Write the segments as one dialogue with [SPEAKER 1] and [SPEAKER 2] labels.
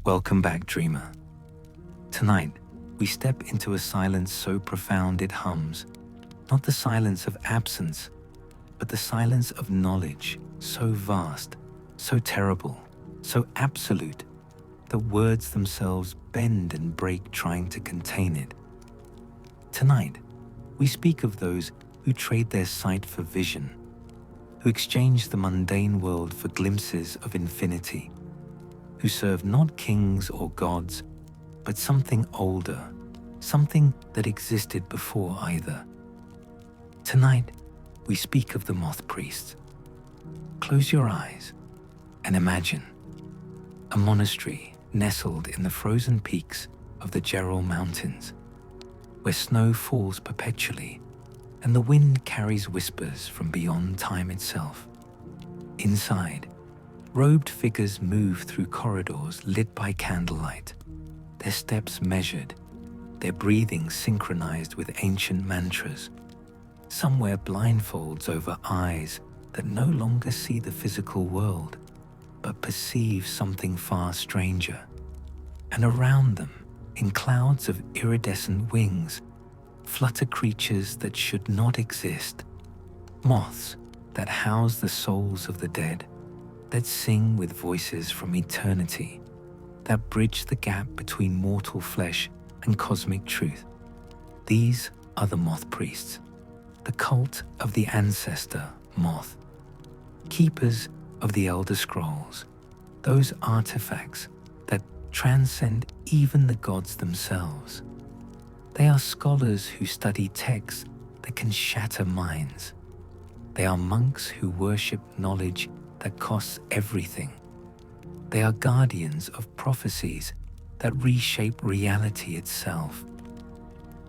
[SPEAKER 1] Welcome back, dreamer. Tonight, we step into a silence so profound it hums, not the silence of absence, but the silence of knowledge so vast, so terrible, so absolute, that words themselves bend and break trying to contain it. Tonight, we speak of those who trade their sight for vision, who exchange the mundane world for glimpses of infinity, who serve not kings or gods, but something older, something that existed before either. Tonight, we speak of the Moth Priests. Close your eyes and imagine a monastery nestled in the frozen peaks of the Gerald Mountains, where snow falls perpetually and the wind carries whispers from beyond time itself. Inside, robed figures move through corridors lit by candlelight, their steps measured, their breathing synchronized with ancient mantras. Some wear blindfolds over eyes that no longer see the physical world, but perceive something far stranger. And around them, in clouds of iridescent wings, flutter creatures that should not exist, moths that house the souls of the dead, that sing with voices from eternity, that bridge the gap between mortal flesh and cosmic truth. These are the Moth Priests, the cult of the Ancestor Moth, keepers of the Elder Scrolls, those artifacts that transcend even the gods themselves. They are scholars who study texts that can shatter minds. They are monks who worship knowledge that costs everything. They are guardians of prophecies that reshape reality itself.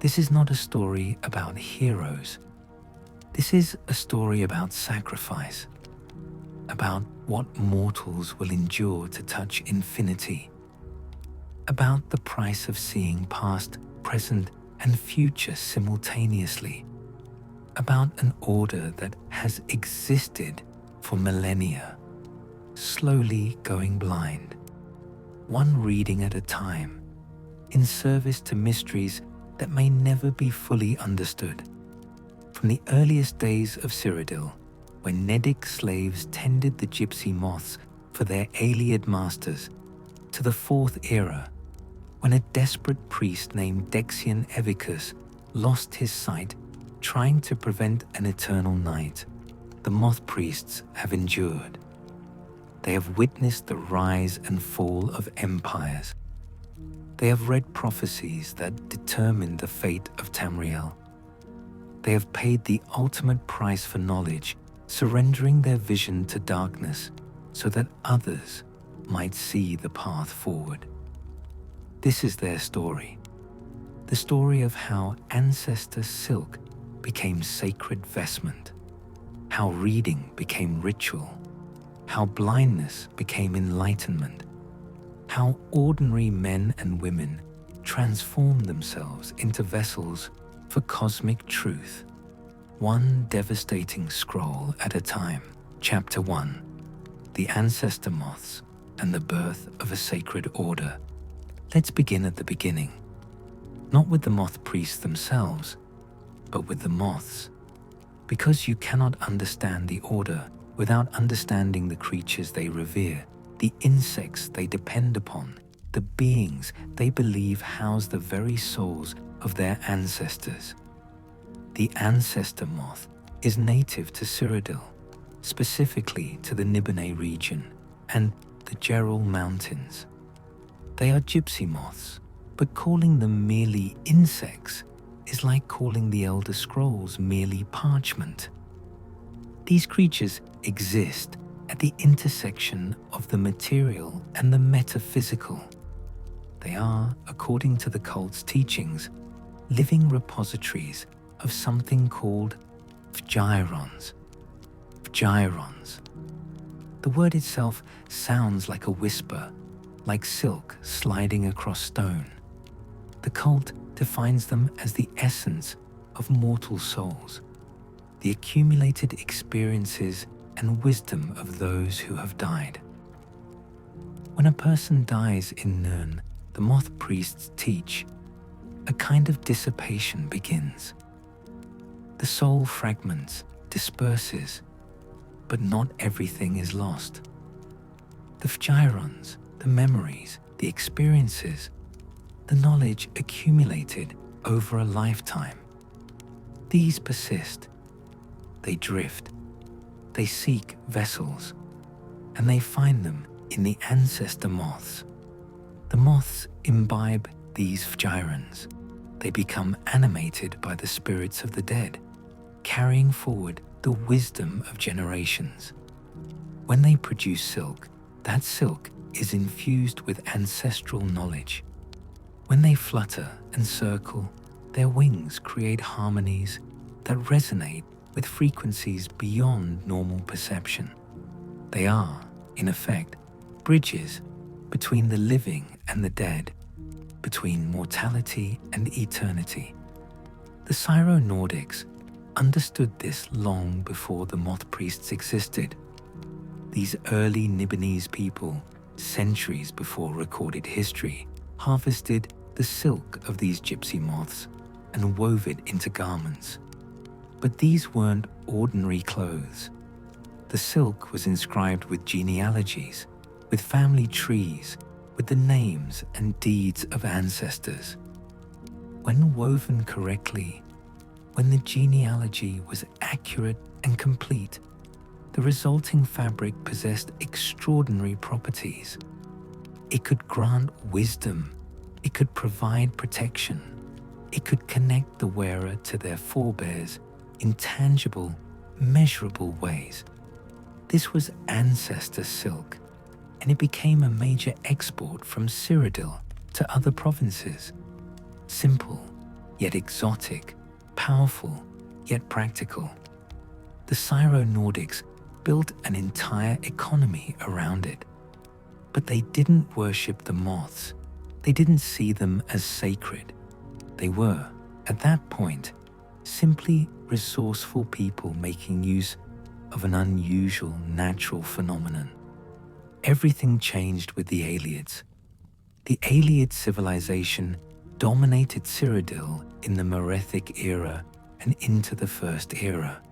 [SPEAKER 1] This is not a story about heroes. This is a story about sacrifice, about what mortals will endure to touch infinity, about the price of seeing past, present, and future simultaneously, about an order that has existed for millennia, slowly going blind, one reading at a time, in service to mysteries that may never be fully understood. From the earliest days of Cyrodiil, when Nedic slaves tended the gypsy moths for their Aeliad masters, to the Fourth Era, when a desperate priest named Dexian Evicus lost his sight trying to prevent an eternal night, the Moth Priests have endured. They have witnessed the rise and fall of empires. They have read prophecies that determined the fate of Tamriel. They have paid the ultimate price for knowledge, surrendering their vision to darkness so that others might see the path forward. This is their story, the story of how ancestor silk became sacred vestment, how reading became ritual, how blindness became enlightenment, how ordinary men and women transformed themselves into vessels for cosmic truth, one devastating scroll at a time. Chapter 1: The Ancestor Moths and the Birth of a Sacred Order. Let's begin at the beginning, not with the Moth Priests themselves, but with the moths, because you cannot understand the order without understanding the creatures they revere, the insects they depend upon, the beings they believe house the very souls of their ancestors. The Ancestor Moth is native to Cyrodiil, specifically to the Nibene region and the Gerald Mountains. They are gypsy moths, but calling them merely insects is like calling the Elder Scrolls merely parchment. These creatures exist at the intersection of the material and the metaphysical. They are, according to the cult's teachings, living repositories of something called Vgyrons. Vgyrons. The word itself sounds like a whisper, like silk sliding across stone. The cult defines them as the essence of mortal souls, the accumulated experiences and wisdom of those who have died. When a person dies in Nirn, the Moth Priests teach, a kind of dissipation begins. The soul fragments, disperses, but not everything is lost. The phgyrons, the memories, the experiences, the knowledge accumulated over a lifetime, these persist. They drift, they seek vessels, and they find them in the Ancestor Moths. The moths imbibe these phgyrons. They become animated by the spirits of the dead, carrying forward the wisdom of generations. When they produce silk, that silk is infused with ancestral knowledge. When they flutter and circle, their wings create harmonies that resonate with frequencies beyond normal perception. They are, in effect, bridges between the living and the dead, between mortality and eternity. The Syro-Nordics understood this long before the Moth Priests existed. These early Nibonese people, centuries before recorded history, harvested the silk of these gypsy moths and wove it into garments. But these weren't ordinary clothes. The silk was inscribed with genealogies, with family trees, with the names and deeds of ancestors. When woven correctly, when the genealogy was accurate and complete, the resulting fabric possessed extraordinary properties. It could grant wisdom, it could provide protection, it could connect the wearer to their forebears in tangible, measurable ways. This was ancestor silk, and it became a major export from Cyrodiil to other provinces. Simple, yet exotic, powerful, yet practical. The Syro-Nordics built an entire economy around it. But they didn't worship the moths. They didn't see them as sacred. They were, at that point, simply resourceful people making use of an unusual natural phenomenon. Everything changed with the Aelids. The Aelid civilization dominated Cyrodiil in the Merethic era and into the First Era.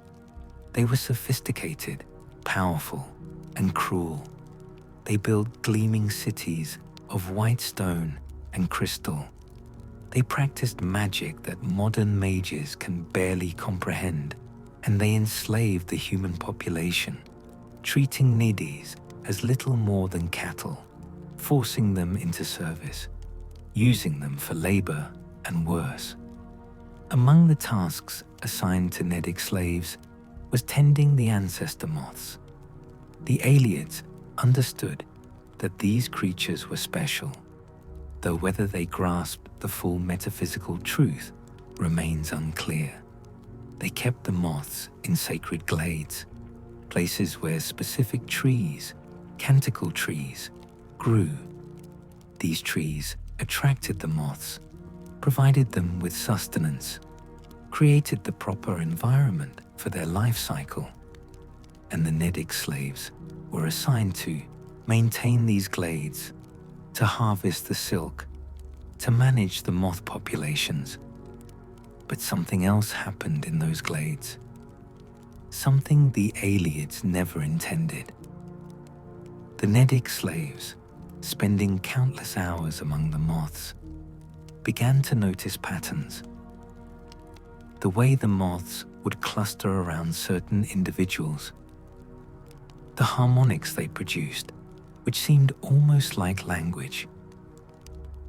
[SPEAKER 1] They were sophisticated, powerful, and cruel. They built gleaming cities of white stone and crystal. They practiced magic that modern mages can barely comprehend, and they enslaved the human population, treating Nidis as little more than cattle, forcing them into service, using them for labor and worse. Among the tasks assigned to Nedic slaves was tending the Ancestor Moths. The Aelids understood that these creatures were special, though whether they grasped the full metaphysical truth remains unclear. They kept the moths in sacred glades, places where specific trees, canticle trees, grew. These trees attracted the moths, provided them with sustenance, created the proper environment for their life cycle, and the Nedic slaves were assigned to maintain these glades, to harvest the silk, to manage the moth populations. But something else happened in those glades, something the Aelids never intended. The Nedic slaves, spending countless hours among the moths, began to notice patterns. The way the moths would cluster around certain individuals, the harmonics they produced, which seemed almost like language,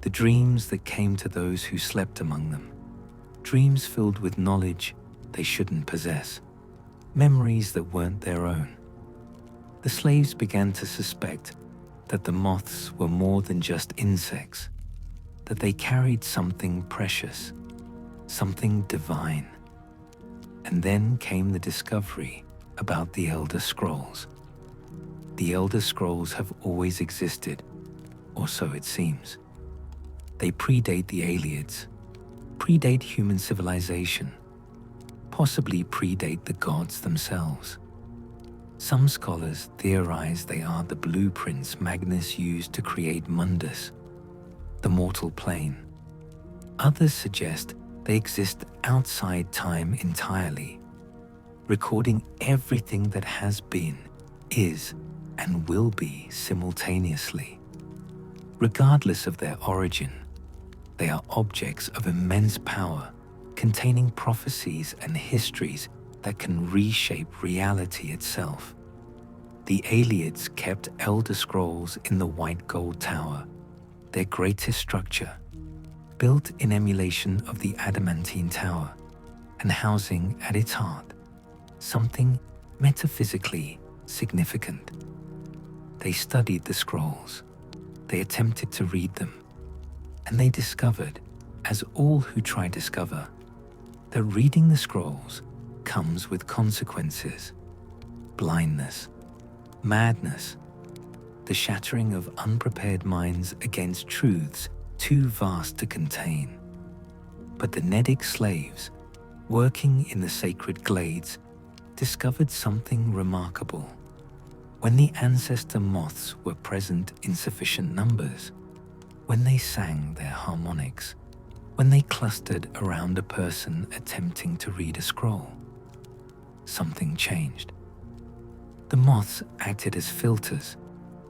[SPEAKER 1] the dreams that came to those who slept among them, dreams filled with knowledge they shouldn't possess, memories that weren't their own. The slaves began to suspect that the moths were more than just insects, that they carried something precious, something divine. And then came the discovery about the Elder Scrolls. The Elder Scrolls have always existed, or so it seems. They predate the Aelids, predate human civilization, possibly predate the gods themselves. Some scholars theorize they are the blueprints Magnus used to create Mundus, the mortal plane. Others suggest they exist outside time entirely, recording everything that has been, is, and will be simultaneously. Regardless of their origin, they are objects of immense power, containing prophecies and histories that can reshape reality itself. The Aelids kept Elder Scrolls in the White Gold Tower, their greatest structure, built in emulation of the Adamantine Tower, and housing at its heart something metaphysically significant. They studied the scrolls, they attempted to read them, and they discovered, as all who try discover, that reading the scrolls comes with consequences: blindness, madness, the shattering of unprepared minds against truths too vast to contain. But the Nedic slaves, working in the sacred glades, discovered something remarkable. When the Ancestor Moths were present in sufficient numbers, when they sang their harmonics, when they clustered around a person attempting to read a scroll, something changed. The moths acted as filters,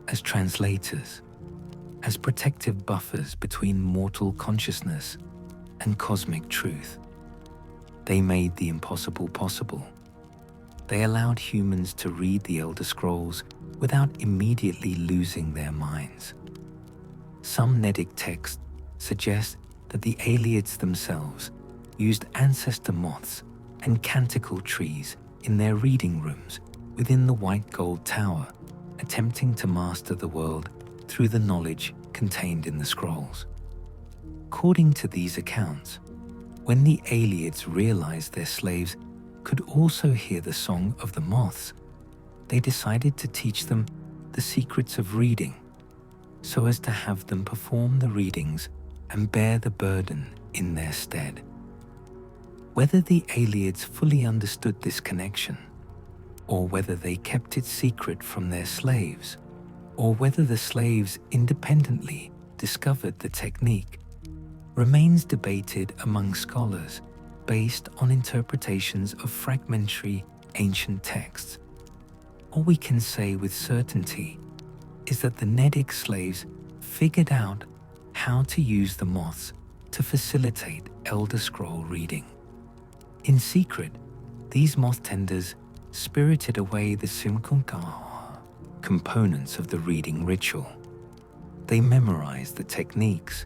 [SPEAKER 1] as translators, as protective buffers between mortal consciousness and cosmic truth. They made the impossible possible. They allowed humans to read the Elder Scrolls without immediately losing their minds. Some Nedic texts suggest that the Aelids themselves used Ancestor Moths and canticle trees in their reading rooms within the White Gold Tower, attempting to master the world through the knowledge contained in the scrolls. According to these accounts, when the Aelids realized their slaves could also hear the song of the moths, they decided to teach them the secrets of reading, so as to have them perform the readings and bear the burden in their stead. Whether the Aelids fully understood this connection, or whether they kept it secret from their slaves, or whether the slaves independently discovered the technique, remains debated among scholars based on interpretations of fragmentary ancient texts. All we can say with certainty is that the Nedic slaves figured out how to use the moths to facilitate Elder Scroll reading. In secret, these moth tenders spirited away the components of the reading ritual. They memorized the techniques.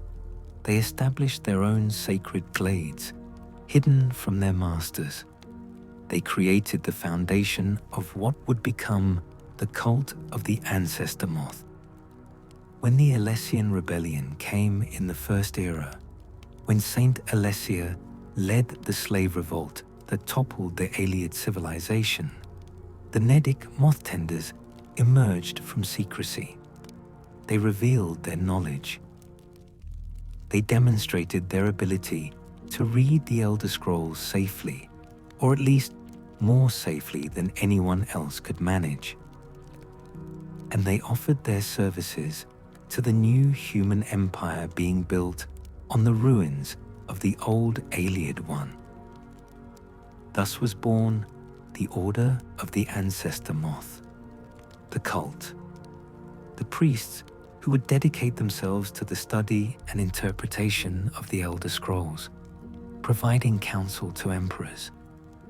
[SPEAKER 1] They established their own sacred glades, hidden from their masters. They created the foundation of what would become the cult of the Ancestor Moth. When the Alessian rebellion came in the First Era, when Saint Alessia led the slave revolt that toppled the Aelid civilization, the Nedic moth tenders emerged from secrecy. They revealed their knowledge. They demonstrated their ability to read the Elder Scrolls safely, or at least more safely than anyone else could manage. And they offered their services to the new human empire being built on the ruins of the old Aelid one. Thus was born the Order of the Ancestor Moth, the cult, the priests who would dedicate themselves to the study and interpretation of the Elder Scrolls, providing counsel to emperors,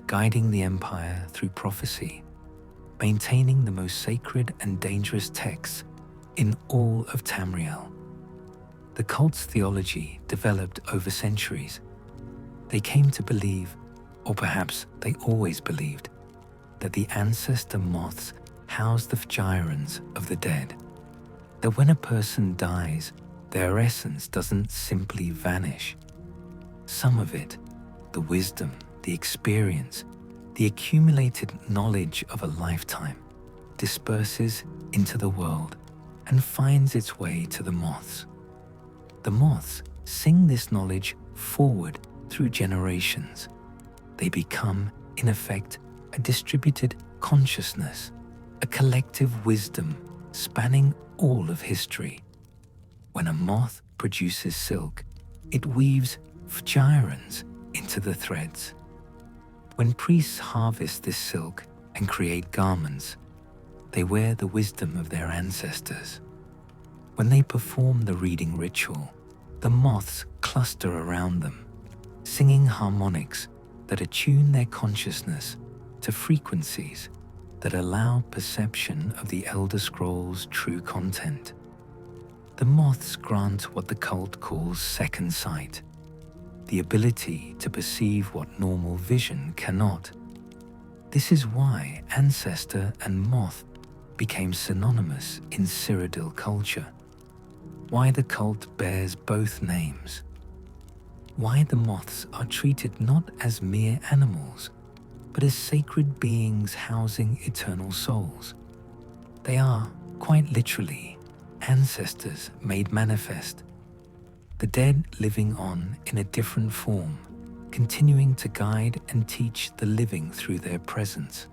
[SPEAKER 1] guiding the empire through prophecy, maintaining the most sacred and dangerous texts in all of Tamriel. The cult's theology developed over centuries. They came to believe, or perhaps they always believed, that the Ancestor Moths house the gyrans of the dead, that when a person dies, their essence doesn't simply vanish. Some of it, the wisdom, the experience, the accumulated knowledge of a lifetime, disperses into the world and finds its way to the moths. The moths sing this knowledge forward through generations. They become, in effect, a distributed consciousness, a collective wisdom spanning all of history. When a moth produces silk, it weaves gyrons into the threads. When priests harvest this silk and create garments, they wear the wisdom of their ancestors. When they perform the reading ritual, the moths cluster around them, singing harmonics that attune their consciousness to frequencies that allow perception of the Elder Scrolls' true content. The moths grant what the cult calls second sight, the ability to perceive what normal vision cannot. This is why Ancestor and Moth became synonymous in Cyrodiil culture, why the cult bears both names, why the moths are treated not as mere animals, but as sacred beings housing eternal souls. They are, quite literally, ancestors made manifest, the dead living on in a different form, continuing to guide and teach the living through their presence.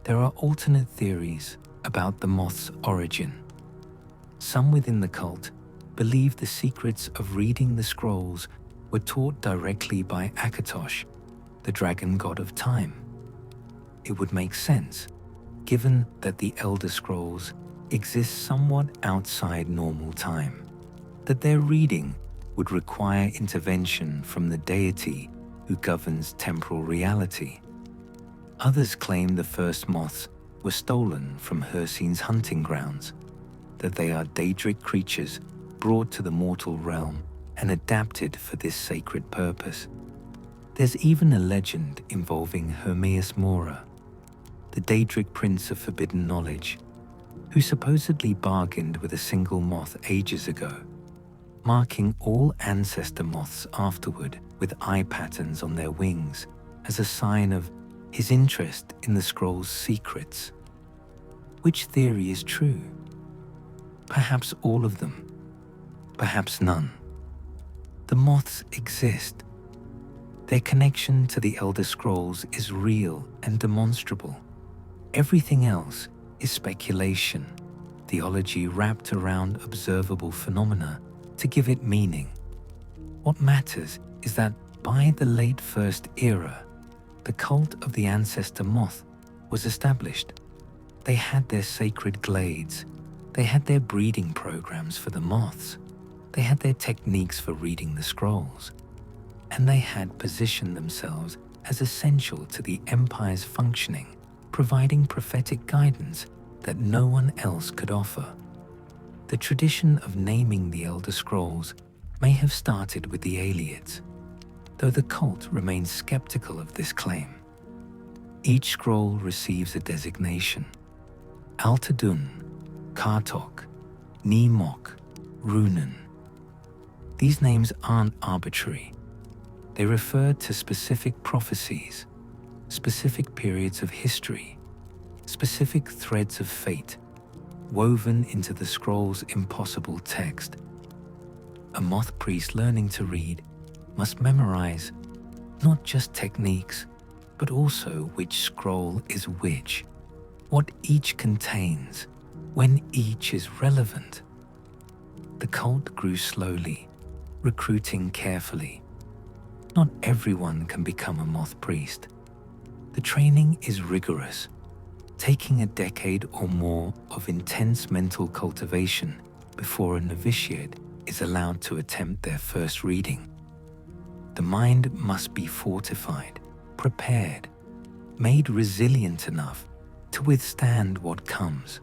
[SPEAKER 1] There are alternate theories about the moth's origin. Some within the cult believe the secrets of reading the scrolls were taught directly by Akatosh, the dragon god of time. It would make sense, given that the Elder Scrolls exist somewhat outside normal time, that their reading would require intervention from the deity who governs temporal reality. Others claim the first moths were stolen from Hircine's hunting grounds, that they are daedric creatures brought to the mortal realm and adapted for this sacred purpose. There's even a legend involving Hermaeus Mora, the daedric prince of forbidden knowledge, who supposedly bargained with a single moth ages ago, marking all ancestor moths afterward with eye patterns on their wings as a sign of his interest in the scroll's secrets. Which theory is true? Perhaps all of them, perhaps none. The moths exist. Their connection to the Elder Scrolls is real and demonstrable. Everything else is speculation, theology wrapped around observable phenomena to give it meaning. What matters is that by the late First Era, the cult of the Ancestor Moth was established. They had their sacred glades, they had their breeding programs for the moths, they had their techniques for reading the scrolls, and they had positioned themselves as essential to the Empire's functioning, providing prophetic guidance that no one else could offer. The tradition of naming the Elder Scrolls may have started with the Aelids, though the cult remains skeptical of this claim. Each scroll receives a designation: Altadun, Kartok, Nemok, Runan. These names aren't arbitrary. They refer to specific prophecies, specific periods of history, specific threads of fate woven into the scroll's impossible text. A moth priest learning to read must memorize not just techniques, but also which scroll is which, what each contains, when each is relevant. The cult grew slowly, recruiting carefully. Not everyone can become a moth priest. The training is rigorous, taking a decade or more of intense mental cultivation before a novitiate is allowed to attempt their first reading. The mind must be fortified, prepared, made resilient enough to withstand what comes.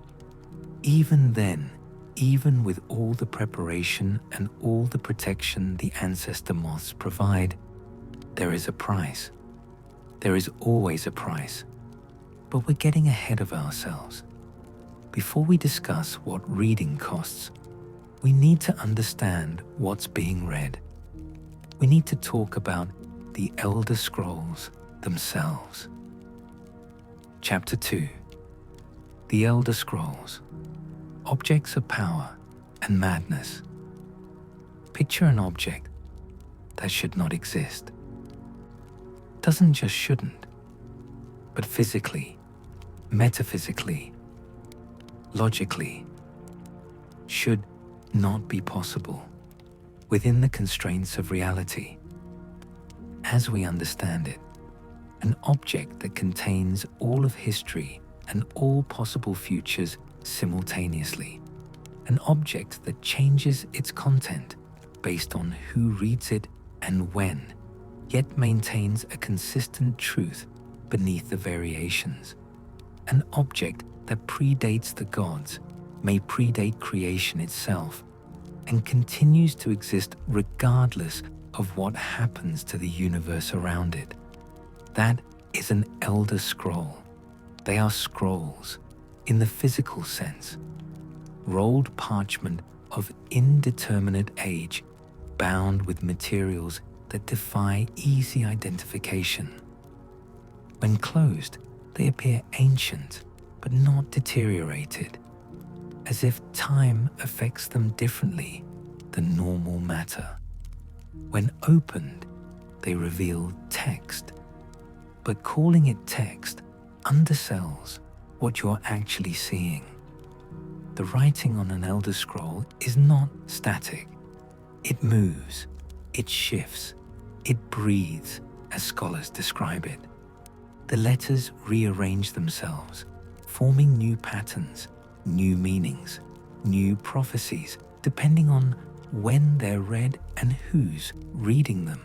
[SPEAKER 1] Even then, even with all the preparation and all the protection the Ancestor Moths provide, there is a price. There is always a price. But we're getting ahead of ourselves. Before we discuss what reading costs, we need to understand what's being read. We need to talk about the Elder Scrolls themselves. Chapter 2. The Elder Scrolls. Objects of Power and Madness. Picture an object that should not exist. Doesn't just shouldn't, but physically, metaphysically, logically, should not be possible within the constraints of reality. As we understand it, an object that contains all of history and all possible futures simultaneously, an object that changes its content based on who reads it and when, yet maintains a consistent truth beneath the variations, an object that predates the gods, may predate creation itself, and continues to exist regardless of what happens to the universe around it. That is an Elder Scroll. They are scrolls, in the physical sense, rolled parchment of indeterminate age, bound with materials that defy easy identification. When closed, they appear ancient but not deteriorated, as if time affects them differently than normal matter. When opened, they reveal text, but calling it text undersells what you're actually seeing. The writing on an Elder Scroll is not static. It moves, it shifts, it breathes, as scholars describe it. The letters rearrange themselves, forming new patterns, new meanings, new prophecies, depending on when they're read and who's reading them.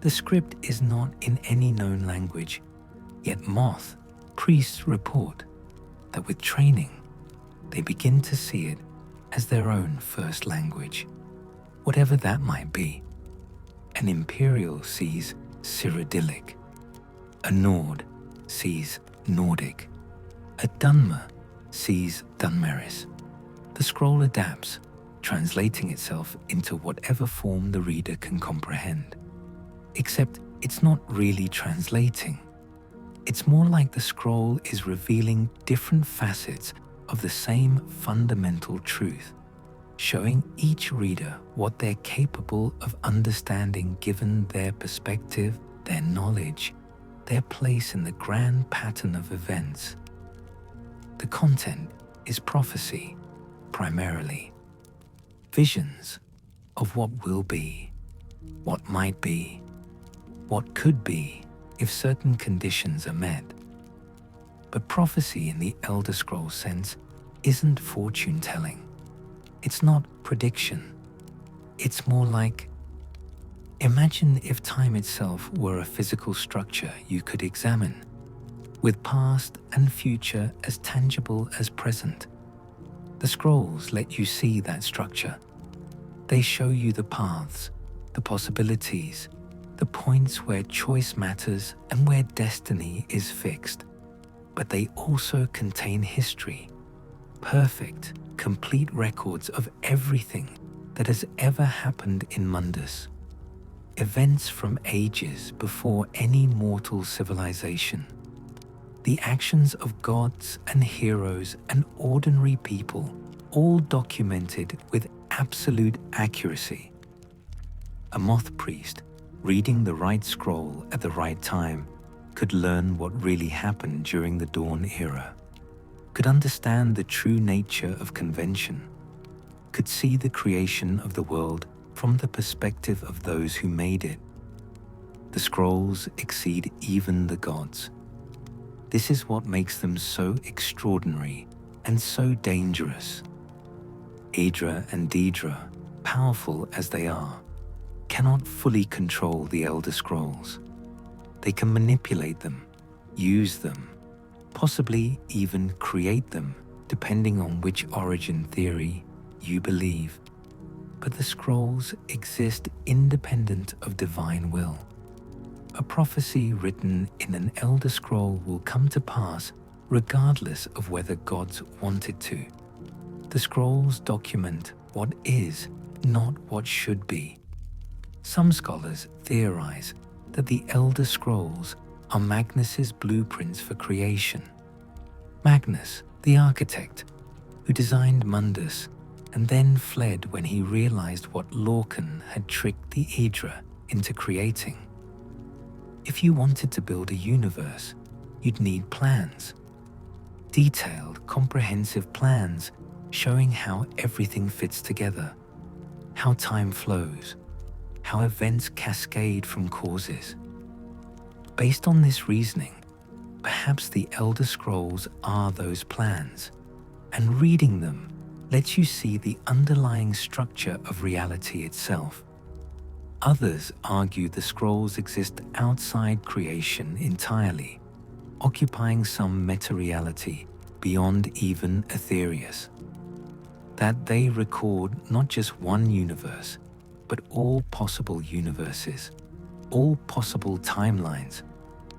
[SPEAKER 1] The script is not in any known language, yet Moth Priests report that with training, they begin to see it as their own first language, whatever that might be. An Imperial sees Cyrodiilic, a Nord sees Nordic, a Dunmer sees Dunmeris. The scroll adapts, translating itself into whatever form the reader can comprehend. Except it's not really translating. It's more like the scroll is revealing different facets of the same fundamental truth, showing each reader what they're capable of understanding given their perspective, their knowledge, their place in the grand pattern of events. The content is prophecy, primarily. Visions of what will be, what might be, what could be if certain conditions are met. But prophecy in the Elder Scrolls sense isn't fortune-telling. It's not prediction. It's more like, imagine if time itself were a physical structure you could examine, with past and future as tangible as present. The scrolls let you see that structure. They show you the paths, the possibilities, the points where choice matters and where destiny is fixed. But they also contain history, perfect, complete records of everything that has ever happened in Mundus. Events from ages before any mortal civilization. The actions of gods and heroes and ordinary people, all documented with absolute accuracy. A Moth Priest, reading the right scroll at the right time, could learn what really happened during the Dawn era, could understand the true nature of convention, could see the creation of the world from the perspective of those who made it. The scrolls exceed even the gods. This is what makes them so extraordinary and so dangerous. Aedra and Daedra, powerful as they are, cannot fully control the Elder Scrolls. They can manipulate them, use them, possibly even create them, depending on which origin theory you believe. But the scrolls exist independent of divine will. A prophecy written in an Elder Scroll will come to pass regardless of whether gods want it to. The scrolls document what is, not what should be. Some scholars theorize that the Elder Scrolls are Magnus's blueprints for creation. Magnus, the architect, who designed Mundus and then fled when he realized what Lorcan had tricked the Aedra into creating. If you wanted to build a universe, you'd need plans. detailed, comprehensive plans showing how everything fits together, how time flows, how events cascade from causes. Based on this reasoning, perhaps the Elder Scrolls are those plans, and reading them lets you see the underlying structure of reality itself. Others argue the scrolls exist outside creation entirely, occupying some meta-reality beyond even Aetherius. That they record not just one universe, but all possible universes, all possible timelines,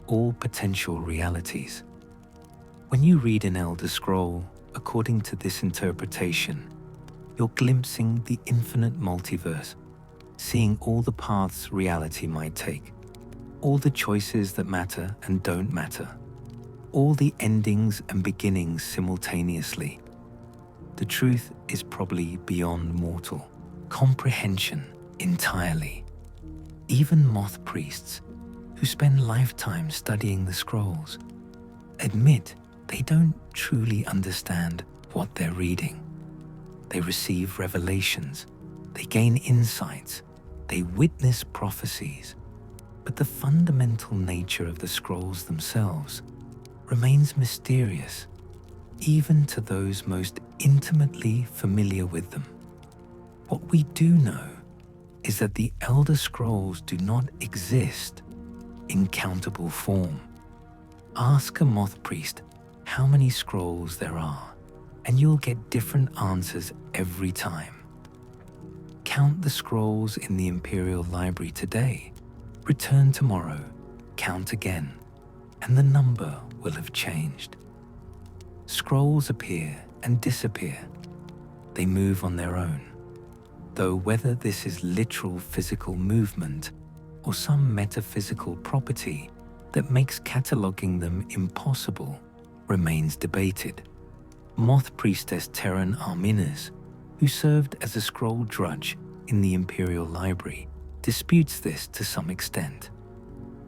[SPEAKER 1] all potential realities. When you read an Elder Scroll, according to this interpretation, you're glimpsing the infinite multiverse, seeing all the paths reality might take, all the choices that matter and don't matter, all the endings and beginnings simultaneously. The truth is probably beyond mortal comprehension entirely. Even Moth Priests, who spend lifetimes studying the scrolls, admit they don't truly understand what they're reading. They receive revelations, they gain insights, they witness prophecies, but the fundamental nature of the scrolls themselves remains mysterious, even to those most intimately familiar with them. What we do know is that the Elder Scrolls do not exist in countable form. Ask a Moth Priest how many scrolls there are, and you'll get different answers every time. Count the scrolls in the Imperial Library today, return tomorrow, count again, and the number will have changed. Scrolls appear and disappear. They move on their own, though whether this is literal physical movement or some metaphysical property that makes cataloging them impossible remains debated. Moth Priestess Terran Arminas, who served as a scroll drudge in the Imperial Library, disputes this to some extent.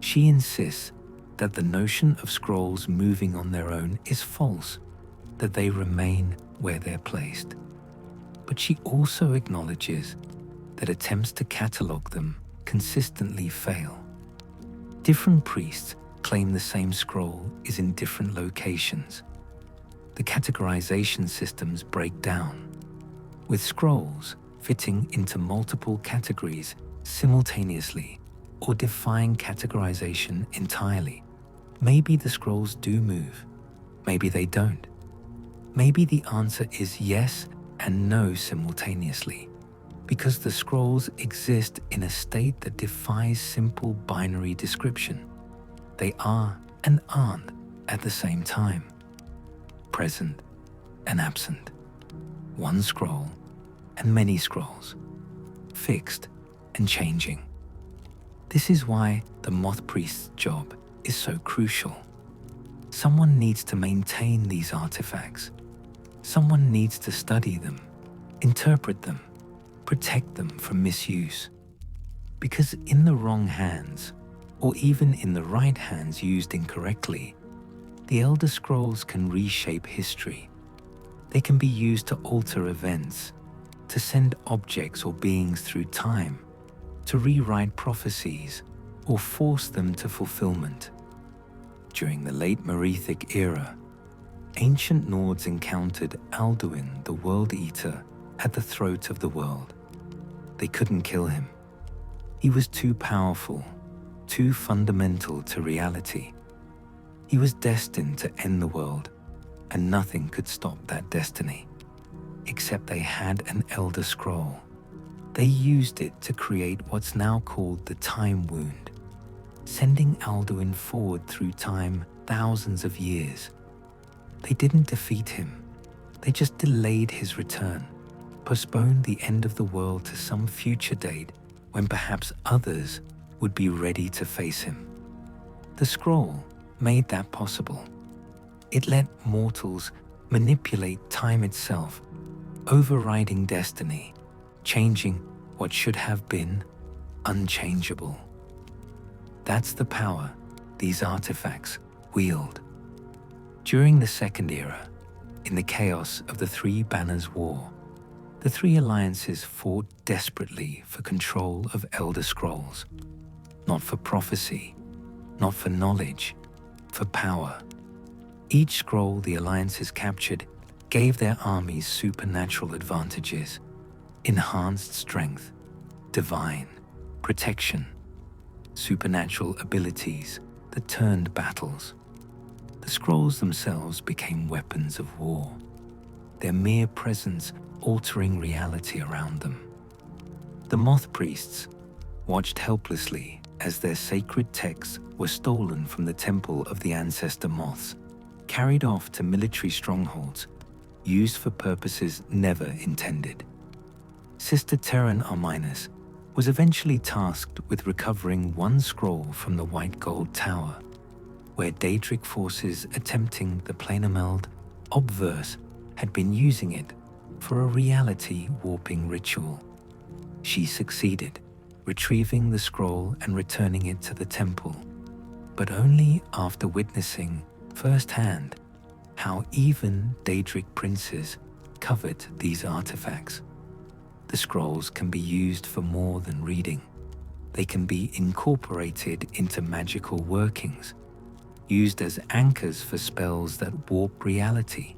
[SPEAKER 1] She insists that the notion of scrolls moving on their own is false, that they remain where they're placed. But she also acknowledges that attempts to catalog them consistently fail. Different priests claim the same scroll is in different locations. The categorization systems break down, with scrolls fitting into multiple categories simultaneously or defying categorization entirely. Maybe the scrolls do move, maybe they don't. Maybe the answer is yes and no simultaneously, because the scrolls exist in a state that defies simple binary description. They are and aren't at the same time, present and absent, one scroll and many scrolls, fixed and changing. This is why the Moth Priest's job is so crucial. Someone needs to maintain these artifacts. Someone needs to study them, interpret them, protect them from misuse. Because in the wrong hands, or even in the right hands used incorrectly, the Elder Scrolls can reshape history. They can be used to alter events, to send objects or beings through time, to rewrite prophecies, or force them to fulfillment. During the late Merethic era, ancient Nords encountered Alduin, the World Eater, at the throat of the world. They couldn't kill him. He was too powerful, too fundamental to reality. He was destined to end the world, and nothing could stop that destiny. Except they had an Elder Scroll. They used it to create what's now called the Time Wound, sending Alduin forward through time thousands of years. They didn't defeat him. They just delayed his return, postponed the end of the world to some future date when perhaps others would be ready to face him. The scroll made that possible. It let mortals manipulate time itself, overriding destiny, changing what should have been unchangeable. That's the power these artifacts wield. During the Second Era, in the chaos of the Three Banners War, the three alliances fought desperately for control of Elder Scrolls, not for prophecy, not for knowledge, for power. Each scroll the alliances captured gave their armies supernatural advantages, enhanced strength, divine protection, supernatural abilities that turned battles. The scrolls themselves became weapons of war, their mere presence altering reality around them. The Moth Priests watched helplessly as their sacred texts were stolen from the temple of the Ancestor Moths, carried off to military strongholds, used for purposes never intended. Sister Terran Arminus was eventually tasked with recovering one scroll from the White Gold Tower, where Daedric forces attempting the Planomeld obverse had been using it for a reality-warping ritual. She succeeded, retrieving the scroll and returning it to the temple, but only after witnessing firsthand how even Daedric princes coveted these artifacts. The scrolls can be used for more than reading. They can be incorporated into magical workings, used as anchors for spells that warp reality.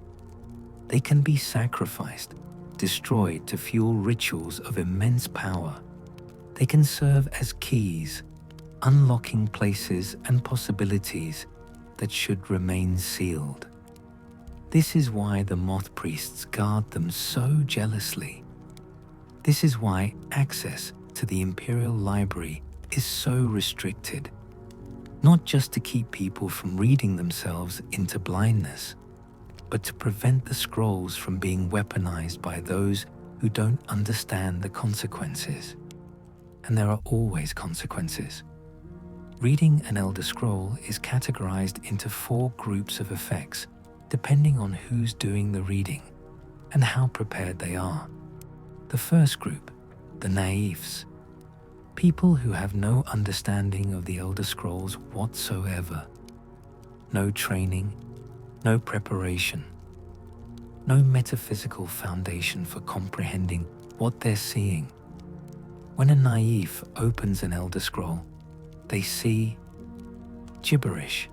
[SPEAKER 1] They can be sacrificed, destroyed to fuel rituals of immense power. They can serve as keys, unlocking places and possibilities that should remain sealed. This is why the Moth Priests guard them so jealously. This is why access to the Imperial Library is so restricted, not just to keep people from reading themselves into blindness, but to prevent the scrolls from being weaponized by those who don't understand the consequences. And there are always consequences. Reading an Elder Scroll is categorized into 4 groups of effects, depending on who's doing the reading and how prepared they are. The first group, the naïves, people who have no understanding of the Elder Scrolls whatsoever. No training, no preparation, no metaphysical foundation for comprehending what they're seeing. When a naïve opens an Elder Scroll, they see gibberish,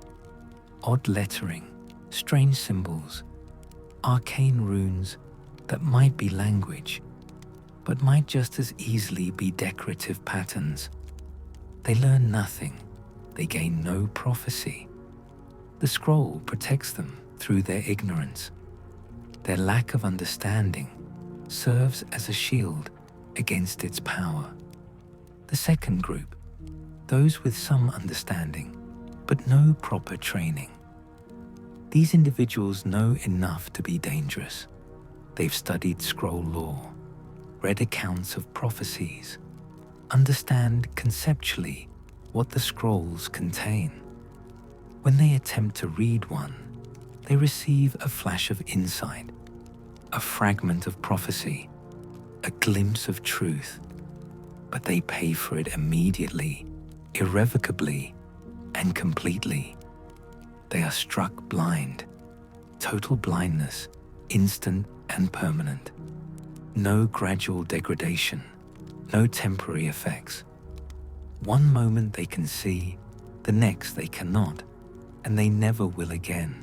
[SPEAKER 1] odd lettering, strange symbols, arcane runes that might be language, but might just as easily be decorative patterns. They learn nothing. They gain no prophecy. The scroll protects them through their ignorance. Their lack of understanding serves as a shield against its power. The second group, those with some understanding, but no proper training. These individuals know enough to be dangerous. They've studied scroll lore, read accounts of prophecies, understand conceptually what the scrolls contain. When they attempt to read one, they receive a flash of insight, a fragment of prophecy, a glimpse of truth, but they pay for it immediately, irrevocably, and completely. They are struck blind, total blindness, instant and permanent. No gradual degradation, no temporary effects. One moment they can see, the next they cannot, and they never will again.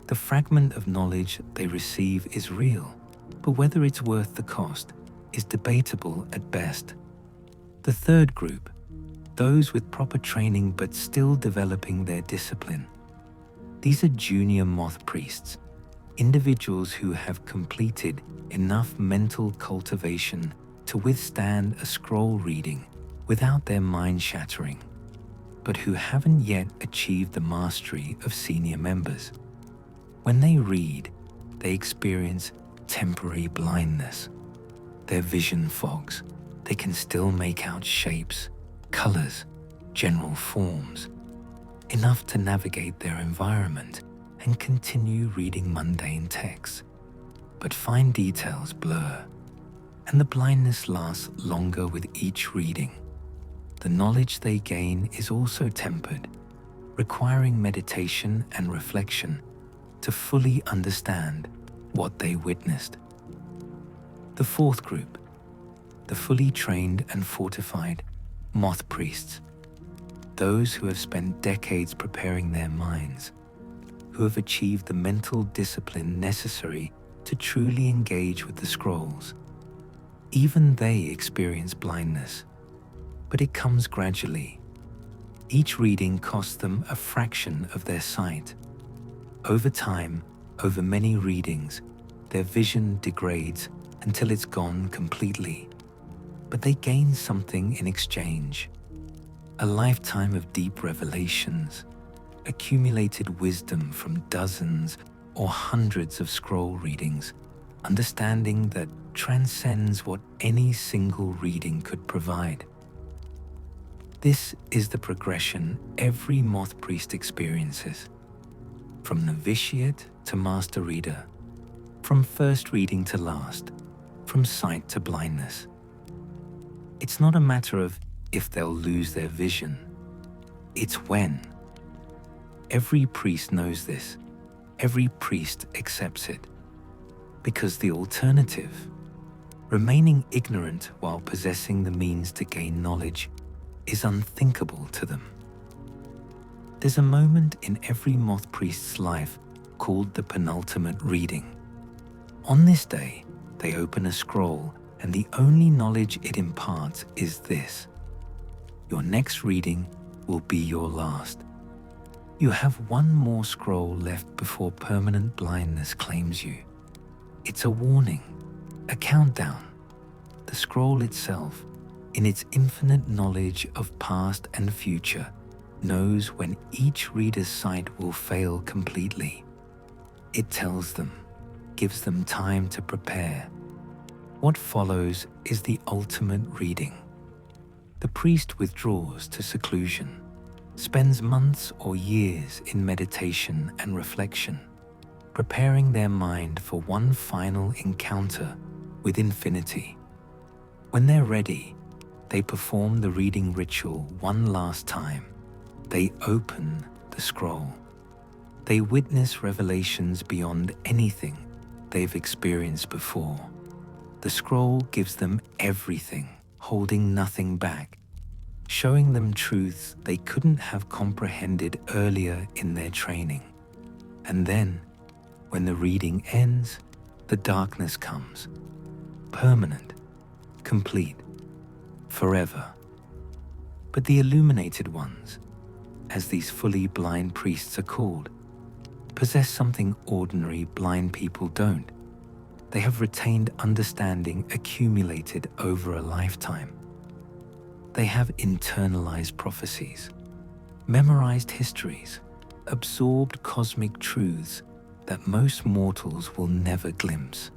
[SPEAKER 1] The fragment of knowledge they receive is real, but whether it's worth the cost is debatable at best. The third group, those with proper training but still developing their discipline. These are junior Moth Priests, individuals who have completed enough mental cultivation to withstand a scroll reading without their mind shattering, but who haven't yet achieved the mastery of senior members. When they read, they experience temporary blindness. Their vision fogs. They can still make out shapes, colors, general forms, enough to navigate their environment and continue reading mundane texts. But fine details blur, and the blindness lasts longer with each reading. The knowledge they gain is also tempered, requiring meditation and reflection to fully understand what they witnessed. The fourth group, the fully trained and fortified Moth Priests, those who have spent decades preparing their minds, who have achieved the mental discipline necessary to truly engage with the scrolls. Even they experience blindness, but it comes gradually. Each reading costs them a fraction of their sight. Over time, over many readings, their vision degrades until it's gone completely. But they gain something in exchange: a lifetime of deep revelations, accumulated wisdom from dozens or hundreds of scroll readings, understanding that transcends what any single reading could provide. This is the progression every Moth Priest experiences, from novitiate to master reader, from first reading to last, from sight to blindness. It's not a matter of if they'll lose their vision, it's when. Every priest knows this. Every priest accepts it. Because the alternative, remaining ignorant while possessing the means to gain knowledge, is unthinkable to them. There's a moment in every Moth Priest's life called the penultimate reading. On this day, they open a scroll, and the only knowledge it imparts is this: your next reading will be your last. You have one more scroll left before permanent blindness claims you. It's a warning, a countdown. The scroll itself, in its infinite knowledge of past and future, knows when each reader's sight will fail completely. It tells them, gives them time to prepare. What follows is the ultimate reading. The priest withdraws to seclusion, spends months or years in meditation and reflection, preparing their mind for one final encounter with infinity. When they're ready, they perform the reading ritual one last time. They open the scroll. They witness revelations beyond anything they've experienced before. The scroll gives them everything, holding nothing back, showing them truths they couldn't have comprehended earlier in their training. And then, when the reading ends, the darkness comes, permanent, complete, forever. But the illuminated ones, as these fully blind priests are called, possess something ordinary blind people don't. They have retained understanding accumulated over a lifetime. They have internalized prophecies, memorized histories, absorbed cosmic truths that most mortals will never glimpse.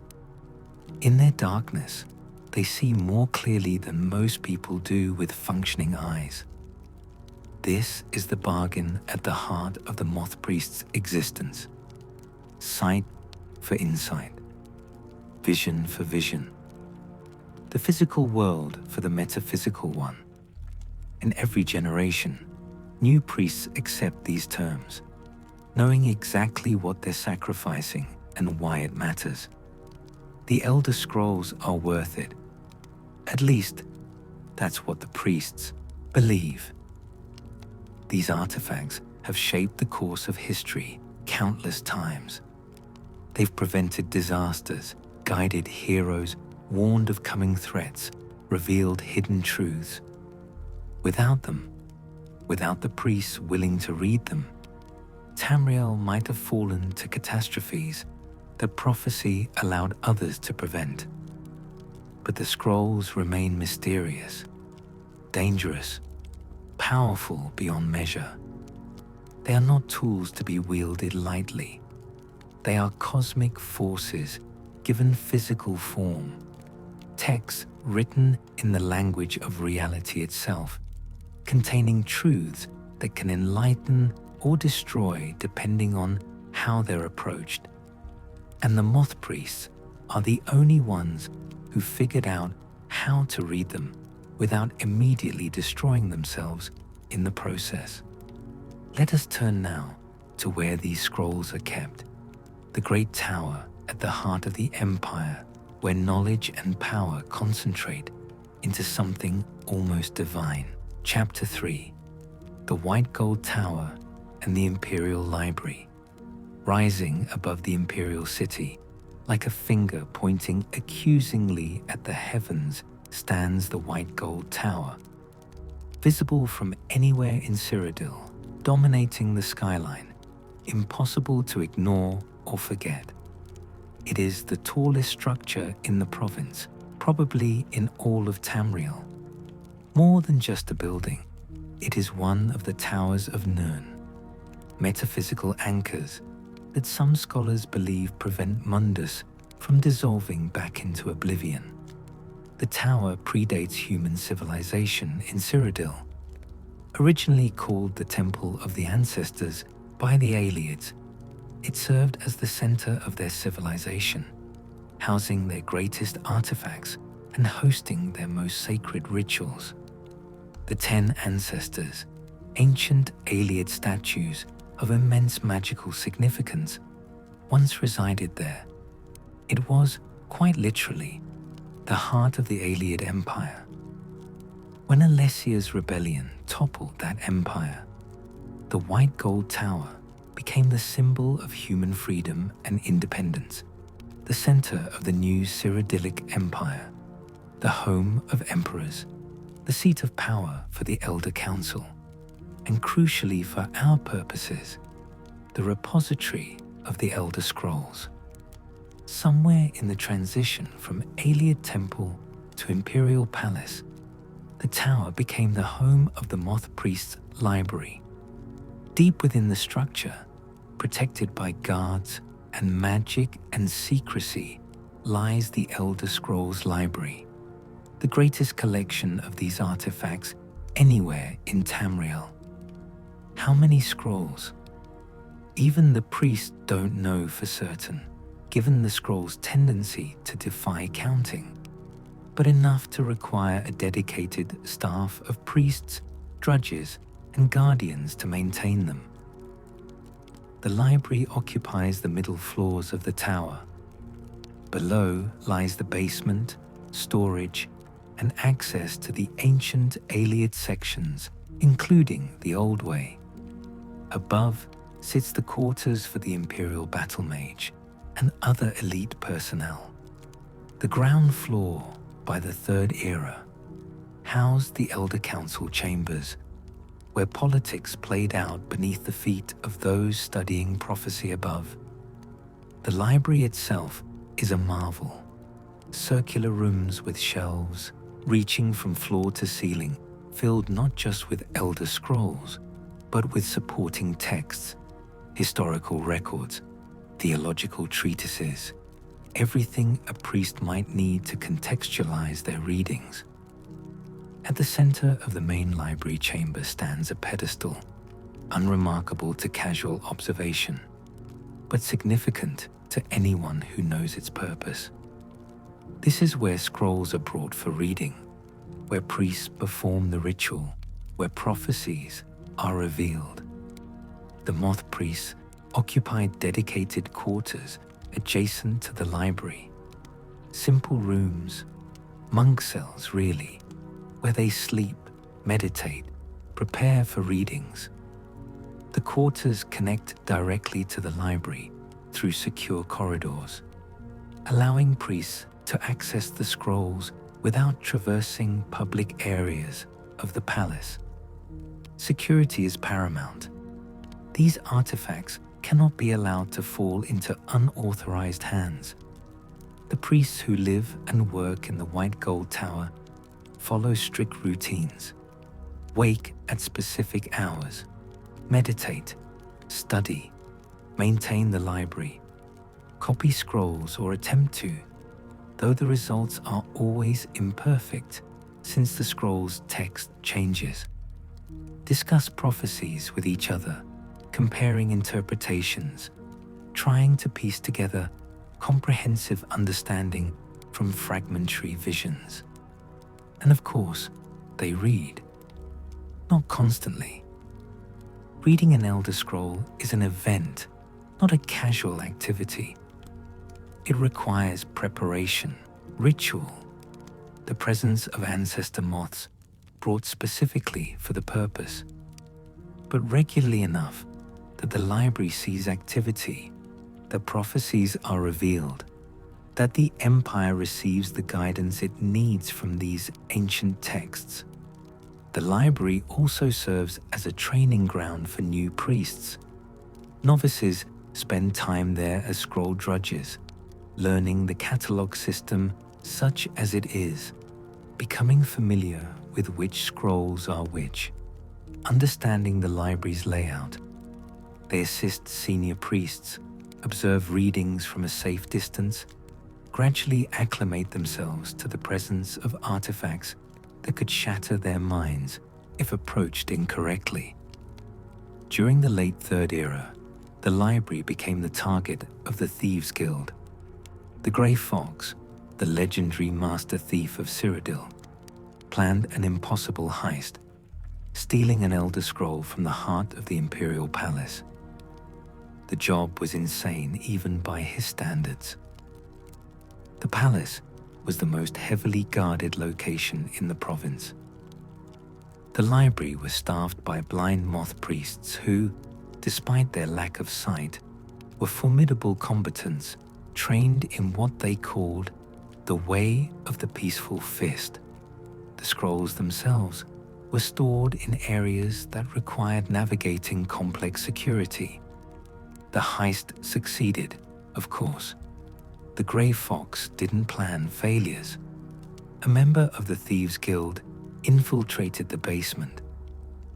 [SPEAKER 1] In their darkness, they see more clearly than most people do with functioning eyes. This is the bargain at the heart of the Moth Priest's existence. Sight for insight, vision for vision, the physical world for the metaphysical one. In every generation, new priests accept these terms, knowing exactly what they're sacrificing and why it matters. The Elder Scrolls are worth it. At least, that's what the priests believe. These artifacts have shaped the course of history countless times. They've prevented disasters, guided heroes, warned of coming threats, revealed hidden truths. Without them, without the priests willing to read them, Tamriel might have fallen to catastrophes that prophecy allowed others to prevent. But the scrolls remain mysterious, dangerous, powerful beyond measure. They are not tools to be wielded lightly. They are cosmic forces given physical form, texts written in the language of reality itself, containing truths that can enlighten or destroy depending on how they're approached. And the Moth Priests are the only ones who figured out how to read them without immediately destroying themselves in the process. Let us turn now to where these scrolls are kept, the great tower at the heart of the empire, where knowledge and power concentrate into something almost divine. Chapter 3: The White Gold Tower and the Imperial Library. Rising above the Imperial City, like a finger pointing accusingly at the heavens, stands the White Gold Tower. Visible from anywhere in Cyrodiil, dominating the skyline, impossible to ignore or forget. It is the tallest structure in the province, probably in all of Tamriel. More than just a building, it is one of the towers of Nirn, metaphysical anchors that some scholars believe prevent Mundus from dissolving back into oblivion. The tower predates human civilization in Cyrodiil. Originally called the Temple of the Ancestors by the Ayleids, it served as the center of their civilization, housing their greatest artifacts and hosting their most sacred rituals. The 10 Ancestors, ancient Ayleid statues of immense magical significance, once resided there. It was, quite literally, the heart of the Ayleid Empire. When Alessia's rebellion toppled that empire, the White Gold Tower became the symbol of human freedom and independence, the center of the new Cyrodiilic Empire, the home of emperors, the seat of power for the Elder Council, and crucially for our purposes, the repository of the Elder Scrolls. Somewhere in the transition from Ayleid Temple to Imperial Palace, the tower became the home of the Moth Priests' library. Deep within the structure, protected by guards and magic and secrecy, lies the Elder Scrolls Library, the greatest collection of these artifacts anywhere in Tamriel. How many scrolls? Even the priests don't know for certain, given the scrolls' tendency to defy counting, but enough to require a dedicated staff of priests, drudges, and guardians to maintain them. The library occupies the middle floors of the tower. Below lies the basement, storage, and access to the ancient Ayleid sections, including the Old Way. Above sits the quarters for the Imperial Battle Mage and other elite personnel. The ground floor, by the Third Era, housed the Elder Council chambers, where politics played out beneath the feet of those studying prophecy above. The library itself is a marvel. Circular rooms with shelves, reaching from floor to ceiling, filled not just with Elder Scrolls, but with supporting texts, historical records, theological treatises, everything a priest might need to contextualize their readings. At the center of the main library chamber stands a pedestal, unremarkable to casual observation, but significant to anyone who knows its purpose. This is where scrolls are brought for reading, where priests perform the ritual, where prophecies are revealed. The Moth Priests occupied dedicated quarters adjacent to the library. Simple rooms, monk cells really, where they sleep, meditate, prepare for readings. The quarters connect directly to the library through secure corridors, allowing priests to access the scrolls without traversing public areas of the palace. Security is paramount. These artifacts cannot be allowed to fall into unauthorized hands. The priests who live and work in the White Gold Tower follow strict routines, wake at specific hours, meditate, study, maintain the library, copy scrolls or attempt to, though the results are always imperfect since the scroll's text changes. Discuss prophecies with each other, comparing interpretations, trying to piece together comprehensive understanding from fragmentary visions. And of course, they read. Not constantly. Reading an Elder Scroll is an event, not a casual activity. It requires preparation, ritual, the presence of ancestor moths brought specifically for the purpose, but regularly enough that the library sees activity, that prophecies are revealed, that the empire receives the guidance it needs from these ancient texts. The library also serves as a training ground for new priests. Novices spend time there as scroll drudges, learning the catalog system such as it is, becoming familiar with which scrolls are which, understanding the library's layout. They assist senior priests, observe readings from a safe distance, gradually acclimate themselves to the presence of artifacts that could shatter their minds if approached incorrectly. During the late Third Era, the library became the target of the Thieves' Guild. The Grey Fox, the legendary master thief of Cyrodiil, planned an impossible heist, stealing an Elder Scroll from the heart of the Imperial Palace. The job was insane even by his standards. The palace was the most heavily guarded location in the province. The library was staffed by blind Moth Priests who, despite their lack of sight, were formidable combatants trained in what they called the Way of the Peaceful Fist. The scrolls themselves were stored in areas that required navigating complex security. The heist succeeded, of course. The Grey Fox didn't plan failures. A member of the Thieves' Guild infiltrated the basement,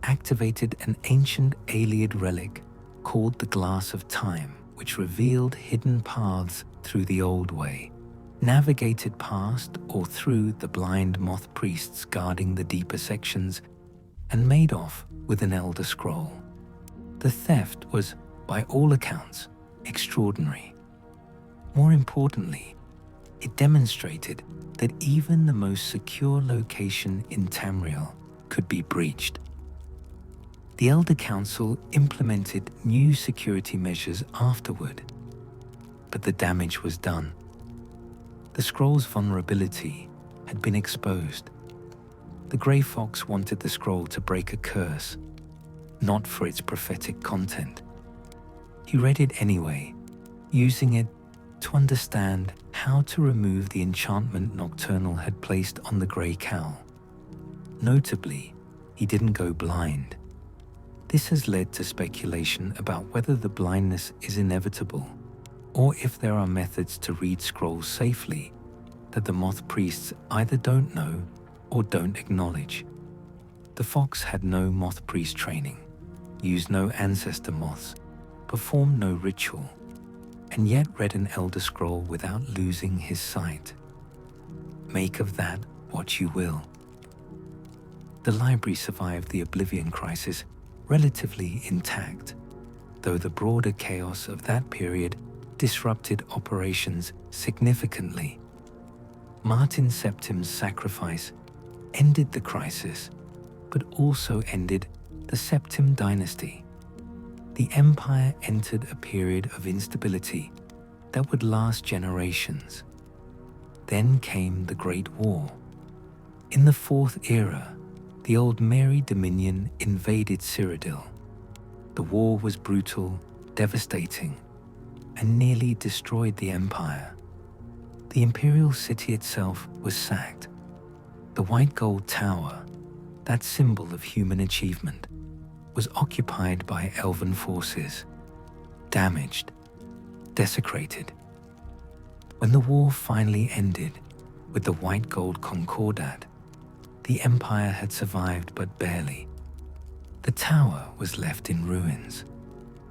[SPEAKER 1] activated an ancient Ayleid relic called the Glass of Time, which revealed hidden paths through the old way, navigated past or through the blind Moth Priests guarding the deeper sections, and made off with an Elder Scroll. The theft was, by all accounts, extraordinary. More importantly, it demonstrated that even the most secure location in Tamriel could be breached. The Elder Council implemented new security measures afterward, but the damage was done. The scroll's vulnerability had been exposed. The Grey Fox wanted the scroll to break a curse, not for its prophetic content. He read it anyway, using it to understand how to remove the enchantment Nocturnal had placed on the Grey Cowl. Notably, he didn't go blind. This has led to speculation about whether the blindness is inevitable, or if there are methods to read scrolls safely that the Moth Priests either don't know or don't acknowledge. The Fox had no Moth Priest training, used no Ancestor Moths, performed no ritual, and yet read an Elder Scroll without losing his sight. Make of that what you will. The library survived the Oblivion Crisis relatively intact, though the broader chaos of that period disrupted operations significantly. Martin Septim's sacrifice ended the crisis, but also ended the Septim dynasty. The Empire entered a period of instability that would last generations. Then came the Great War. In the Fourth Era, the Old Mary Dominion invaded Cyrodiil. The war was brutal, devastating, and nearly destroyed the Empire. The Imperial City itself was sacked. The White Gold Tower, that symbol of human achievement, was occupied by elven forces, damaged, desecrated. When the war finally ended with the White Gold Concordat, the Empire had survived but barely. The tower was left in ruins,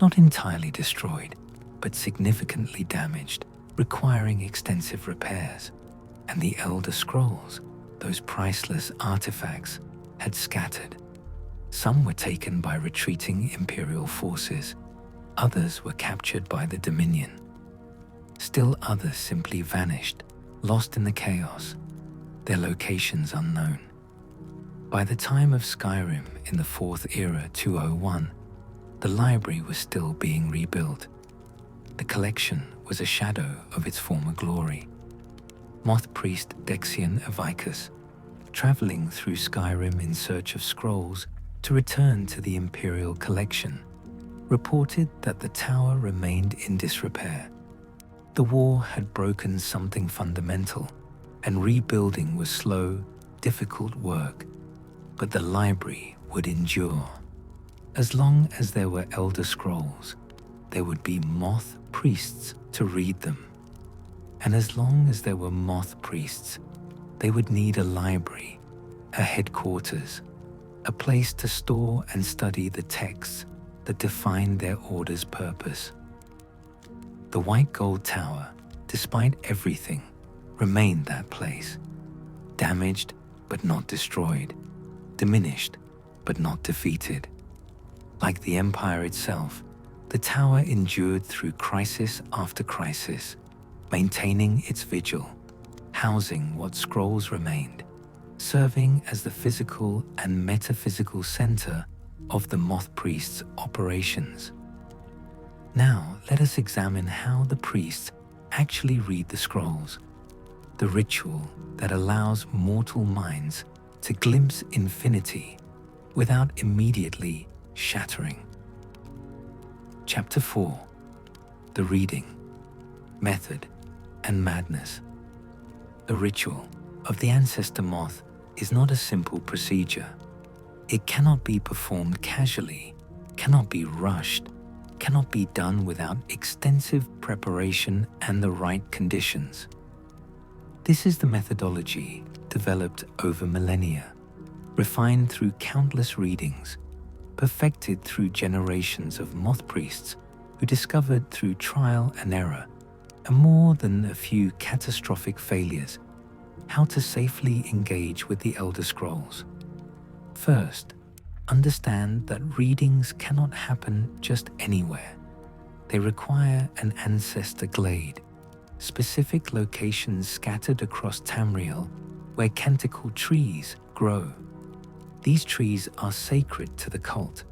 [SPEAKER 1] not entirely destroyed, but significantly damaged, requiring extensive repairs. And the Elder Scrolls, those priceless artifacts, had scattered. Some were taken by retreating Imperial forces, others were captured by the Dominion. Still others simply vanished, lost in the chaos, their locations unknown. By the time of Skyrim in the Fourth Era 201, the library was still being rebuilt. The collection was a shadow of its former glory. Moth Priest Dexian Avicus, traveling through Skyrim in search of scrolls to return to the Imperial collection, reported that the tower remained in disrepair. The war had broken something fundamental, and rebuilding was slow, difficult work, but the library would endure. As long as there were Elder Scrolls, there would be Moth Priests to read them. And as long as there were Moth Priests, they would need a library, a headquarters, a place to store and study the texts that defined their order's purpose. The White Gold Tower, despite everything, remained that place, damaged but not destroyed, diminished but not defeated. Like the Empire itself, the tower endured through crisis after crisis, maintaining its vigil, housing what scrolls remained, serving as the physical and metaphysical center of the Moth Priests' operations. Now let us examine how the priests actually read the scrolls, the ritual that allows mortal minds to glimpse infinity without immediately shattering. Chapter 4. The Reading, Method, and Madness. The ritual of the Ancestor Moth is not a simple procedure. It cannot be performed casually, cannot be rushed, cannot be done without extensive preparation and the right conditions. This is the methodology developed over millennia, refined through countless readings, perfected through generations of Moth Priests who discovered through trial and error, and more than a few catastrophic failures, how to safely engage with the Elder Scrolls. First, understand that readings cannot happen just anywhere. They require an ancestor glade, specific locations scattered across Tamriel where canticle trees grow. These trees are sacred to the cult,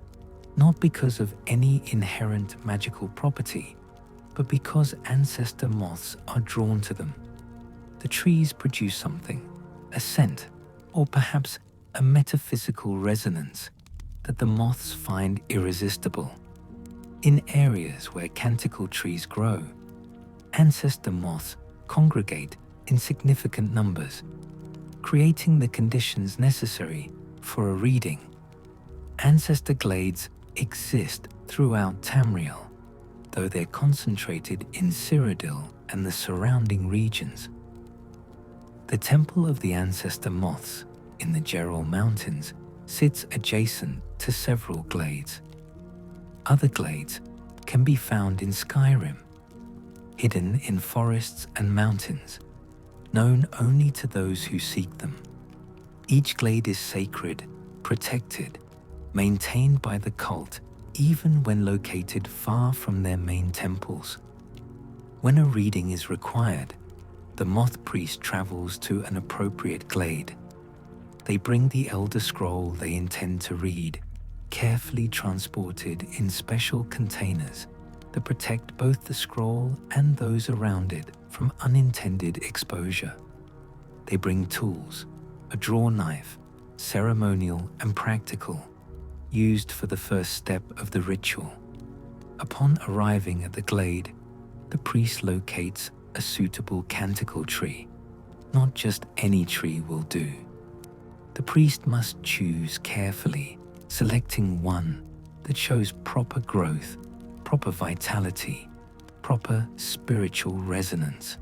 [SPEAKER 1] not because of any inherent magical property, but because Ancestor Moths are drawn to them. The trees produce something, a scent, or perhaps a metaphysical resonance that the moths find irresistible. In areas where canticle trees grow, Ancestor Moths congregate in significant numbers, creating the conditions necessary for a reading. Ancestor glades exist throughout Tamriel, though they're concentrated in Cyrodiil and the surrounding regions. The Temple of the Ancestor Moths in the Geralt Mountains sits adjacent to several glades. Other glades can be found in Skyrim, hidden in forests and mountains, known only to those who seek them. Each glade is sacred, protected, maintained by the cult, even when located far from their main temples. When a reading is required, the Moth Priest travels to an appropriate glade. They bring the Elder Scroll they intend to read, carefully transported in special containers that protect both the scroll and those around it from unintended exposure. They bring tools, a draw knife, ceremonial and practical, used for the first step of the ritual. Upon arriving at the glade, the priest locates a suitable canticle tree. Not just any tree will do. The priest must choose carefully, selecting one that shows proper growth, proper vitality, proper spiritual resonance.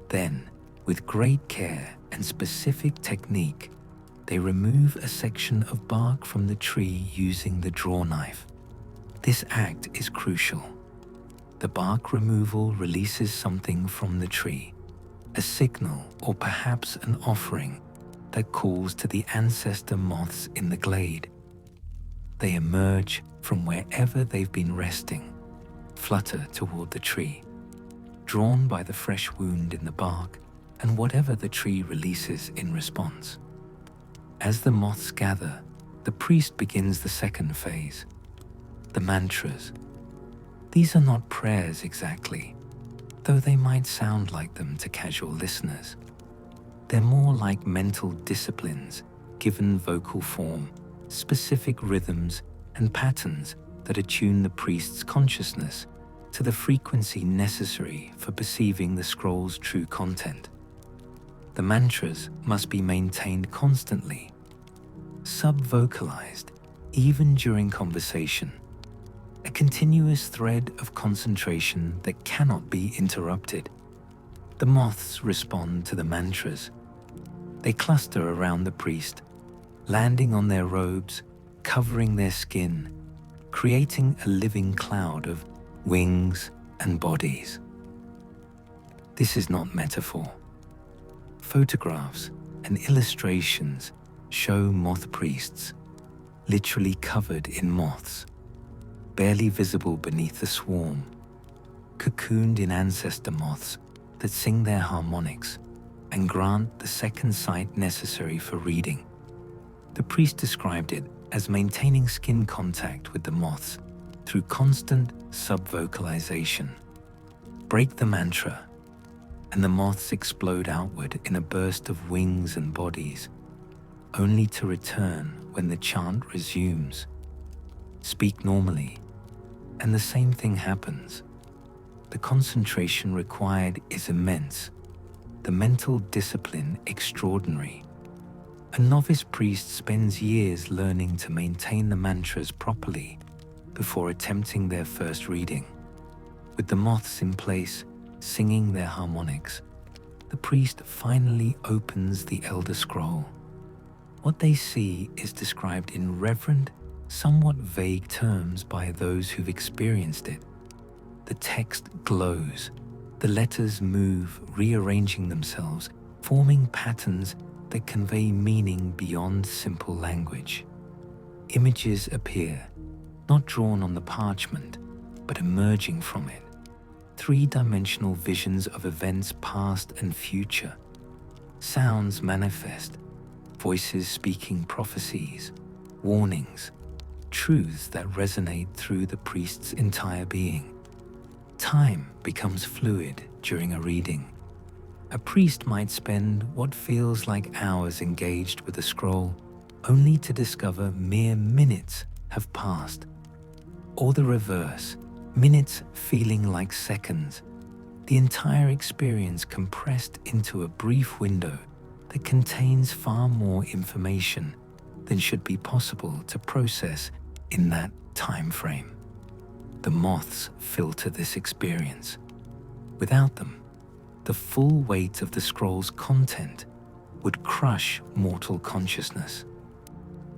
[SPEAKER 1] Then, with great care and specific technique, they remove a section of bark from the tree using the draw knife. This act is crucial. The bark removal releases something from the tree, a signal or perhaps an offering that calls to the Ancestor Moths in the glade. They emerge from wherever they've been resting, flutter toward the tree, drawn by the fresh wound in the bark and whatever the tree releases in response. As the moths gather, the priest begins the second phase, the mantras. These are not prayers exactly, though they might sound like them to casual listeners. They're more like mental disciplines given vocal form, specific rhythms and patterns that attune the priest's consciousness to the frequency necessary for perceiving the scroll's true content. The mantras must be maintained constantly, sub-vocalized, even during conversation, a continuous thread of concentration that cannot be interrupted. The moths respond to the mantras. They cluster around the priest, landing on their robes, covering their skin, creating a living cloud of wings and bodies. This is not metaphor. Photographs and illustrations show moth priests, literally covered in moths, barely visible beneath the swarm, cocooned in ancestor moths that sing their harmonics and grant the second sight necessary for reading. The priest described it as maintaining skin contact with the moths through constant sub-vocalization. Break the mantra, and the moths explode outward in a burst of wings and bodies, only to return when the chant resumes. Speak normally, and the same thing happens. The concentration required is immense, the mental discipline extraordinary. A novice priest spends years learning to maintain the mantras properly before attempting their first reading. With the moths in place, singing their harmonics, the priest finally opens the Elder Scroll. What they see is described in reverent, somewhat vague terms by those who've experienced it. The text glows, the letters move, rearranging themselves, forming patterns that convey meaning beyond simple language. Images appear, not drawn on the parchment, but emerging from it. Three-dimensional visions of events past and future. Sounds manifest, voices speaking prophecies, warnings, truths that resonate through the priest's entire being. Time becomes fluid during a reading. A priest might spend what feels like hours engaged with a scroll, only to discover mere minutes have passed. Or the reverse, minutes feeling like seconds, the entire experience compressed into a brief window that contains far more information than should be possible to process in that time frame. The moths filter this experience. Without them, the full weight of the scroll's content would crush mortal consciousness.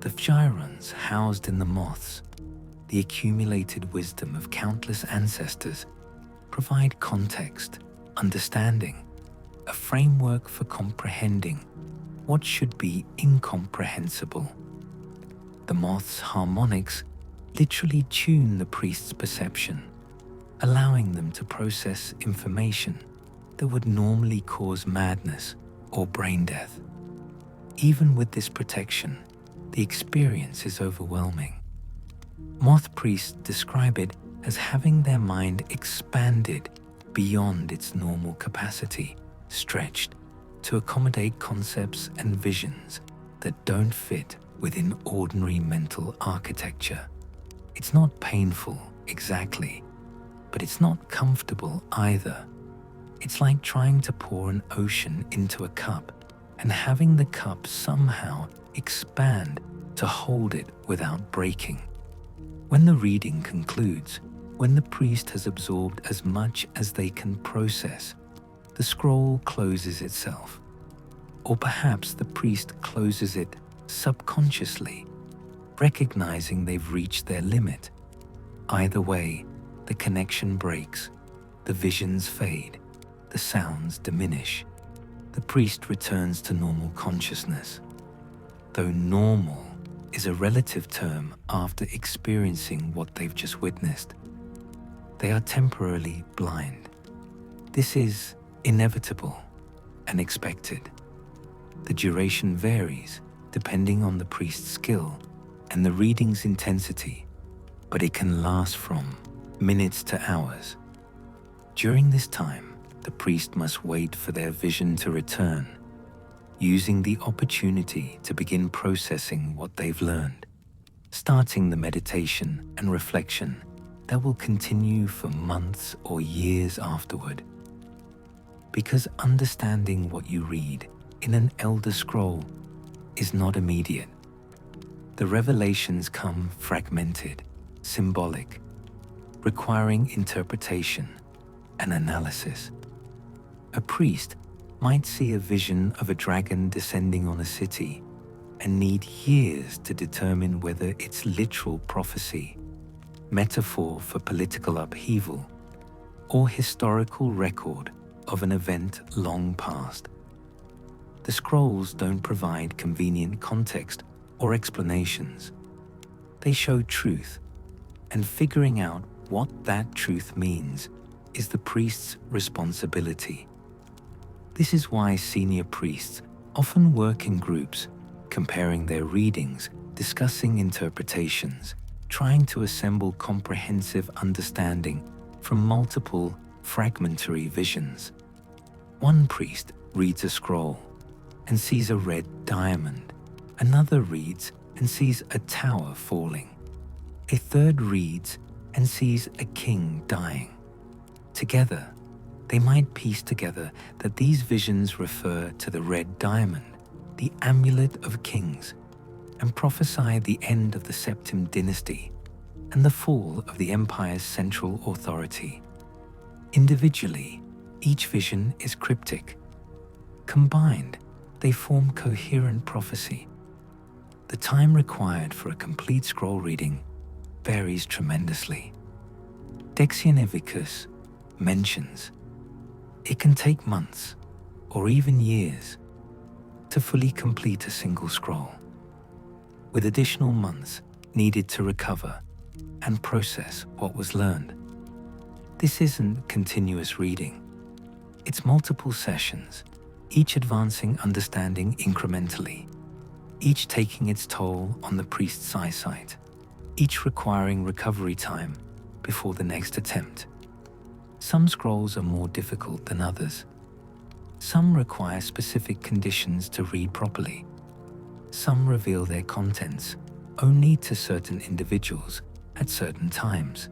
[SPEAKER 1] The gyrons housed in the moths, the accumulated wisdom of countless ancestors, provide context, understanding, a framework for comprehending what should be incomprehensible. The moth's harmonics literally tune the priest's perception, allowing them to process information that would normally cause madness or brain death. Even with this protection, the experience is overwhelming. Moth priests describe it as having their mind expanded beyond its normal capacity, stretched to accommodate concepts and visions that don't fit within ordinary mental architecture. It's not painful, exactly, but it's not comfortable either. It's like trying to pour an ocean into a cup and having the cup somehow expand to hold it without breaking. When the reading concludes, when the priest has absorbed as much as they can process, the scroll closes itself. Or perhaps the priest closes it subconsciously, recognizing they've reached their limit. Either way, the connection breaks, the visions fade, the sounds diminish. The priest returns to normal consciousness. Though normal is a relative term after experiencing what they've just witnessed, they are temporarily blind. This is inevitable and expected. The duration varies depending on the priest's skill and the reading's intensity, but it can last from minutes to hours. During this time, the priest must wait for their vision to return, using the opportunity to begin processing what they've learned, starting the meditation and reflection that will continue for months or years afterward. Because understanding what you read in an Elder Scroll is not immediate. The revelations come fragmented, symbolic, requiring interpretation and analysis. A priest might see a vision of a dragon descending on a city and need years to determine whether it's literal prophecy, metaphor for political upheaval, or historical record of an event long past. The scrolls don't provide convenient context or explanations. They show truth, and figuring out what that truth means is the priest's responsibility. This is why senior priests often work in groups, comparing their readings, discussing interpretations, trying to assemble comprehensive understanding from multiple fragmentary visions. One priest reads a scroll and sees a red diamond. Another reads and sees a tower falling. A third reads and sees a king dying. Together, they might piece together that these visions refer to the red diamond, the amulet of kings, and prophesy the end of the Septim dynasty and the fall of the empire's central authority. Individually, each vision is cryptic. Combined, they form coherent prophecy. The time required for a complete scroll reading varies tremendously. Dexianevicus mentions it can take months or even years to fully complete a single scroll, with additional months needed to recover and process what was learned. This isn't continuous reading. It's multiple sessions, each advancing understanding incrementally, each taking its toll on the priest's eyesight, each requiring recovery time before the next attempt. Some scrolls are more difficult than others. Some require specific conditions to read properly. Some reveal their contents only to certain individuals at certain times.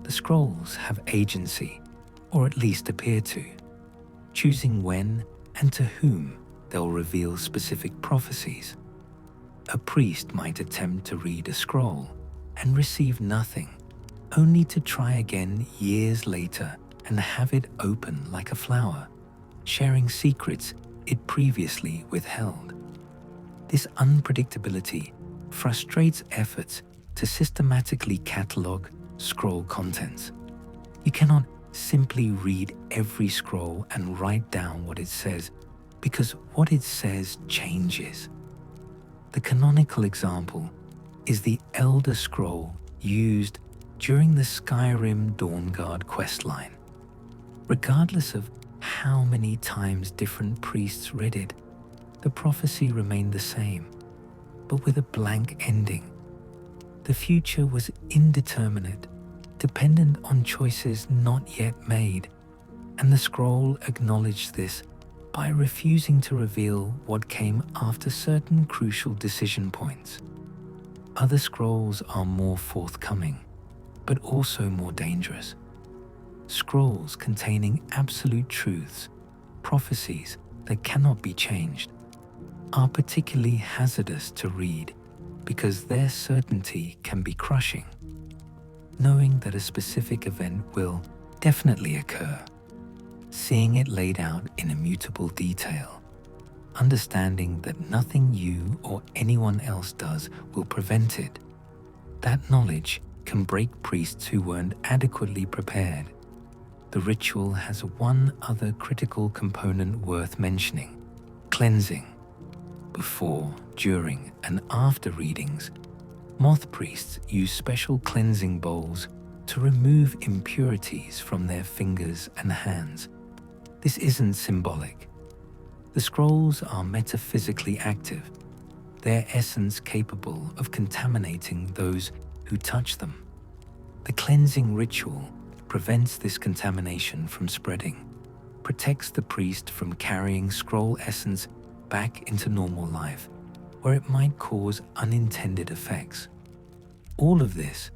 [SPEAKER 1] The scrolls have agency, or at least appear to, choosing when and to whom they'll reveal specific prophecies. A priest might attempt to read a scroll and receive nothing, only to try again years later and have it open like a flower, sharing secrets it previously withheld. This unpredictability frustrates efforts to systematically catalog scroll contents. You cannot simply read every scroll and write down what it says, because what it says changes. The canonical example is the Elder Scroll used during the Skyrim Dawnguard questline. Regardless of how many times different priests read it, the prophecy remained the same, but with a blank ending. The future was indeterminate, dependent on choices not yet made, and the scroll acknowledged this by refusing to reveal what came after certain crucial decision points. Other scrolls are more forthcoming, but also more dangerous. Scrolls containing absolute truths, prophecies that cannot be changed, are particularly hazardous to read because their certainty can be crushing. Knowing that a specific event will definitely occur, seeing it laid out in immutable detail, understanding that nothing you or anyone else does will prevent it, that knowledge can break priests who weren't adequately prepared. The ritual has one other critical component worth mentioning: cleansing. Before, during, and after readings, Moth Priests use special cleansing bowls to remove impurities from their fingers and hands. This isn't symbolic. The scrolls are metaphysically active, their essence capable of contaminating those who touch them. The cleansing ritual prevents this contamination from spreading, protects the priest from carrying scroll essence back into normal life, where it might cause unintended effects. All of this,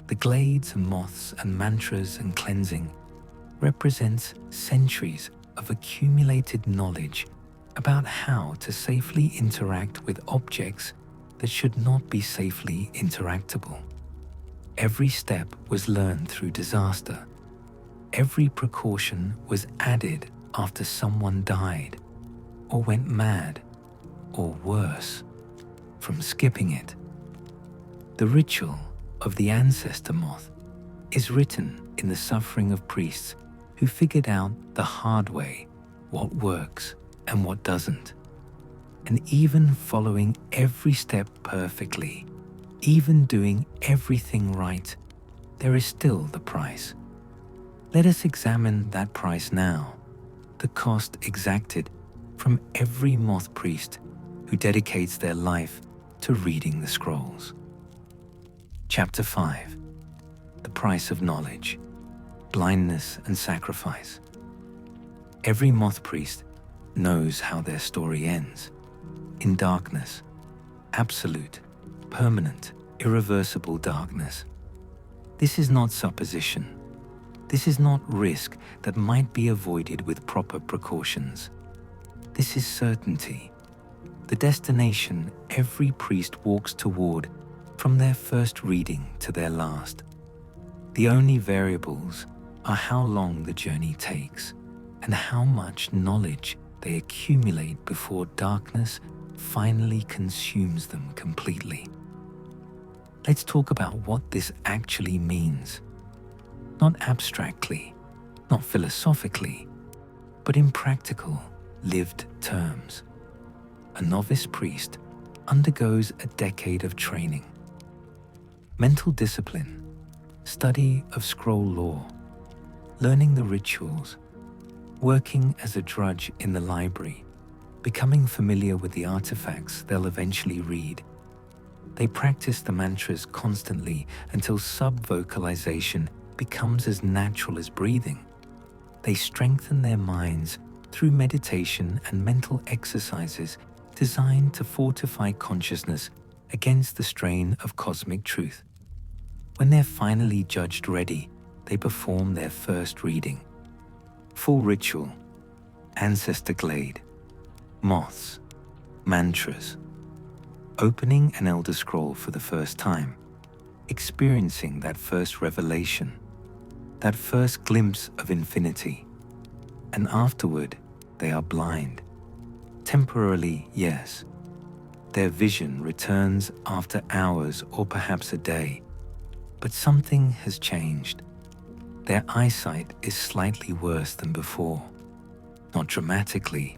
[SPEAKER 1] the glades and moths and mantras and cleansing, represents centuries of accumulated knowledge about how to safely interact with objects that should not be safely interactable. Every step was learned through disaster. Every precaution was added after someone died, or went mad, or worse, from skipping it. The ritual of the Ancestor Moth is written in the suffering of priests who figured out the hard way what works and what doesn't. And even following every step perfectly, even doing everything right, there is still the price. Let us examine that price now, the cost exacted from every moth priest who dedicates their life to reading the scrolls. Chapter 5. The Price of Knowledge, Blindness and Sacrifice. Every moth priest knows how their story ends. In darkness, absolute, permanent, irreversible darkness. This is not supposition. This is not risk that might be avoided with proper precautions. This is certainty, the destination every priest walks toward from their first reading to their last. The only variables are how long the journey takes and how much knowledge they accumulate before darkness finally consumes them completely. Let's talk about what this actually means. Not abstractly, not philosophically, but in practical, lived terms. A novice priest undergoes a decade of training. Mental discipline, study of scroll lore, learning the rituals, working as a drudge in the library, becoming familiar with the artifacts they'll eventually read. They practice the mantras constantly until sub-vocalization becomes as natural as breathing. They strengthen their minds through meditation and mental exercises designed to fortify consciousness against the strain of cosmic truth. When they're finally judged ready, they perform their first reading. Full ritual, ancestor glade, moths, mantras, opening an elder scroll for the first time, experiencing that first revelation, that first glimpse of infinity, and afterward they are blind. Temporarily, yes. Their vision returns after hours or perhaps a day, but something has changed. Their eyesight is slightly worse than before, not dramatically,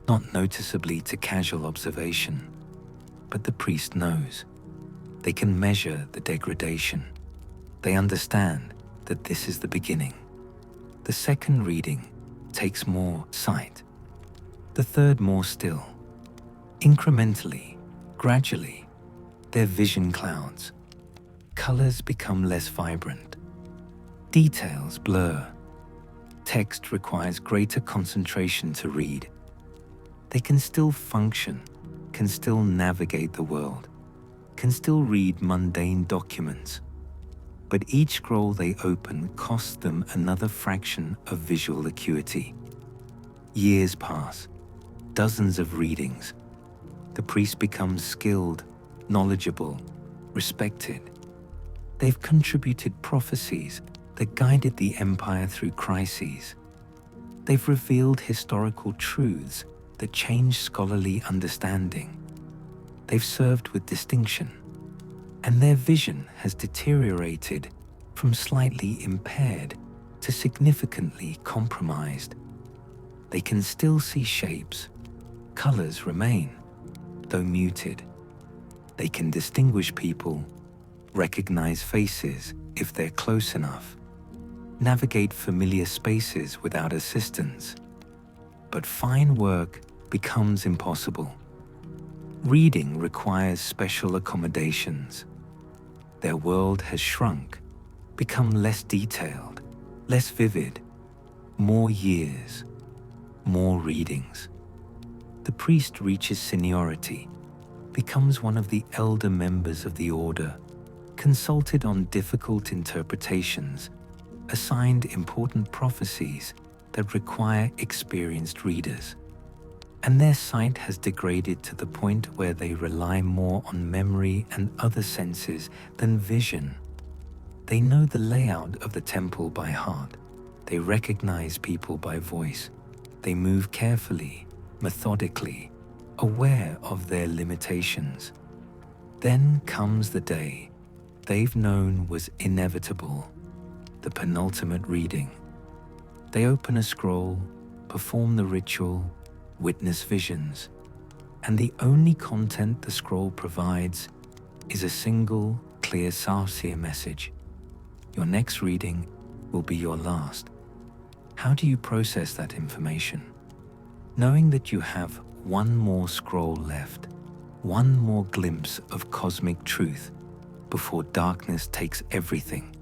[SPEAKER 1] not noticeably to casual observation, but the priest knows. They can measure the degradation. They understand that this is the beginning. The second reading takes more sight. The third more still. Incrementally, gradually, their vision clouds. Colors become less vibrant. Details blur. Text requires greater concentration to read. They can still function, can still navigate the world, can still read mundane documents. But each scroll they open costs them another fraction of visual acuity. Years pass, dozens of readings. The priest becomes skilled, knowledgeable, respected. They've contributed prophecies that guided the empire through crises. They've revealed historical truths that changed scholarly understanding. They've served with distinction, and their vision has deteriorated from slightly impaired to significantly compromised. They can still see shapes. Colors remain, though muted. They can distinguish people, recognize faces if they're close enough, navigate familiar spaces without assistance. But fine work becomes impossible. Reading requires special accommodations. Their world has shrunk become less detailed, less vivid, more years, more readings. The priest reaches seniority, becomes one of the elder members of the order, consulted on difficult interpretations, assigned important prophecies that require experienced readers. And their sight has degraded to the point where they rely more on memory and other senses than vision. They know the layout of the temple by heart. They recognize people by voice. They move carefully, methodically, aware of their limitations. Then comes the day they've known was inevitable, the penultimate reading. They open a scroll, perform the ritual, witness visions, and the only content the scroll provides is a single, clear Sarsier message. Your next reading will be your last. How do you process that information? Knowing that you have one more scroll left, one more glimpse of cosmic truth before darkness takes everything.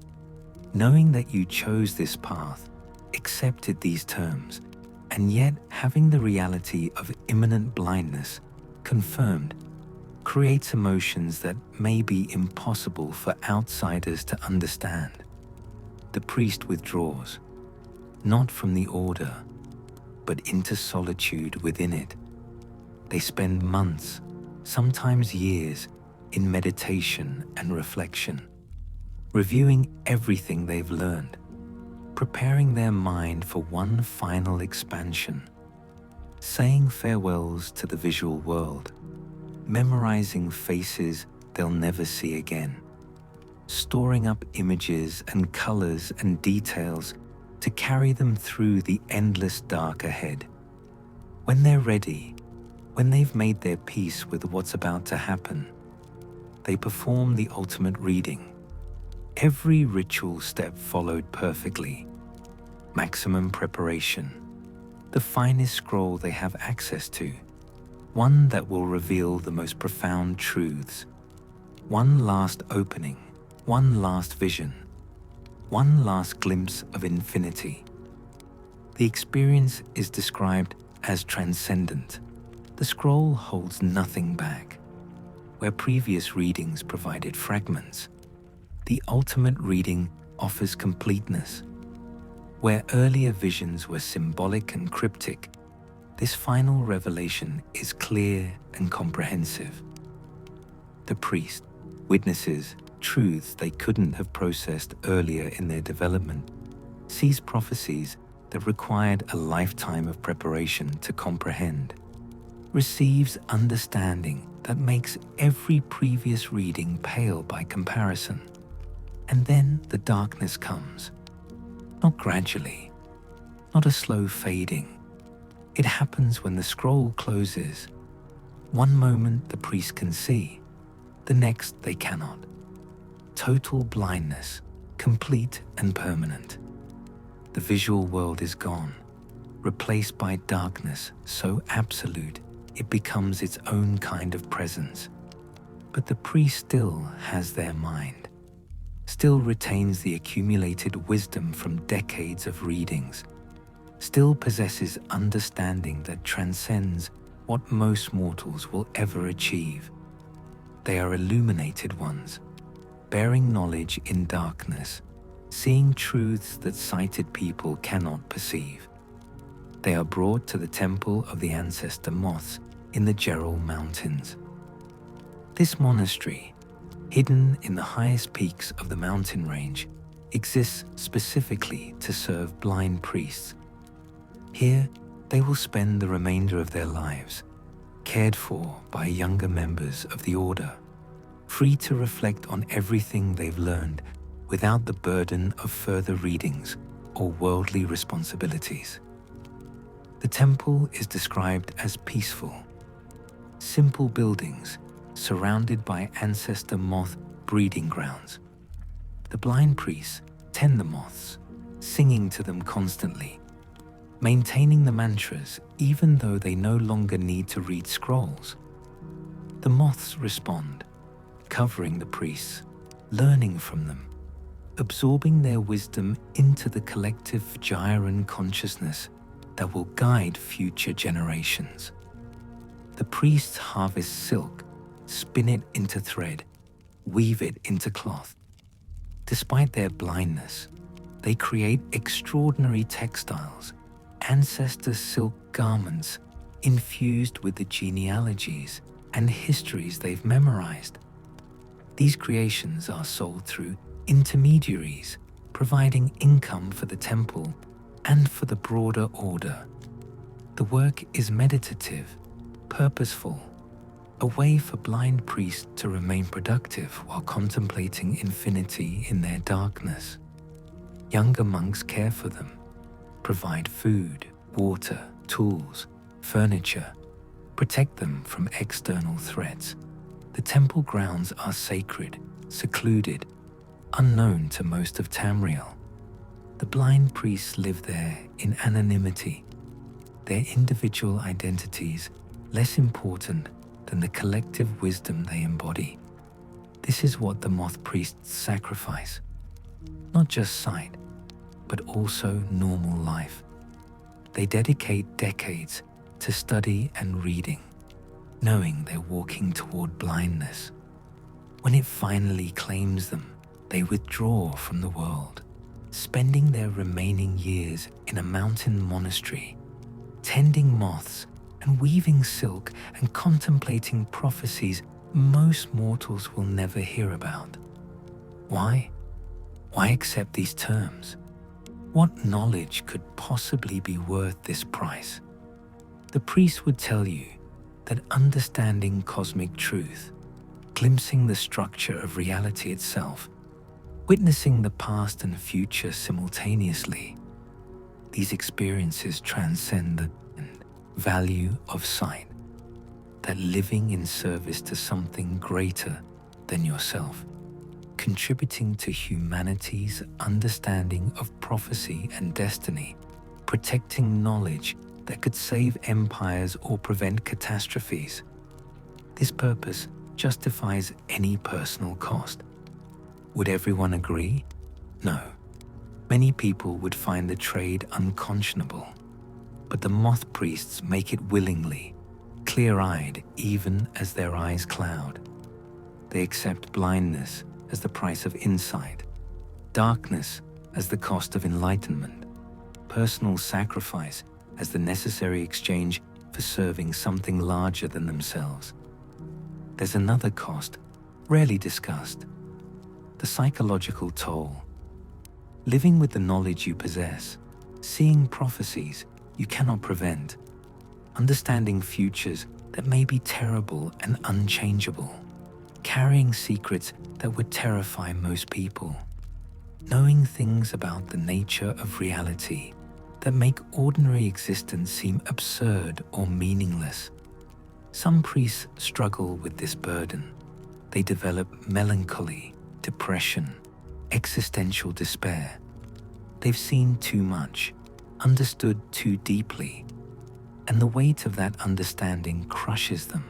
[SPEAKER 1] Knowing that you chose this path, accepted these terms, and yet having the reality of imminent blindness confirmed creates emotions that may be impossible for outsiders to understand. The priest withdraws, not from the order, but into solitude within it. They spend months, sometimes years, in meditation and reflection, reviewing everything they've learned, preparing their mind for one final expansion, saying farewells to the visual world, memorizing faces they'll never see again, storing up images and colors and details to carry them through the endless dark ahead. When they're ready, when they've made their peace with what's about to happen, they perform the ultimate reading. Every ritual step followed perfectly. Maximum preparation. The finest scroll they have access to. One that will reveal the most profound truths. One last opening. One last vision. One last glimpse of infinity. The experience is described as transcendent. The scroll holds nothing back. Where previous readings provided fragments, the ultimate reading offers completeness. Where earlier visions were symbolic and cryptic, this final revelation is clear and comprehensive. The priest witnesses truths they couldn't have processed earlier in their development, sees prophecies that required a lifetime of preparation to comprehend, receives understanding that makes every previous reading pale by comparison. And then the darkness comes. Not gradually, not a slow fading. It happens when the scroll closes. One moment the priest can see, the next they cannot. Total blindness, complete and permanent. The visual world is gone, replaced by darkness so absolute it becomes its own kind of presence. But the priest still has their mind, still retains the accumulated wisdom from decades of readings, still possesses understanding that transcends what most mortals will ever achieve. They are illuminated ones, bearing knowledge in darkness, seeing truths that sighted people cannot perceive. They are brought to the temple of the Ancestor Moths in the Gerald Mountains. This monastery, hidden in the highest peaks of the mountain range, exists specifically to serve blind priests. Here, they will spend the remainder of their lives, cared for by younger members of the order, free to reflect on everything they've learned without the burden of further readings or worldly responsibilities. The temple is described as peaceful. Simple buildings surrounded by Ancestor Moth breeding grounds. The blind priests tend the moths, singing to them constantly, maintaining the mantras even though they no longer need to read scrolls. The moths respond, covering the priests, learning from them, absorbing their wisdom into the collective Gyran consciousness that will guide future generations. The priests harvest silk, spin it into thread, weave it into cloth. Despite their blindness, they create extraordinary textiles, ancestor silk garments infused with the genealogies and histories they've memorized. These creations are sold through intermediaries, providing income for the temple and for the broader order. The work is meditative, purposeful, a way for blind priests to remain productive while contemplating infinity in their darkness. Younger monks care for them, provide food, water, tools, furniture, protect them from external threats. The temple grounds are sacred, secluded, unknown to most of Tamriel. The blind priests live there in anonymity, their individual identities less important than the collective wisdom they embody. This is what the Moth Priests sacrifice, not just sight, but also normal life. They dedicate decades to study and reading, knowing they're walking toward blindness. When it finally claims them, they withdraw from the world, spending their remaining years in a mountain monastery, tending moths and weaving silk and contemplating prophecies most mortals will never hear about. Why? Why accept these terms? What knowledge could possibly be worth this price? The priest would tell you that understanding cosmic truth, glimpsing the structure of reality itself, witnessing the past and future simultaneously, these experiences transcend the value of sight, that living in service to something greater than yourself, contributing to humanity's understanding of prophecy and destiny, protecting knowledge that could save empires or prevent catastrophes. This purpose justifies any personal cost. Would everyone agree? No. Many people would find the trade unconscionable, but the Moth Priests make it willingly, clear-eyed even as their eyes cloud. They accept blindness as the price of insight, darkness as the cost of enlightenment, personal sacrifice as the necessary exchange for serving something larger than themselves. There's another cost, rarely discussed: the psychological toll. Living with the knowledge you possess, seeing prophecies you cannot prevent, understanding futures that may be terrible and unchangeable, carrying secrets that would terrify most people, knowing things about the nature of reality that make ordinary existence seem absurd or meaningless. Some priests struggle with this burden. They develop melancholy, depression, existential despair. They've seen too much, understood too deeply, and the weight of that understanding crushes them.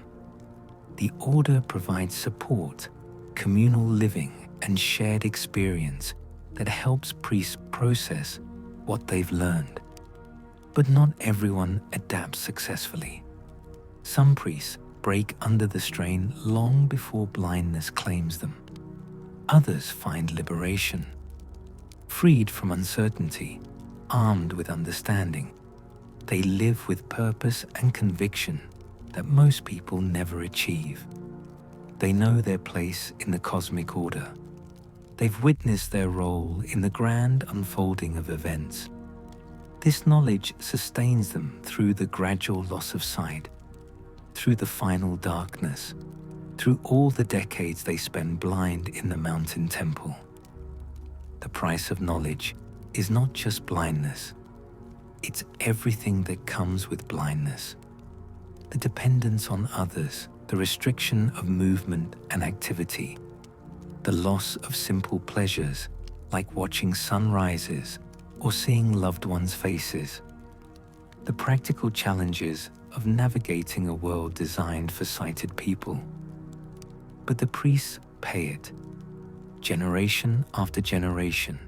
[SPEAKER 1] The order provides support, communal living, and shared experience that helps priests process what they've learned. But not everyone adapts successfully. Some priests break under the strain long before blindness claims them. Others find liberation, freed from uncertainty, armed with understanding. They live with purpose and conviction that most people never achieve. They know their place in the cosmic order. They've witnessed their role in the grand unfolding of events. This knowledge sustains them through the gradual loss of sight, through the final darkness, through all the decades they spend blind in the mountain temple. The price of knowledge is not just blindness. It's everything that comes with blindness. The dependence on others, the restriction of movement and activity, the loss of simple pleasures like watching sunrises or seeing loved ones' faces, the practical challenges of navigating a world designed for sighted people. But the priests pay it. generation after generation.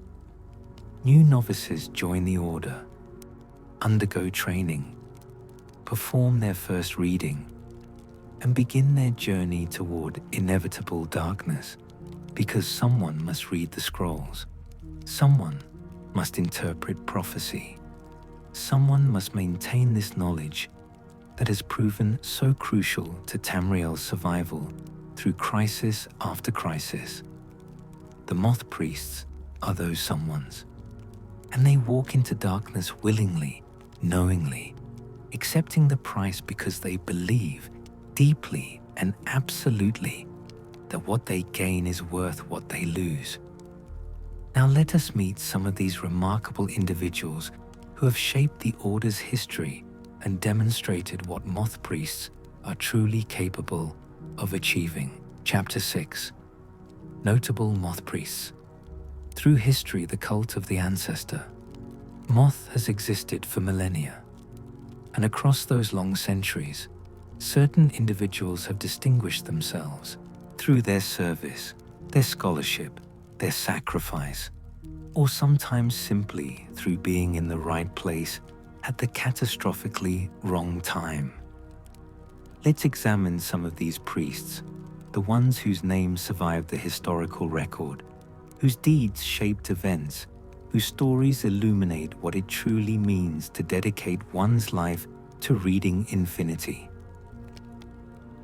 [SPEAKER 1] New novices join the order, undergo training, perform their first reading, and begin their journey toward inevitable darkness, because someone must read the scrolls, someone must interpret prophecy, someone must maintain this knowledge that has proven so crucial to Tamriel's survival through crisis after crisis. The Moth Priests are those someones, and they walk into darkness willingly, knowingly, accepting the price because they believe deeply and absolutely that what they gain is worth what they lose. Now let us meet some of these remarkable individuals who have shaped the Order's history and demonstrated what Moth Priests are truly capable of achieving. Chapter 6. Notable Moth Priests. Through history, the cult of the Ancestor Moth has existed for millennia, and across those long centuries, certain individuals have distinguished themselves through their service, their scholarship, their sacrifice, or sometimes simply through being in the right place at the catastrophically wrong time. Let's examine some of these priests, the ones whose names survived the historical record, whose deeds shaped events, whose stories illuminate what it truly means to dedicate one's life to reading infinity.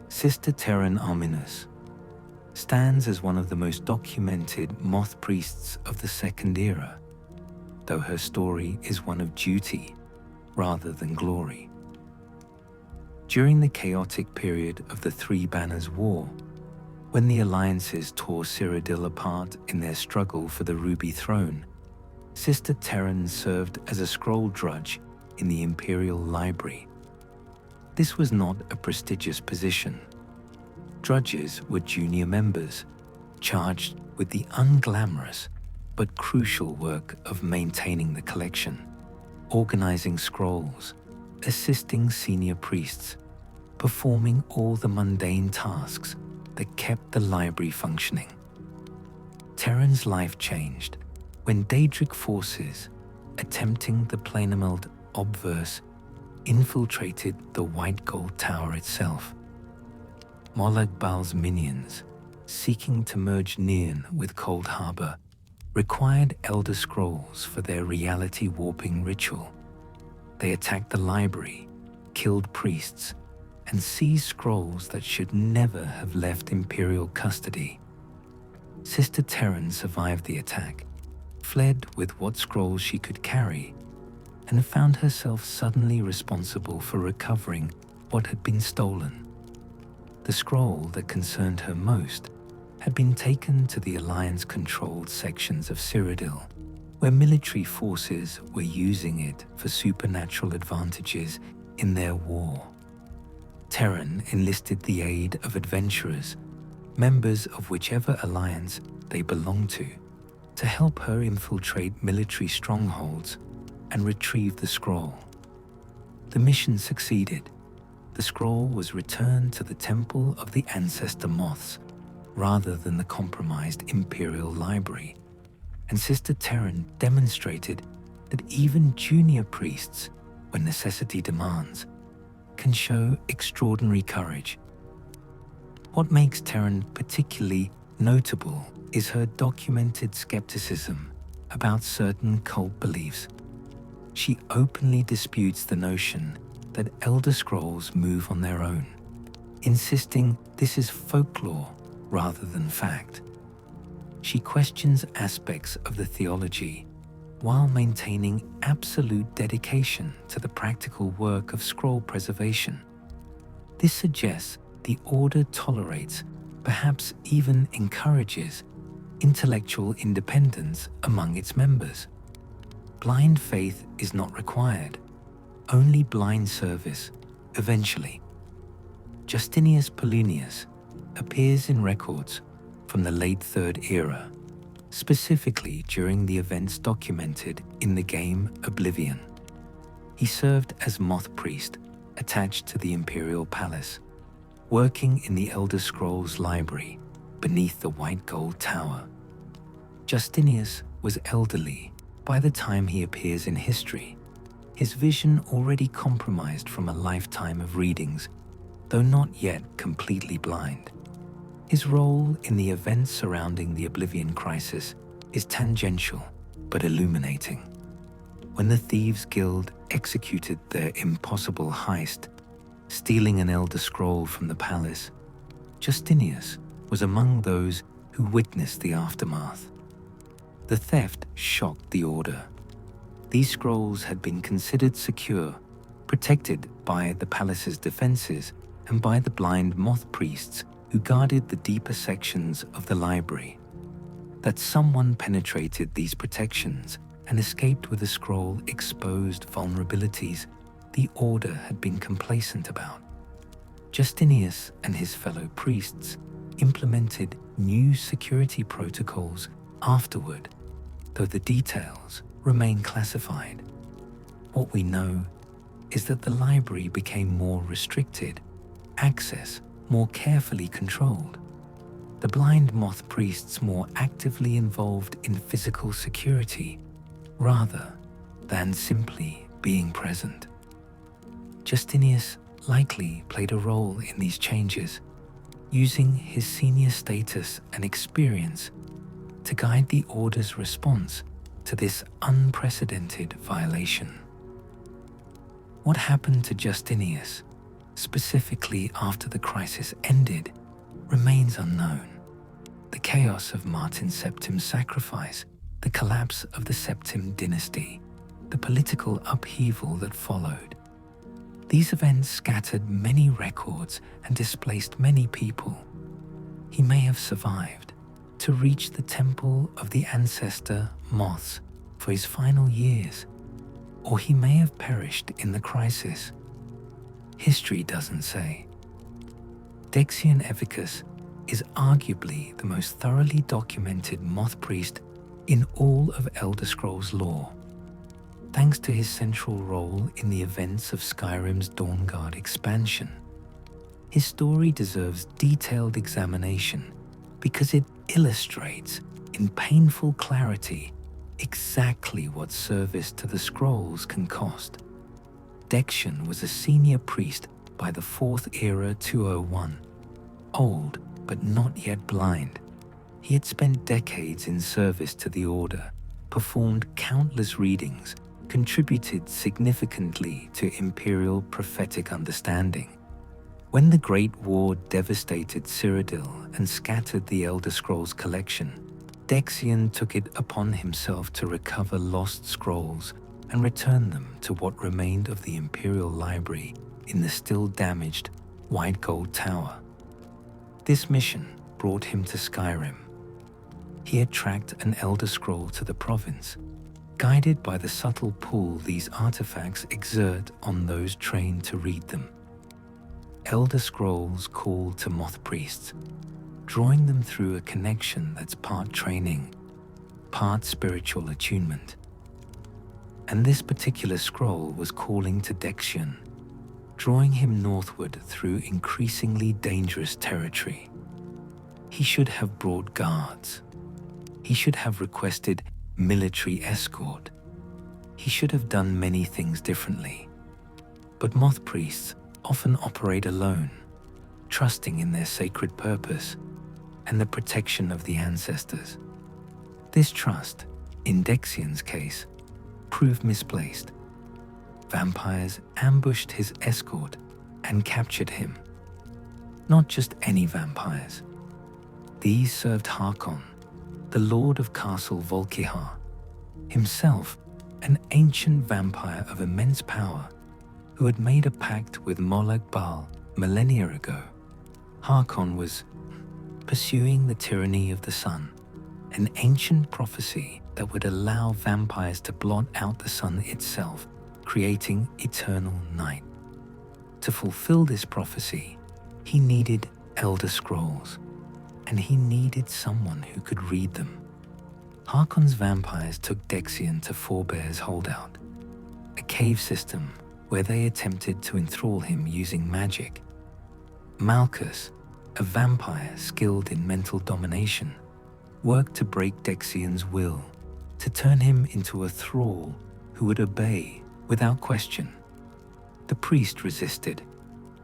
[SPEAKER 1] Sister Terran Arminus stands as one of the most documented Moth Priests of the Second Era, though her story is one of duty rather than glory. During the chaotic period of the Three Banners War, when the alliances tore Cyrodiil apart in their struggle for the Ruby Throne, Sister Terran served as a scroll drudge in the Imperial Library. This was not a prestigious position. Drudges were junior members, charged with the unglamorous but crucial work of maintaining the collection, organizing scrolls, assisting senior priests, performing all the mundane tasks that kept the library functioning. Terran's life changed when Daedric forces, attempting the Planemeld obverse, infiltrated the White Gold Tower itself. Molag Bal's minions, seeking to merge Nirn with Cold Harbor, required Elder Scrolls for their reality warping ritual. They attacked the library, killed priests, and seized scrolls that should never have left Imperial custody. Sister Terran survived the attack, fled with what scrolls she could carry, and found herself suddenly responsible for recovering what had been stolen. The scroll that concerned her most had been taken to the Alliance-controlled sections of Cyrodiil, where military forces were using it for supernatural advantages in their war. Terran enlisted the aid of adventurers, members of whichever alliance they belonged to help her infiltrate military strongholds and retrieve the scroll. The mission succeeded. The scroll was returned to the Temple of the Ancestor Moths rather than the compromised Imperial Library, and Sister Terran demonstrated that even junior priests, when necessity demands, can show extraordinary courage. What makes Terran particularly notable is her documented skepticism about certain cult beliefs. She openly disputes the notion that Elder Scrolls move on their own, insisting this is folklore rather than fact. She questions aspects of the theology while maintaining absolute dedication to the practical work of scroll preservation. This suggests the Order tolerates, perhaps even encourages, intellectual independence among its members. Blind faith is not required, only blind service, eventually. Justinius Polonius appears in records from the late Third Era, specifically during the events documented in the game Oblivion. He served as Moth Priest attached to the Imperial Palace, working in the Elder Scrolls Library beneath the White Gold Tower. Justinius was elderly by the time he appears in history, his vision already compromised from a lifetime of readings, though not yet completely blind. His role in the events surrounding the Oblivion Crisis is tangential but illuminating. When the Thieves Guild executed their impossible heist, stealing an Elder Scroll from the palace, Justinius was among those who witnessed the aftermath. The theft shocked the Order. These scrolls had been considered secure, protected by the palace's defenses and by the blind Moth Priests who guarded the deeper sections of the library. That someone penetrated these protections and escaped with a scroll exposed vulnerabilities the Order had been complacent about. Justinius and his fellow priests implemented new security protocols afterward, though the details remain classified. What we know is that the library became more restricted, access more carefully controlled, the blind Moth Priests more actively involved in physical security rather than simply being present. Justinius likely played a role in these changes, using his senior status and experience to guide the Order's response to this unprecedented violation. What happened to Justinius, specifically after the crisis ended, remains unknown. The chaos of Martin Septim's sacrifice, the collapse of the Septim dynasty, the political upheaval that followed. These events scattered many records and displaced many people. He may have survived to reach the temple of the Ancestor Moths for his final years, or he may have perished in the crisis. History doesn't say. Dexion Evicus is arguably the most thoroughly documented Moth Priest in all of Elder Scrolls lore. Thanks to his central role in the events of Skyrim's Dawnguard expansion, his story deserves detailed examination because it illustrates in painful clarity exactly what service to the scrolls can cost. Dexion was a senior priest by the 4th Era 201, old but not yet blind. He had spent decades in service to the Order, performed countless readings, contributed significantly to Imperial prophetic understanding. When the Great War devastated Cyrodiil and scattered the Elder Scrolls collection, Dexion took it upon himself to recover lost scrolls and return them to what remained of the Imperial Library in the still damaged White Gold Tower. This mission brought him to Skyrim. He had tracked an Elder Scroll to the province, guided by the subtle pull these artifacts exert on those trained to read them. Elder Scrolls call to Moth Priests, drawing them through a connection that's part training, part spiritual attunement. And this particular scroll was calling to Dexion, drawing him northward through increasingly dangerous territory. He should have brought guards. He should have requested military escort. He should have done many things differently. But Moth Priests often operate alone, trusting in their sacred purpose and the protection of the ancestors. This trust, in Dexion's case, proved misplaced. Vampires ambushed his escort and captured him. Not just any vampires. These served Harkon, the Lord of Castle Volkihar, himself an ancient vampire of immense power who had made a pact with Molag Bal millennia ago. Harkon was pursuing the tyranny of the sun, an ancient prophecy that would allow vampires to blot out the sun itself, creating eternal night. To fulfill this prophecy, he needed Elder Scrolls, and he needed someone who could read them. Harkon's vampires took Dexion to Forebear's Holdout, a cave system where they attempted to enthrall him using magic. Malchus, a vampire skilled in mental domination, worked to break Dexian's will, to turn him into a thrall who would obey without question. The priest resisted,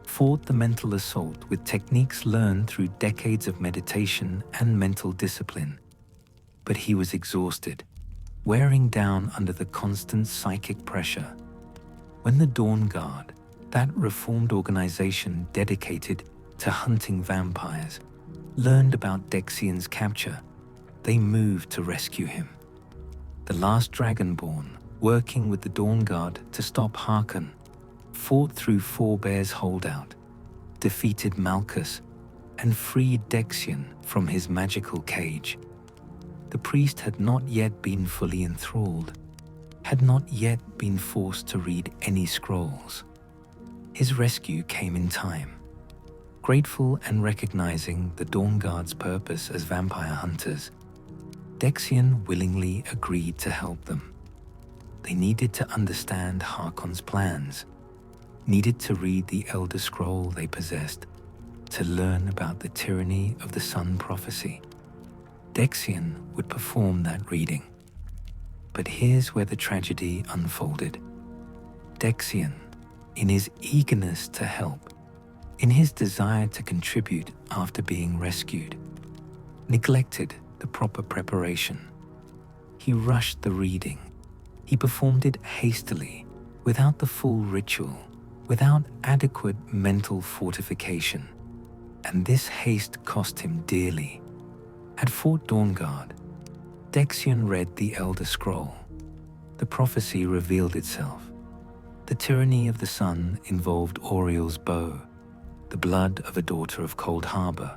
[SPEAKER 1] fought the mental assault with techniques learned through decades of meditation and mental discipline. But he was exhausted, wearing down under the constant psychic pressure. When the Dawn Guard, that reformed organization dedicated to hunting vampires, learned about Dexian's capture, they moved to rescue him. The last Dragonborn, working with the Dawn Guard to stop Harkon, fought through Forebear's holdout, defeated Malchus, and freed Dexian from his magical cage. The priest had not yet been fully enthralled, had not yet been forced to read any scrolls. His rescue came in time. Grateful and recognizing the Dawn Guard's purpose as vampire hunters, Dexian willingly agreed to help them. They needed to understand Harkon's plans, needed to read the Elder Scroll they possessed, to learn about the tyranny of the Sun prophecy. Dexian would perform that reading. But here's where the tragedy unfolded. Dexian, in his eagerness to help, in his desire to contribute after being rescued, neglected the proper preparation. He rushed the reading. He performed it hastily, without the full ritual, without adequate mental fortification. And this haste cost him dearly. At Fort Dawnguard, Dexian read the Elder Scroll. The prophecy revealed itself. The tyranny of the sun involved Auriel's bow, the blood of a daughter of Cold Harbor,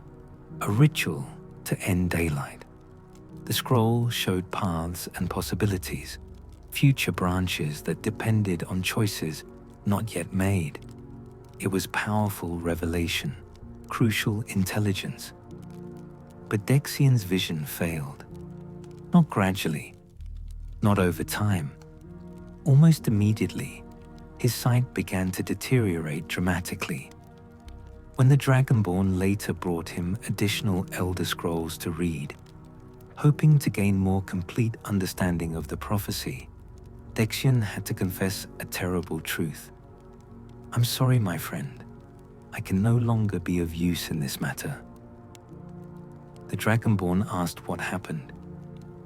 [SPEAKER 1] a ritual to end daylight. The scroll showed paths and possibilities, future branches that depended on choices not yet made. It was powerful revelation, crucial intelligence. But Dexian's vision failed. Not gradually, not over time. Almost immediately, his sight began to deteriorate dramatically. When the Dragonborn later brought him additional Elder Scrolls to read, hoping to gain more complete understanding of the prophecy, Dexian had to confess a terrible truth. "I'm sorry, my friend. I can no longer be of use in this matter." The Dragonborn asked what happened,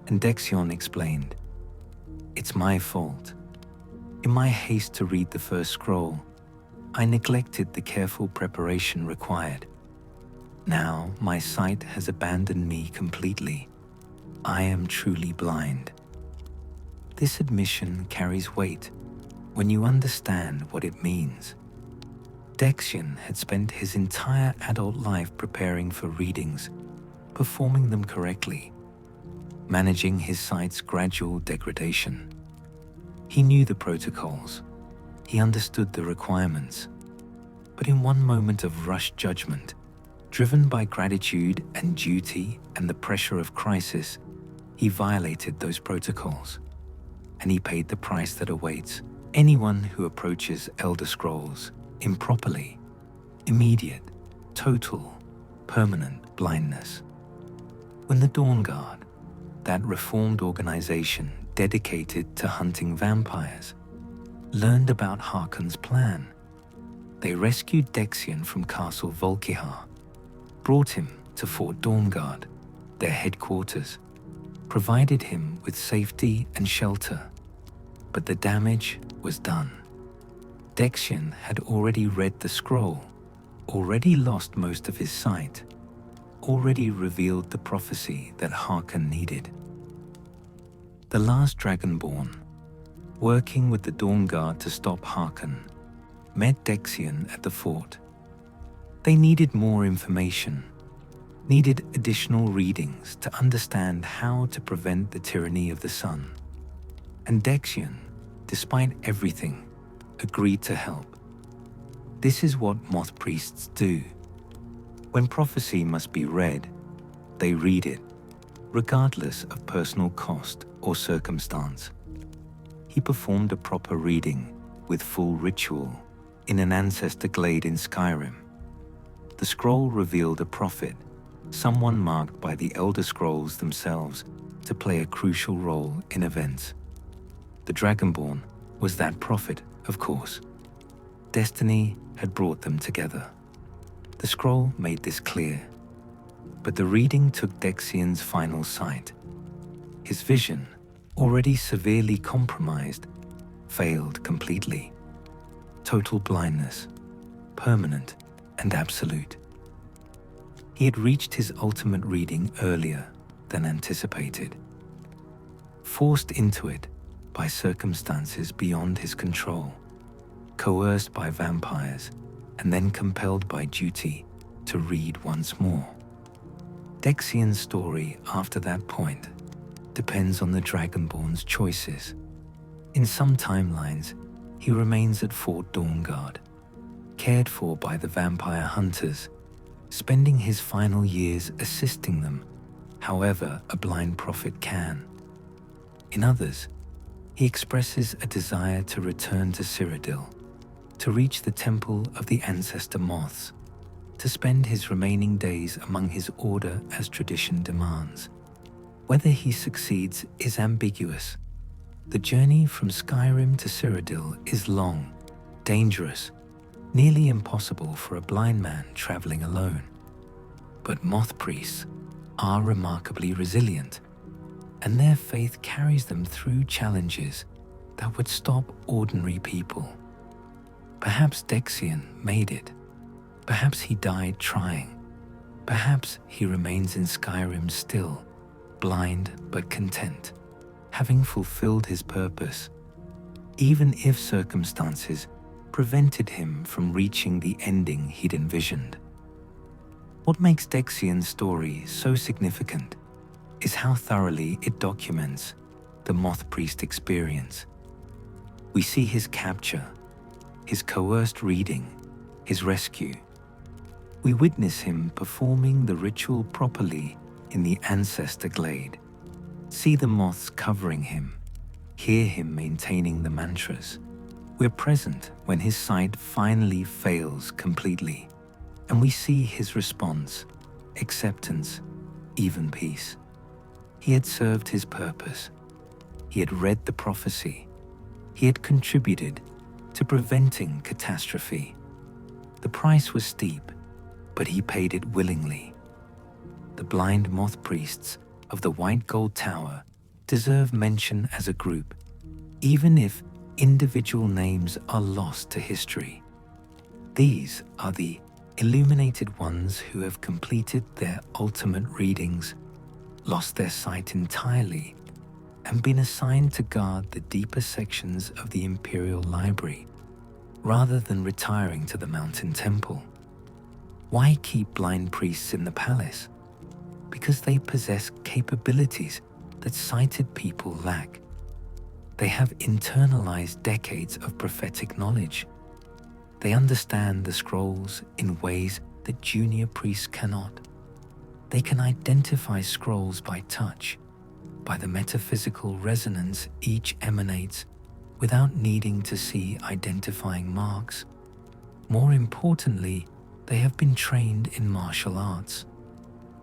[SPEAKER 1] and Dexian explained, "It's my fault. In my haste to read the first scroll, I neglected the careful preparation required. Now my sight has abandoned me completely. I am truly blind." This admission carries weight when you understand what it means. Dexian had spent his entire adult life preparing for readings, performing them correctly, managing his sight's gradual degradation. He knew the protocols. He understood the requirements. But in one moment of rushed judgment, driven by gratitude and duty and the pressure of crisis, he violated those protocols. And he paid the price that awaits anyone who approaches Elder Scrolls improperly: immediate, total, permanent blindness. When the Dawn Guard, that reformed organization dedicated to hunting vampires, learned about Harkon's plan, they rescued Dexian from Castle Volkihar, brought him to Fort Dawnguard, their headquarters, provided him with safety and shelter. But the damage was done. Dexian had already read the scroll, already lost most of his sight, already revealed the prophecy that Harkon needed. The last Dragonborn, working with the Dawn Guard to stop Harkon, met Dexian at the fort. They needed more information, needed additional readings to understand how to prevent the tyranny of the sun. And Dexian, despite everything, agreed to help. This is what Moth Priests do. When prophecy must be read, they read it, regardless of personal cost or circumstance. He performed a proper reading with full ritual in an ancestor glade in Skyrim. The scroll revealed a prophet, someone marked by the Elder Scrolls themselves to play a crucial role in events. The Dragonborn was that prophet, of course. Destiny had brought them together. The scroll made this clear. But the reading took Dexian's final sight. His vision, already severely compromised, failed completely. Total blindness, permanent and absolute. He had reached his ultimate reading earlier than anticipated. Forced into it by circumstances beyond his control, coerced by vampires, and then compelled by duty to read once more. Dexian's story after that point depends on the Dragonborn's choices. In some timelines, he remains at Fort Dawnguard, cared for by the vampire hunters, spending his final years assisting them however a blind prophet can. In others, he expresses a desire to return to Cyrodiil, to reach the temple of the Ancestor Moths, to spend his remaining days among his order as tradition demands. Whether he succeeds is ambiguous. The journey from Skyrim to Cyrodiil is long, dangerous, nearly impossible for a blind man traveling alone. But Moth Priests are remarkably resilient, and their faith carries them through challenges that would stop ordinary people. Perhaps Dexian made it. Perhaps he died trying. Perhaps he remains in Skyrim still, blind but content, having fulfilled his purpose, even if circumstances prevented him from reaching the ending he'd envisioned. What makes Dexian's story so significant is how thoroughly it documents the Moth Priest experience. We see his capture, his coerced reading, his rescue. We witness him performing the ritual properly in the Ancestor Glade, see the moths covering him, hear him maintaining the mantras. We're present when his sight finally fails completely, and we see his response, acceptance, even peace. He had served his purpose. He had read the prophecy. He had contributed to preventing catastrophe. The price was steep, but he paid it willingly. The blind Moth Priests of the White Gold Tower deserve mention as a group, even if individual names are lost to history. These are the illuminated ones who have completed their ultimate readings, lost their sight entirely, and been assigned to guard the deeper sections of the Imperial Library, rather than retiring to the Mountain Temple. Why keep blind priests in the palace? Because they possess capabilities that sighted people lack. They have internalized decades of prophetic knowledge. They understand the scrolls in ways that junior priests cannot. They can identify scrolls by touch, by the metaphysical resonance each emanates, without needing to see identifying marks. More importantly, they have been trained in martial arts.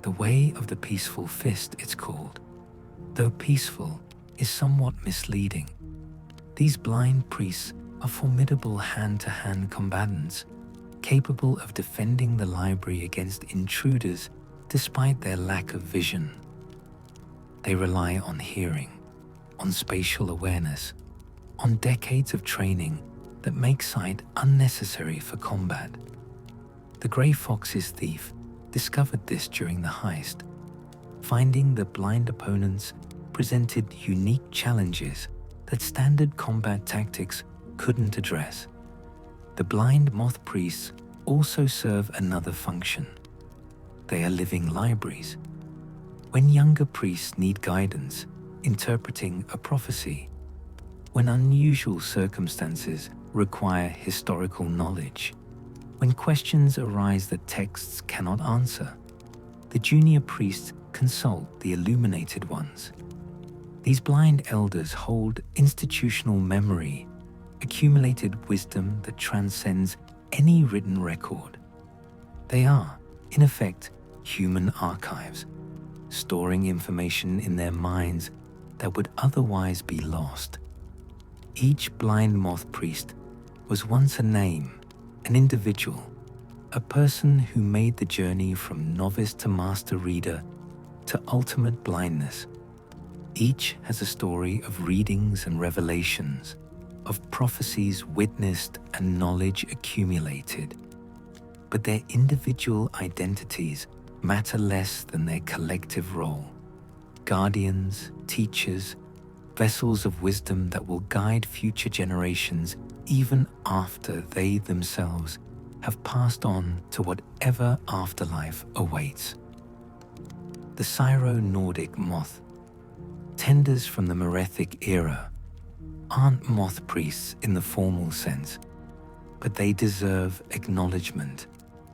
[SPEAKER 1] The way of the peaceful fist, it's called. Though peaceful is somewhat misleading. These blind priests are formidable hand-to-hand combatants, capable of defending the library against intruders despite their lack of vision. They rely on hearing, on spatial awareness, on decades of training that make sight unnecessary for combat. The Grey Fox's thief discovered this during the heist, finding that blind opponents presented unique challenges that standard combat tactics couldn't address. The blind Moth Priests also serve another function. They are living libraries. When younger priests need guidance interpreting a prophecy, when unusual circumstances require historical knowledge, when questions arise that texts cannot answer, the junior priests consult the illuminated ones. These blind elders hold institutional memory, accumulated wisdom that transcends any written record. They are, in effect, human archives, storing information in their minds that would otherwise be lost. Each blind moth priest was once a name, an individual, a person who made the journey from novice to master reader to ultimate blindness. Each has a story of readings and revelations, of prophecies witnessed and knowledge accumulated. But their individual identities matter less than their collective role. Guardians, teachers, vessels of wisdom that will guide future generations even after they themselves have passed on to whatever afterlife awaits. The Syro-Nordic moth, tenders from the Merethic era, aren't moth priests in the formal sense, but they deserve acknowledgement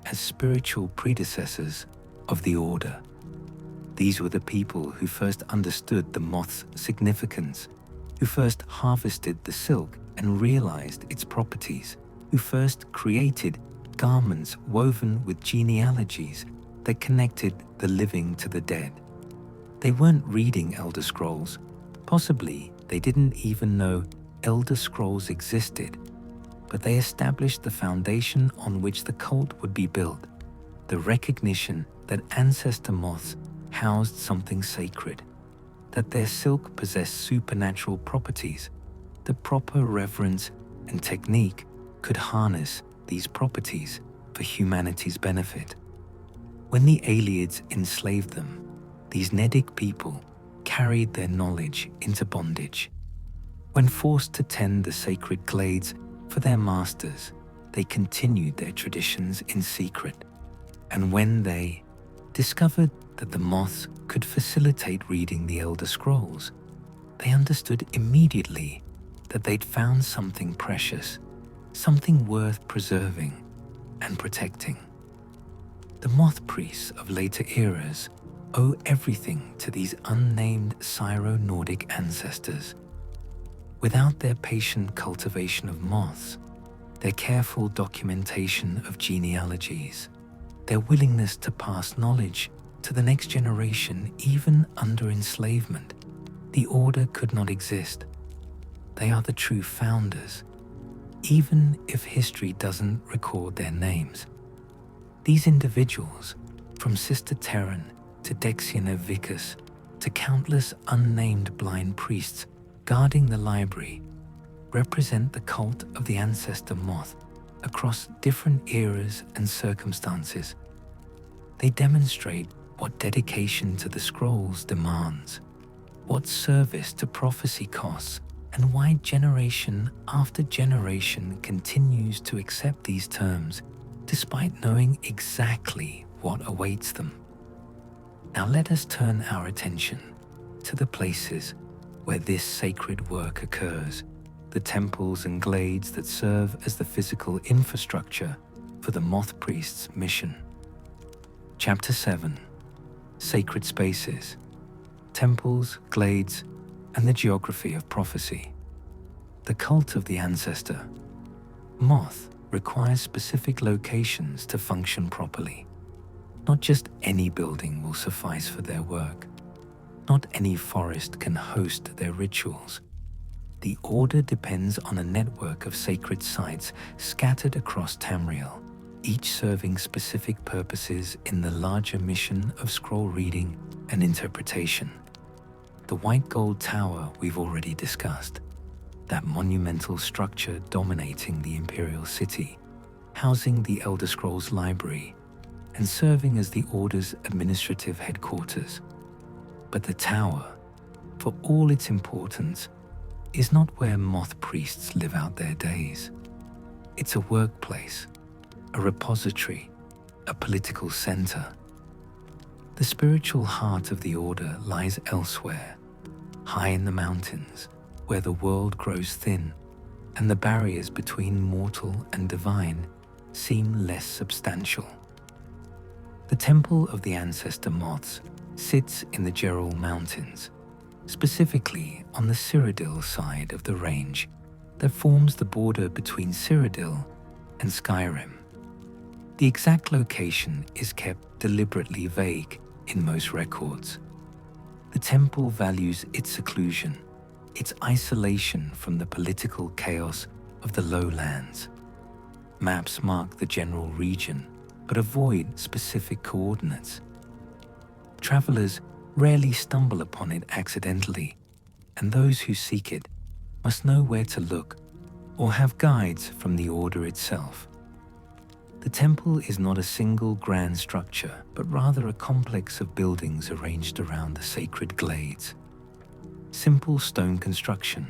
[SPEAKER 1] as spiritual predecessors of the order. These were the people who first understood the moth's significance, who first harvested the silk and realized its properties, who first created garments woven with genealogies that connected the living to the dead. They weren't reading Elder Scrolls. Possibly they didn't even know Elder Scrolls existed, but they established the foundation on which the cult would be built, the recognition that Ancestor Moths housed something sacred, that their silk possessed supernatural properties. The proper reverence and technique could harness these properties for humanity's benefit. When the Aelids enslaved them, these Nedic people carried their knowledge into bondage. When forced to tend the sacred glades for their masters, they continued their traditions in secret. And when they discovered that the moths could facilitate reading the Elder Scrolls, they understood immediately that they'd found something precious, something worth preserving and protecting. The moth priests of later eras owe everything to these unnamed Syro-Nordic ancestors. Without their patient cultivation of moths, their careful documentation of genealogies, their willingness to pass knowledge to the next generation even under enslavement, the order could not exist. They are the true founders, even if history doesn't record their names. These individuals, from Sister Terran to Dexiana Vicus to countless unnamed blind priests guarding the library, represent the cult of the Ancestor Moth across different eras and circumstances. They demonstrate what dedication to the scrolls demands, what service to prophecy costs, and why generation after generation continues to accept these terms despite knowing exactly what awaits them. Now let us turn our attention to the places where this sacred work occurs, the temples and glades that serve as the physical infrastructure for the Moth Priests' mission. Chapter 7: Sacred Spaces, Temples, Glades, and the Geography of Prophecy. The cult of the Ancestor Moth requires specific locations to function properly. Not just any building will suffice for their work. Not any forest can host their rituals. The order depends on a network of sacred sites scattered across Tamriel, each serving specific purposes in the larger mission of scroll reading and interpretation. The white gold tower we've already discussed, that monumental structure dominating the Imperial City, housing the Elder Scrolls Library, and serving as the Order's administrative headquarters. But the tower, for all its importance, is not where Moth Priests live out their days. It's a workplace, a repository, a political center. The spiritual heart of the Order lies elsewhere, high in the mountains, where the world grows thin and the barriers between mortal and divine seem less substantial. The Temple of the Ancestor Moths sits in the Gerol Mountains, specifically on the Cyrodiil side of the range that forms the border between Cyrodiil and Skyrim. The exact location is kept deliberately vague in most records. The temple values its seclusion, its isolation from the political chaos of the lowlands. Maps mark the general region, but avoid specific coordinates. Travelers rarely stumble upon it accidentally, and those who seek it must know where to look or have guides from the order itself. The temple is not a single grand structure, but rather a complex of buildings arranged around the sacred glades. Simple stone construction,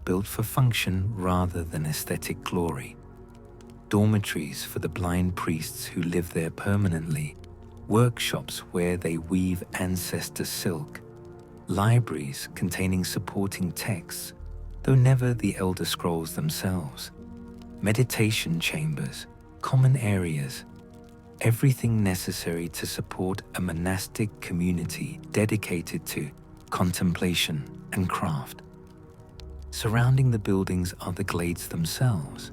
[SPEAKER 1] built for function rather than aesthetic glory. Dormitories for the blind priests who live there permanently, workshops where they weave ancestor silk, libraries containing supporting texts, though never the elder scrolls themselves, meditation chambers, common areas, everything necessary to support a monastic community dedicated to contemplation and craft. Surrounding the buildings are the glades themselves,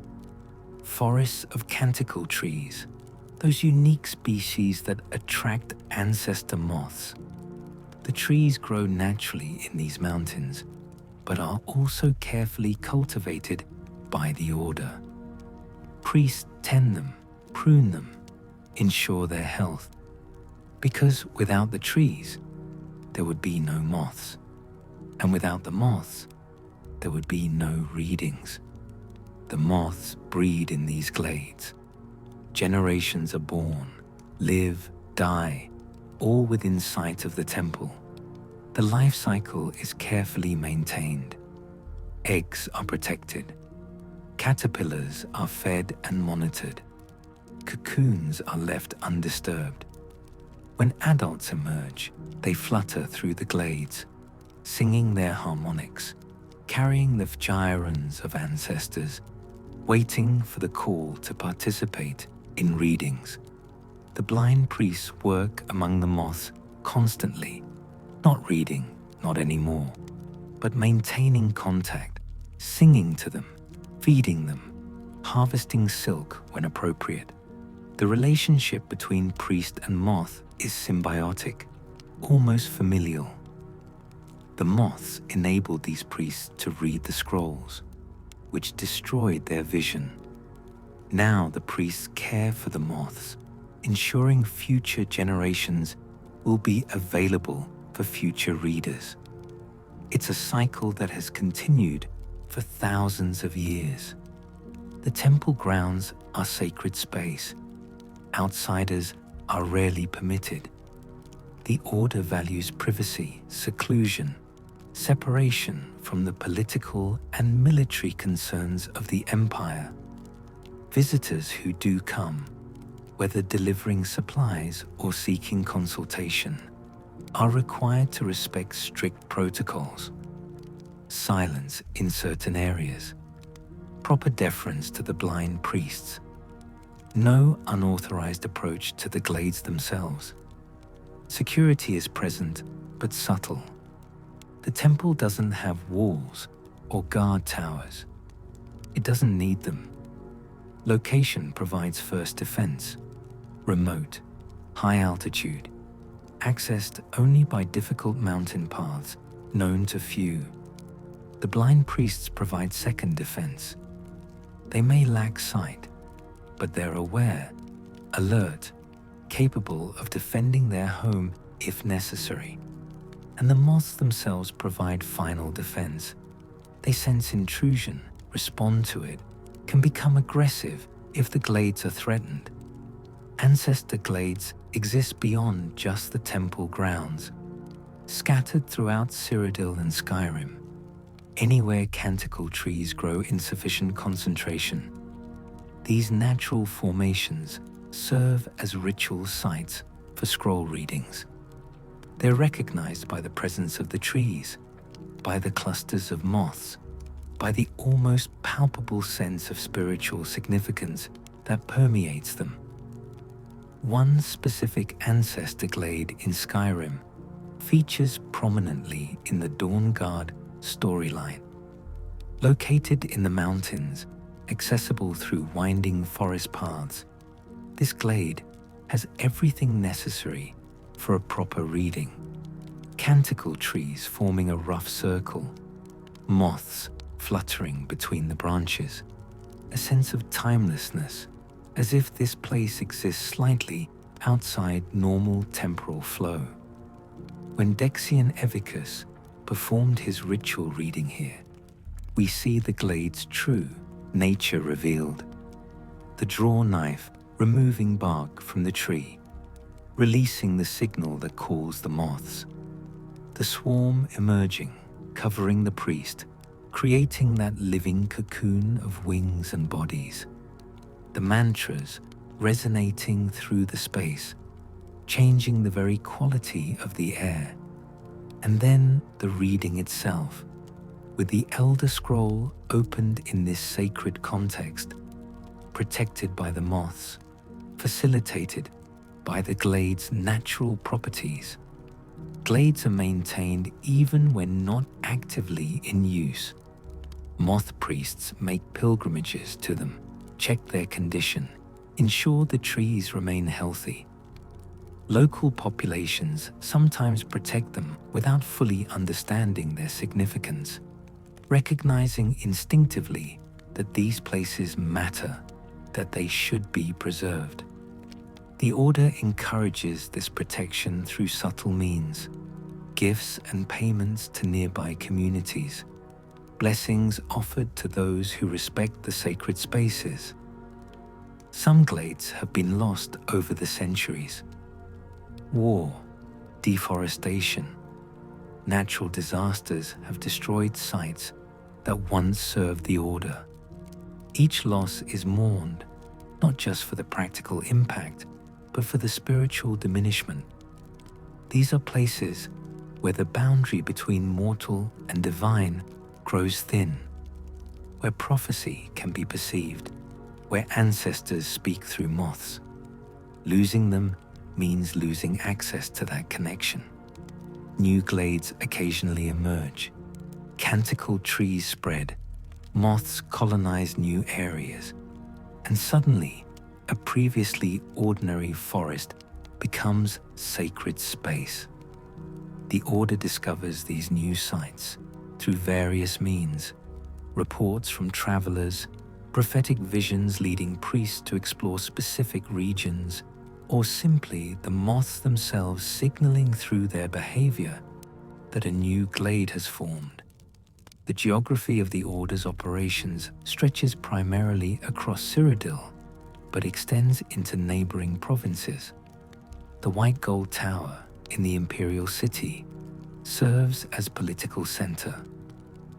[SPEAKER 1] forests of canticle trees, those unique species that attract ancestor moths. The trees grow naturally in these mountains, but are also carefully cultivated by the order. Priests tend them, prune them, ensure their health, because without the trees, there would be no moths, and without the moths, there would be no readings. The moths breed in these glades. Generations are born, live, die, all within sight of the temple. The life cycle is carefully maintained. Eggs are protected. Caterpillars are fed and monitored. Cocoons are left undisturbed. When adults emerge, they flutter through the glades, singing their harmonics, carrying the gyrons of ancestors, waiting for the call to participate in readings. The blind priests work among the moths constantly, not reading, not anymore, but maintaining contact, singing to them, feeding them, harvesting silk when appropriate. The relationship between priest and moth is symbiotic, almost familial. The moths enabled these priests to read the scrolls, which destroyed their vision. Now the priests care for the moths, ensuring future generations will be available for future readers. It's a cycle that has continued for thousands of years. The temple grounds are sacred space. Outsiders are rarely permitted. The order values privacy, seclusion, separation from the political and military concerns of the empire. Visitors who do come, whether delivering supplies or seeking consultation, are required to respect strict protocols. Silence in certain areas, proper deference to the blind priests, no unauthorized approach to the glades themselves. Security is present, but subtle. The temple doesn't have walls or guard towers. It doesn't need them. Location provides first defense, remote, high altitude, accessed only by difficult mountain paths known to few. The blind priests provide second defense. They may lack sight, but they're aware, alert, capable of defending their home if necessary. And the moths themselves provide final defense. They sense intrusion, respond to it, can become aggressive if the glades are threatened. Ancestor glades exist beyond just the temple grounds, scattered throughout Cyrodiil and Skyrim, anywhere canticle trees grow in sufficient concentration. These natural formations serve as ritual sites for scroll readings. They're recognized by the presence of the trees, by the clusters of moths, by the almost palpable sense of spiritual significance that permeates them. One specific ancestor glade in Skyrim features prominently in the Dawnguard storyline. Located in the mountains, accessible through winding forest paths, This glade has everything necessary for a proper reading. Canticle trees forming a rough circle, moths fluttering between the branches, a sense of timelessness, as if this place exists slightly outside normal temporal flow. When Dexian Evicus performed his ritual reading here, we see the glade's true nature revealed. The draw knife removing bark from the tree, releasing the signal that calls the moths. The swarm emerging, covering the priest, creating that living cocoon of wings and bodies. The mantras resonating through the space, changing the very quality of the air. And then the reading itself, with the Elder Scroll opened in this sacred context, protected by the moths, facilitated by the glade's natural properties. Glades are maintained even when not actively in use. Moth priests make pilgrimages to them, check their condition, ensure the trees remain healthy. Local populations sometimes protect them without fully understanding their significance, recognizing instinctively that these places matter, that they should be preserved. The Order encourages this protection through subtle means, gifts and payments to nearby communities, blessings offered to those who respect the sacred spaces. Some glades have been lost over the centuries. War, deforestation, natural disasters have destroyed sites that once served the Order. Each loss is mourned, not just for the practical impact, but for the spiritual diminishment. These are places where the boundary between mortal and divine grows thin, where prophecy can be perceived, where ancestors speak through moths. Losing them means losing access to that connection. New glades occasionally emerge. Canticle trees spread, moths colonize new areas, and suddenly a previously ordinary forest becomes sacred space. The Order discovers these new sites through various means: reports from travelers, prophetic visions leading priests to explore specific regions, or simply the moths themselves signaling through their behavior that a new glade has formed. The geography of the Order's operations stretches primarily across Cyrodiil, but extends into neighboring provinces. The White Gold Tower in the Imperial City serves as political center.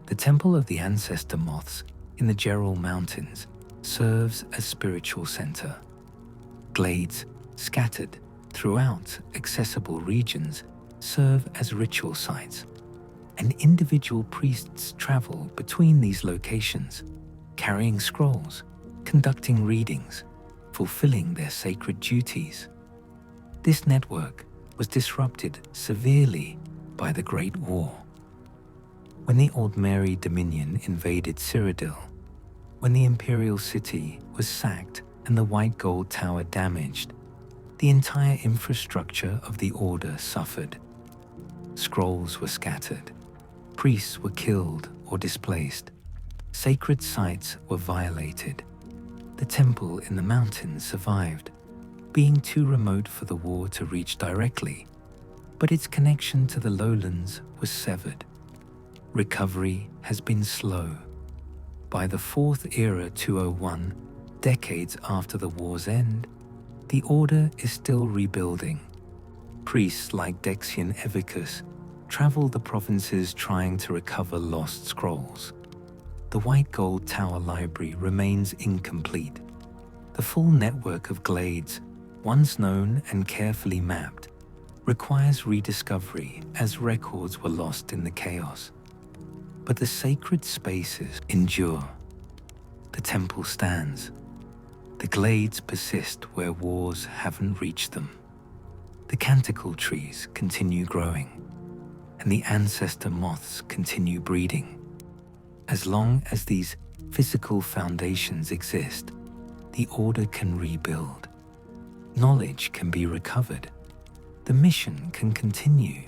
[SPEAKER 1] The Temple of the Ancestor Moths in the Gerald Mountains serves as spiritual center. Glades scattered throughout accessible regions serve as ritual sites, and individual priests travel between these locations, carrying scrolls, conducting readings, fulfilling their sacred duties. This network was disrupted severely by the Great War. When the Aldmeri Dominion invaded Cyrodiil, when the Imperial City was sacked and the White Gold Tower damaged, the entire infrastructure of the Order suffered. Scrolls were scattered, priests were killed or displaced, sacred sites were violated. The temple in the mountains survived, being too remote for the war to reach directly, but its connection to the lowlands was severed. Recovery has been slow. By the Fourth Era 201, decades after the war's end, the Order is still rebuilding. Priests like Dexian Evicus travel the provinces trying to recover lost scrolls. The White Gold Tower Library remains incomplete. The full network of glades, once known and carefully mapped, requires rediscovery as records were lost in the chaos. But the sacred spaces endure. The temple stands. The glades persist where wars haven't reached them. The canticle trees continue growing, and the ancestor moths continue breeding. As long as these physical foundations exist, the Order can rebuild. Knowledge can be recovered. The mission can continue.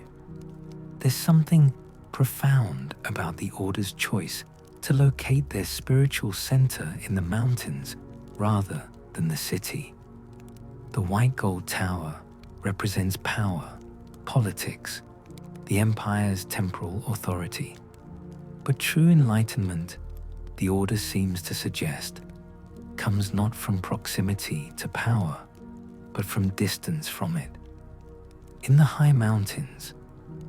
[SPEAKER 1] There's something profound about the Order's choice to locate their spiritual center in the mountains rather than the city. The white gold tower represents power, politics, the Empire's temporal authority. But true enlightenment, the Order seems to suggest, comes not from proximity to power, but from distance from it. In the high mountains,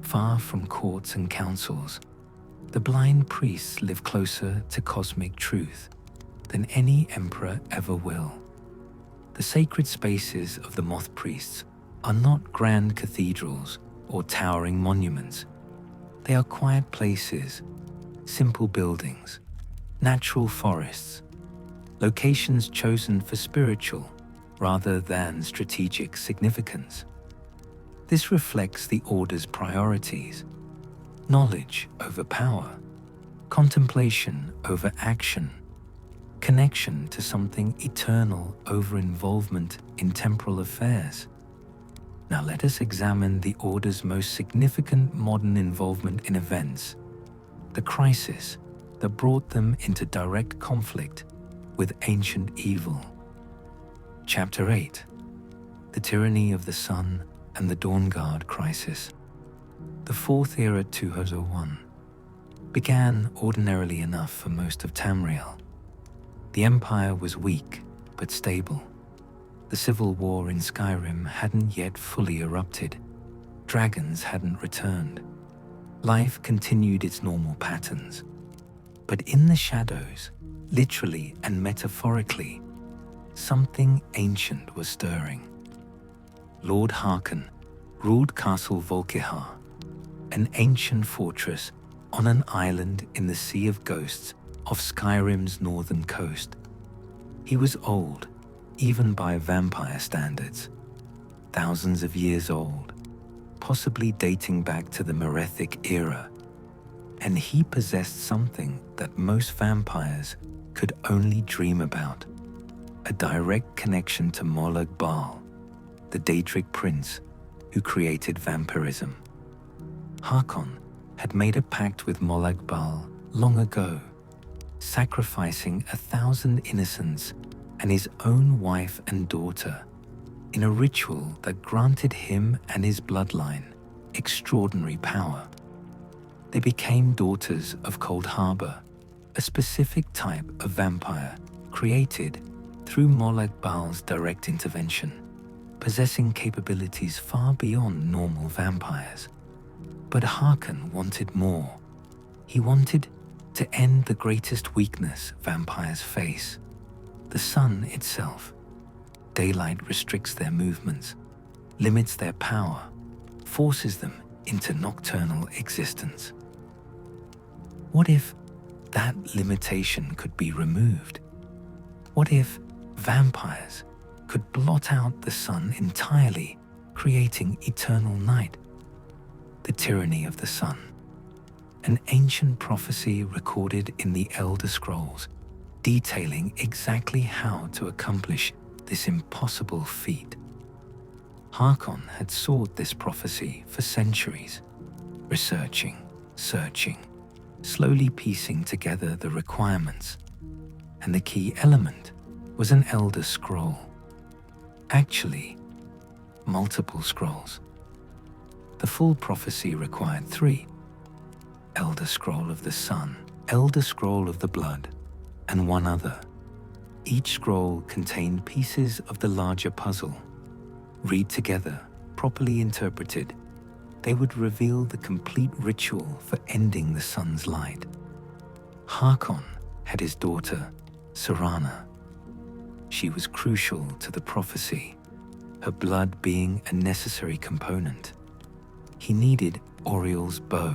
[SPEAKER 1] far from courts and councils, the blind priests live closer to cosmic truth than any emperor ever will. The sacred spaces of the Moth Priests are not grand cathedrals or towering monuments. They are quiet places, simple buildings, natural forests, locations chosen for spiritual rather than strategic significance. This reflects the Order's priorities: knowledge over power, contemplation over action, connection to something eternal over involvement in temporal affairs. Now let us examine the Order's most significant modern involvement in events, the crisis that brought them into direct conflict with ancient evil. Chapter 8: The Tyranny of the Sun and the Dawn Guard Crisis. The Fourth Era 2001 began ordinarily enough for most of Tamriel. The Empire was weak but stable. The civil war in Skyrim hadn't yet fully erupted. Dragons hadn't returned. Life continued its normal patterns. But in the shadows, literally and metaphorically, something ancient was stirring. Lord Harkon ruled Castle Volkihar, an ancient fortress on an island in the Sea of Ghosts off Skyrim's northern coast. He was old, even by vampire standards, thousands of years old, possibly dating back to the Merethic era, and he possessed something that most vampires could only dream about: a direct connection to Molag Bal, the Daedric prince who created vampirism. Harkon had made a pact with Molag Bal long ago, sacrificing 1,000 innocents and his own wife and daughter in a ritual that granted him and his bloodline extraordinary power. They became daughters of Cold Harbor, a specific type of vampire created through Molag Bal's direct intervention, possessing capabilities far beyond normal vampires. But Harkon wanted more. He wanted to end the greatest weakness vampires face: the sun itself. Daylight restricts their movements, limits their power, forces them into nocturnal existence. What if that limitation could be removed? What if vampires could blot out the sun entirely, creating eternal night? The tyranny of the sun, an ancient prophecy recorded in the Elder Scrolls, detailing exactly how to accomplish this impossible feat. Harkon had sought this prophecy for centuries, researching, searching, slowly piecing together the requirements, and the key element was an Elder Scroll. Actually, multiple scrolls. The full prophecy required 3: Elder Scroll of the Sun, Elder Scroll of the Blood, and one other. Each scroll contained pieces of the larger puzzle. Read together, properly interpreted, they would reveal the complete ritual for ending the sun's light. Harkon had his daughter, Serana. She was crucial to the prophecy, her blood being a necessary component. He needed Oriel's bow,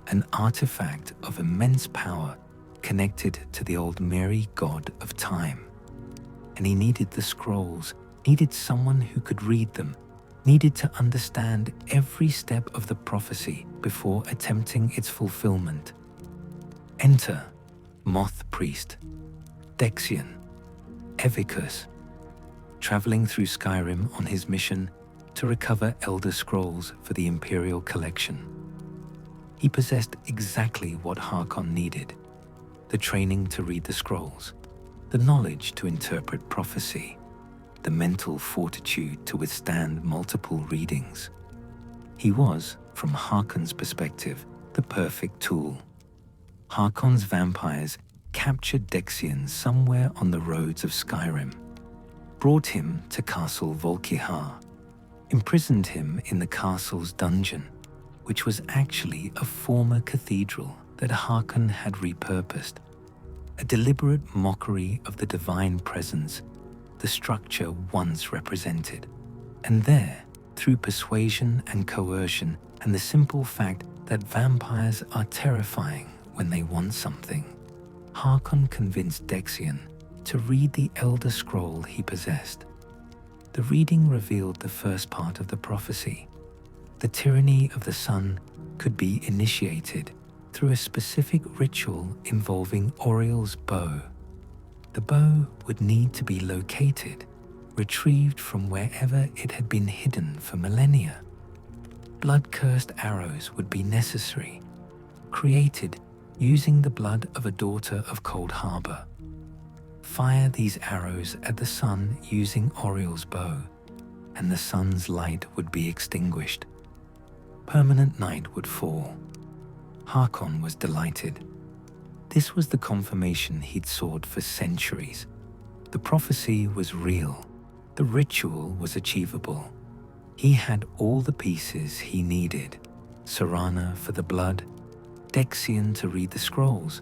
[SPEAKER 1] an artifact of immense power connected to the old Mary god of time. And he needed the scrolls, needed someone who could read them, needed to understand every step of the prophecy before attempting its fulfillment. Enter Moth Priest, Dexion, Evicus. traveling through Skyrim on his mission to recover Elder Scrolls for the Imperial Collection. He possessed exactly what Harkon needed: the training to read the scrolls, the knowledge to interpret prophecy, the mental fortitude to withstand multiple readings. He was, from Harkon's perspective, the perfect tool. Harkon's vampires captured Dexion somewhere on the roads of Skyrim, brought him to Castle Volkihar, imprisoned him in the castle's dungeon, which was actually a former cathedral that Harkon had repurposed, a deliberate mockery of the divine presence the structure once represented. And there, through persuasion and coercion and the simple fact that vampires are terrifying when they want something, Harkon convinced Dexion to read the Elder Scroll he possessed. The reading revealed the first part of the prophecy. The tyranny of the sun could be initiated through a specific ritual involving Auriel's bow. The bow would need to be located, retrieved from wherever it had been hidden for millennia. Blood-cursed arrows would be necessary, created using the blood of a daughter of Cold Harbor. Fire these arrows at the sun using Auriel's bow, and the sun's light would be extinguished. Permanent night would fall. Harkon was delighted. This was the confirmation he'd sought for centuries. The prophecy was real. The ritual was achievable. He had all the pieces he needed: Serana for the blood, Dexion to read the scrolls,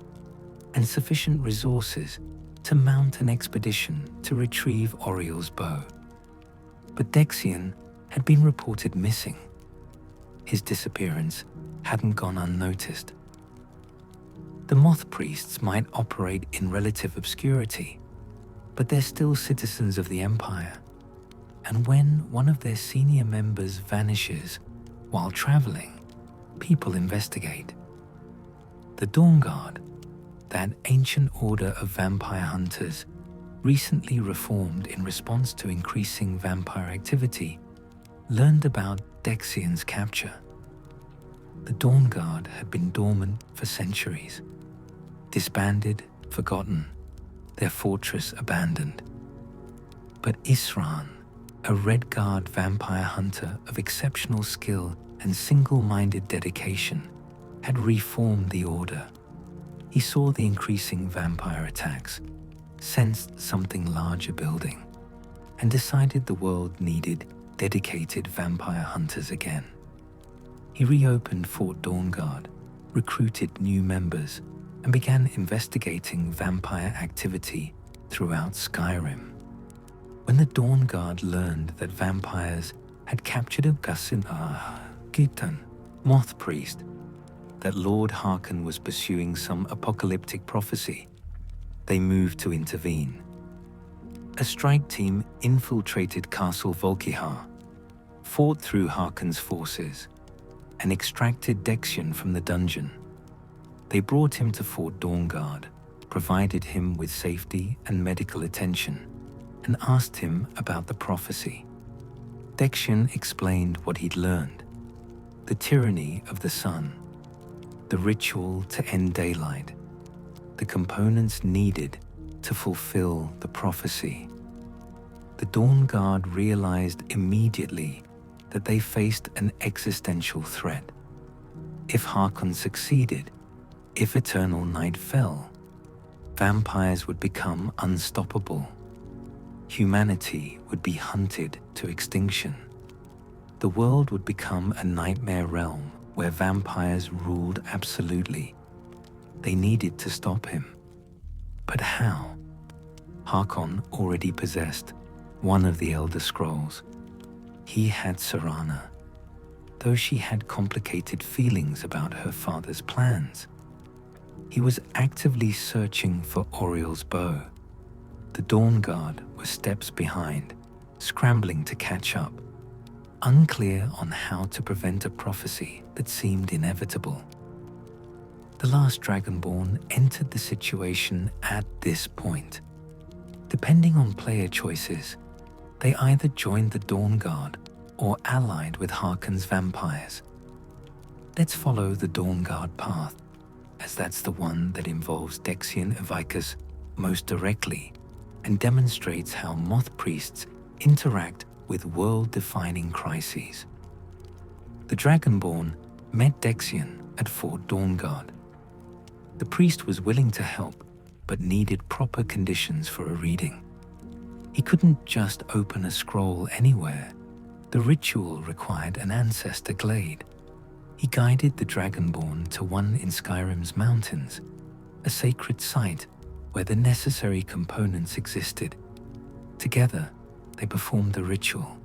[SPEAKER 1] and sufficient resources to mount an expedition to retrieve Auriel's bow. But Dexion had been reported missing. His disappearance hadn't gone unnoticed. The Moth Priests might operate in relative obscurity, but they're still citizens of the Empire. And when one of their senior members vanishes while traveling, people investigate. The Dawn Guard, that ancient order of vampire hunters, recently reformed in response to increasing vampire activity, learned about Dexion's capture. The Dawn Guard had been dormant for centuries, disbanded, forgotten, their fortress abandoned. But Isran, a Red Guard vampire hunter of exceptional skill and single-minded dedication, had reformed the order. He saw the increasing vampire attacks, sensed something larger building, and decided the world needed dedicated vampire hunters again. He reopened Fort Dawnguard, recruited new members, and began investigating vampire activity throughout Skyrim. When the Dawn Guard learned that vampires had captured Gitan, Moth Priest, that Lord Harkon was pursuing some apocalyptic prophecy, they moved to intervene. A strike team infiltrated Castle Volkihar, fought through Harkon's forces, and extracted Dexion from the dungeon. They brought him to Fort Dawnguard, provided him with safety and medical attention, and asked him about the prophecy. Dexion explained what he'd learned: the tyranny of the sun, the ritual to end daylight, the components needed to fulfill the prophecy. The Dawn Guard realized immediately that they faced an existential threat. If Harkon succeeded, if eternal night fell, vampires would become unstoppable. Humanity would be hunted to extinction. The world would become a nightmare realm where vampires ruled absolutely. They needed to stop him. But how? Harkon already possessed one of the Elder Scrolls. He had Serana, though she had complicated feelings about her father's plans. He was actively searching for Auriel's bow. The Dawn Guard was steps behind, scrambling to catch up, unclear on how to prevent a prophecy that seemed inevitable. The last Dragonborn entered the situation at this point. Depending on player choices, They either joined the Dawn Guard or allied with Harkon's vampires. Let's follow the Dawn Guard path, as that's the one that involves Dexian Evicus most directly and demonstrates how Moth Priests interact with world-defining crises. The Dragonborn met Dexian at Fort Dawnguard. The priest was willing to help, but needed proper conditions for a reading. He couldn't just open a scroll anywhere. The ritual required an ancestor glade. He guided the Dragonborn to one in Skyrim's mountains, a sacred site where the necessary components existed. Together, they performed the ritual.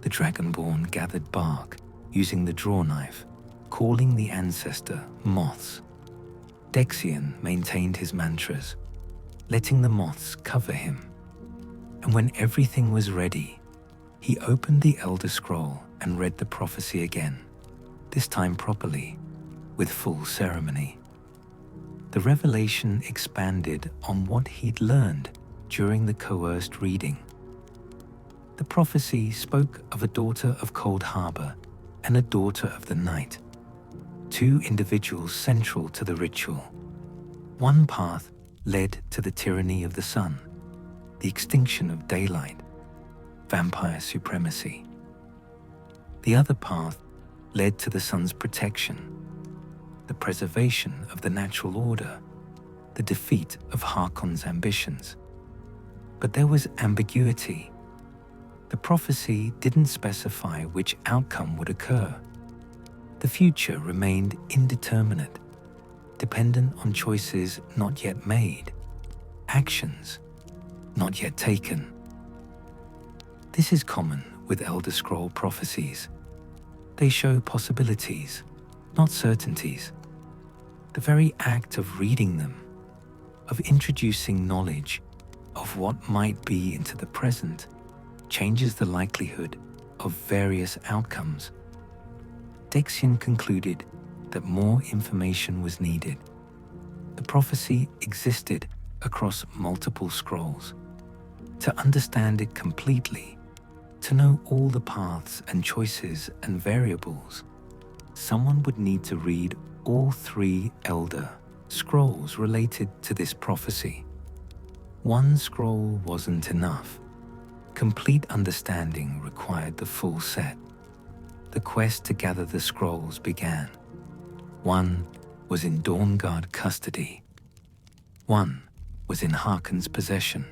[SPEAKER 1] The Dragonborn gathered bark using the draw knife, calling the Ancestor Moths. Dexian maintained his mantras, letting the moths cover him. And when everything was ready, he opened the Elder Scroll and read the prophecy again, this time properly, with full ceremony. The revelation expanded on what he'd learned during the coerced reading. The prophecy spoke of a daughter of Cold Harbor and a daughter of the night, two individuals central to the ritual. One path led to the tyranny of the sun, the extinction of daylight, vampire supremacy. The other path led to the sun's protection, the preservation of the natural order, the defeat of Harkon's ambitions. But there was ambiguity. The prophecy didn't specify which outcome would occur. The future remained indeterminate, dependent on choices not yet made, actions not yet taken. This is common with Elder Scroll prophecies. They show possibilities, not certainties. The very act of reading them, of introducing knowledge of what might be into the present, changes the likelihood of various outcomes. Dexian concluded that more information was needed. The prophecy existed across multiple scrolls. To understand it completely, to know all the paths and choices and variables, someone would need to read all 3 Elder Scrolls related to this prophecy. One scroll wasn't enough. Complete understanding required the full set. The quest to gather the scrolls began. One was in Dawnguard custody. One was in Harkon's possession.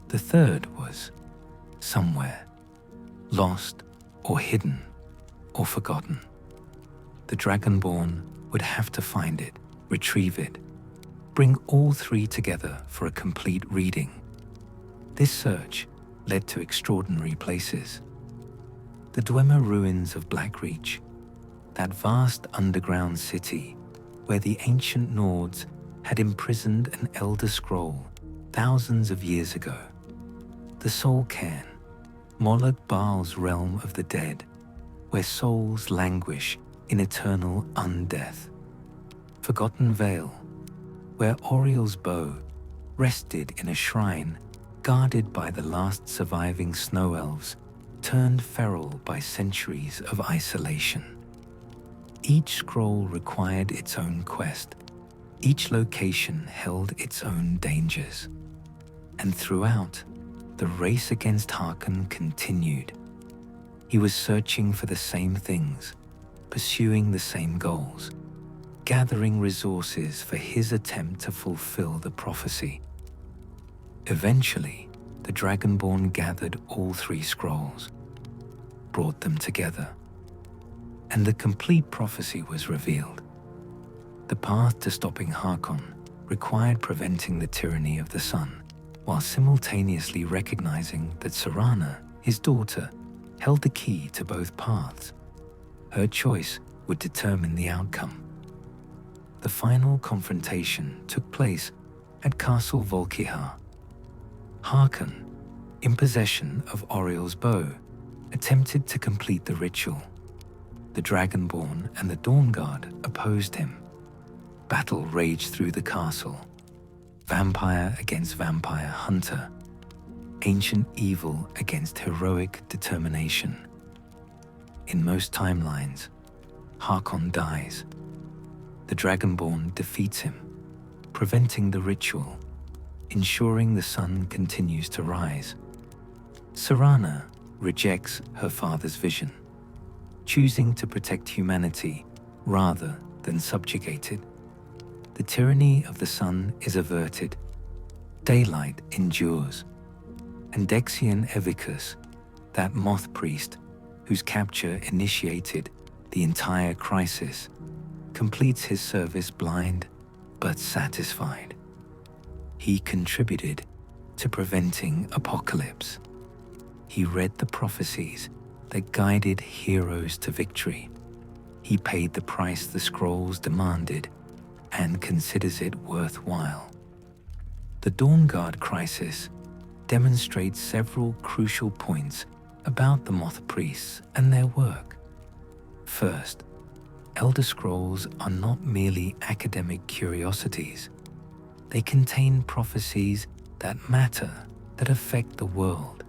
[SPEAKER 1] The third was somewhere, lost or hidden or forgotten. The Dragonborn would have to find it, retrieve it, bring all 3 together for a complete reading. This search led to extraordinary places. The Dwemer ruins of Blackreach, that vast underground city where the ancient Nords had imprisoned an Elder Scroll thousands of years ago. The Soul Cairn, Moloch Baal's realm of the dead, where souls languish in eternal undeath. Forgotten Vale, where Oriel's bow rested in a shrine guarded by the last surviving snow elves, turned feral by centuries of isolation. Each scroll required its own quest. Each location held its own dangers. And throughout, the race against Harkon continued. He was searching for the same things, pursuing the same goals, gathering resources for his attempt to fulfill the prophecy. Eventually, the Dragonborn gathered all 3 scrolls, brought them together, and the complete prophecy was revealed. The path to stopping Harkon required preventing the tyranny of the sun, while simultaneously recognizing that Serana, his daughter, held the key to both paths. Her choice would determine the outcome. The final confrontation took place at Castle Volkihar. Harkon, in possession of Oriel's bow, attempted to complete the ritual. The Dragonborn and the Dawnguard opposed him. Battle raged through the castle, vampire against vampire hunter. ancient evil against heroic determination. In most timelines, Harkon dies. The Dragonborn defeats him, preventing the ritual, ensuring the sun continues to rise. Serana rejects her father's vision, choosing to protect humanity rather than subjugate it. The tyranny of the sun is averted, daylight endures, and Dexian Evicus, that Moth Priest whose capture initiated the entire crisis, completes his service blind but satisfied. He contributed to preventing apocalypse. He read the prophecies that guided heroes to victory. He paid the price the scrolls demanded and considers it worthwhile. The Dawnguard crisis demonstrates several crucial points about the Moth Priests and their work. First, Elder Scrolls are not merely academic curiosities. They contain prophecies that matter, that affect the world,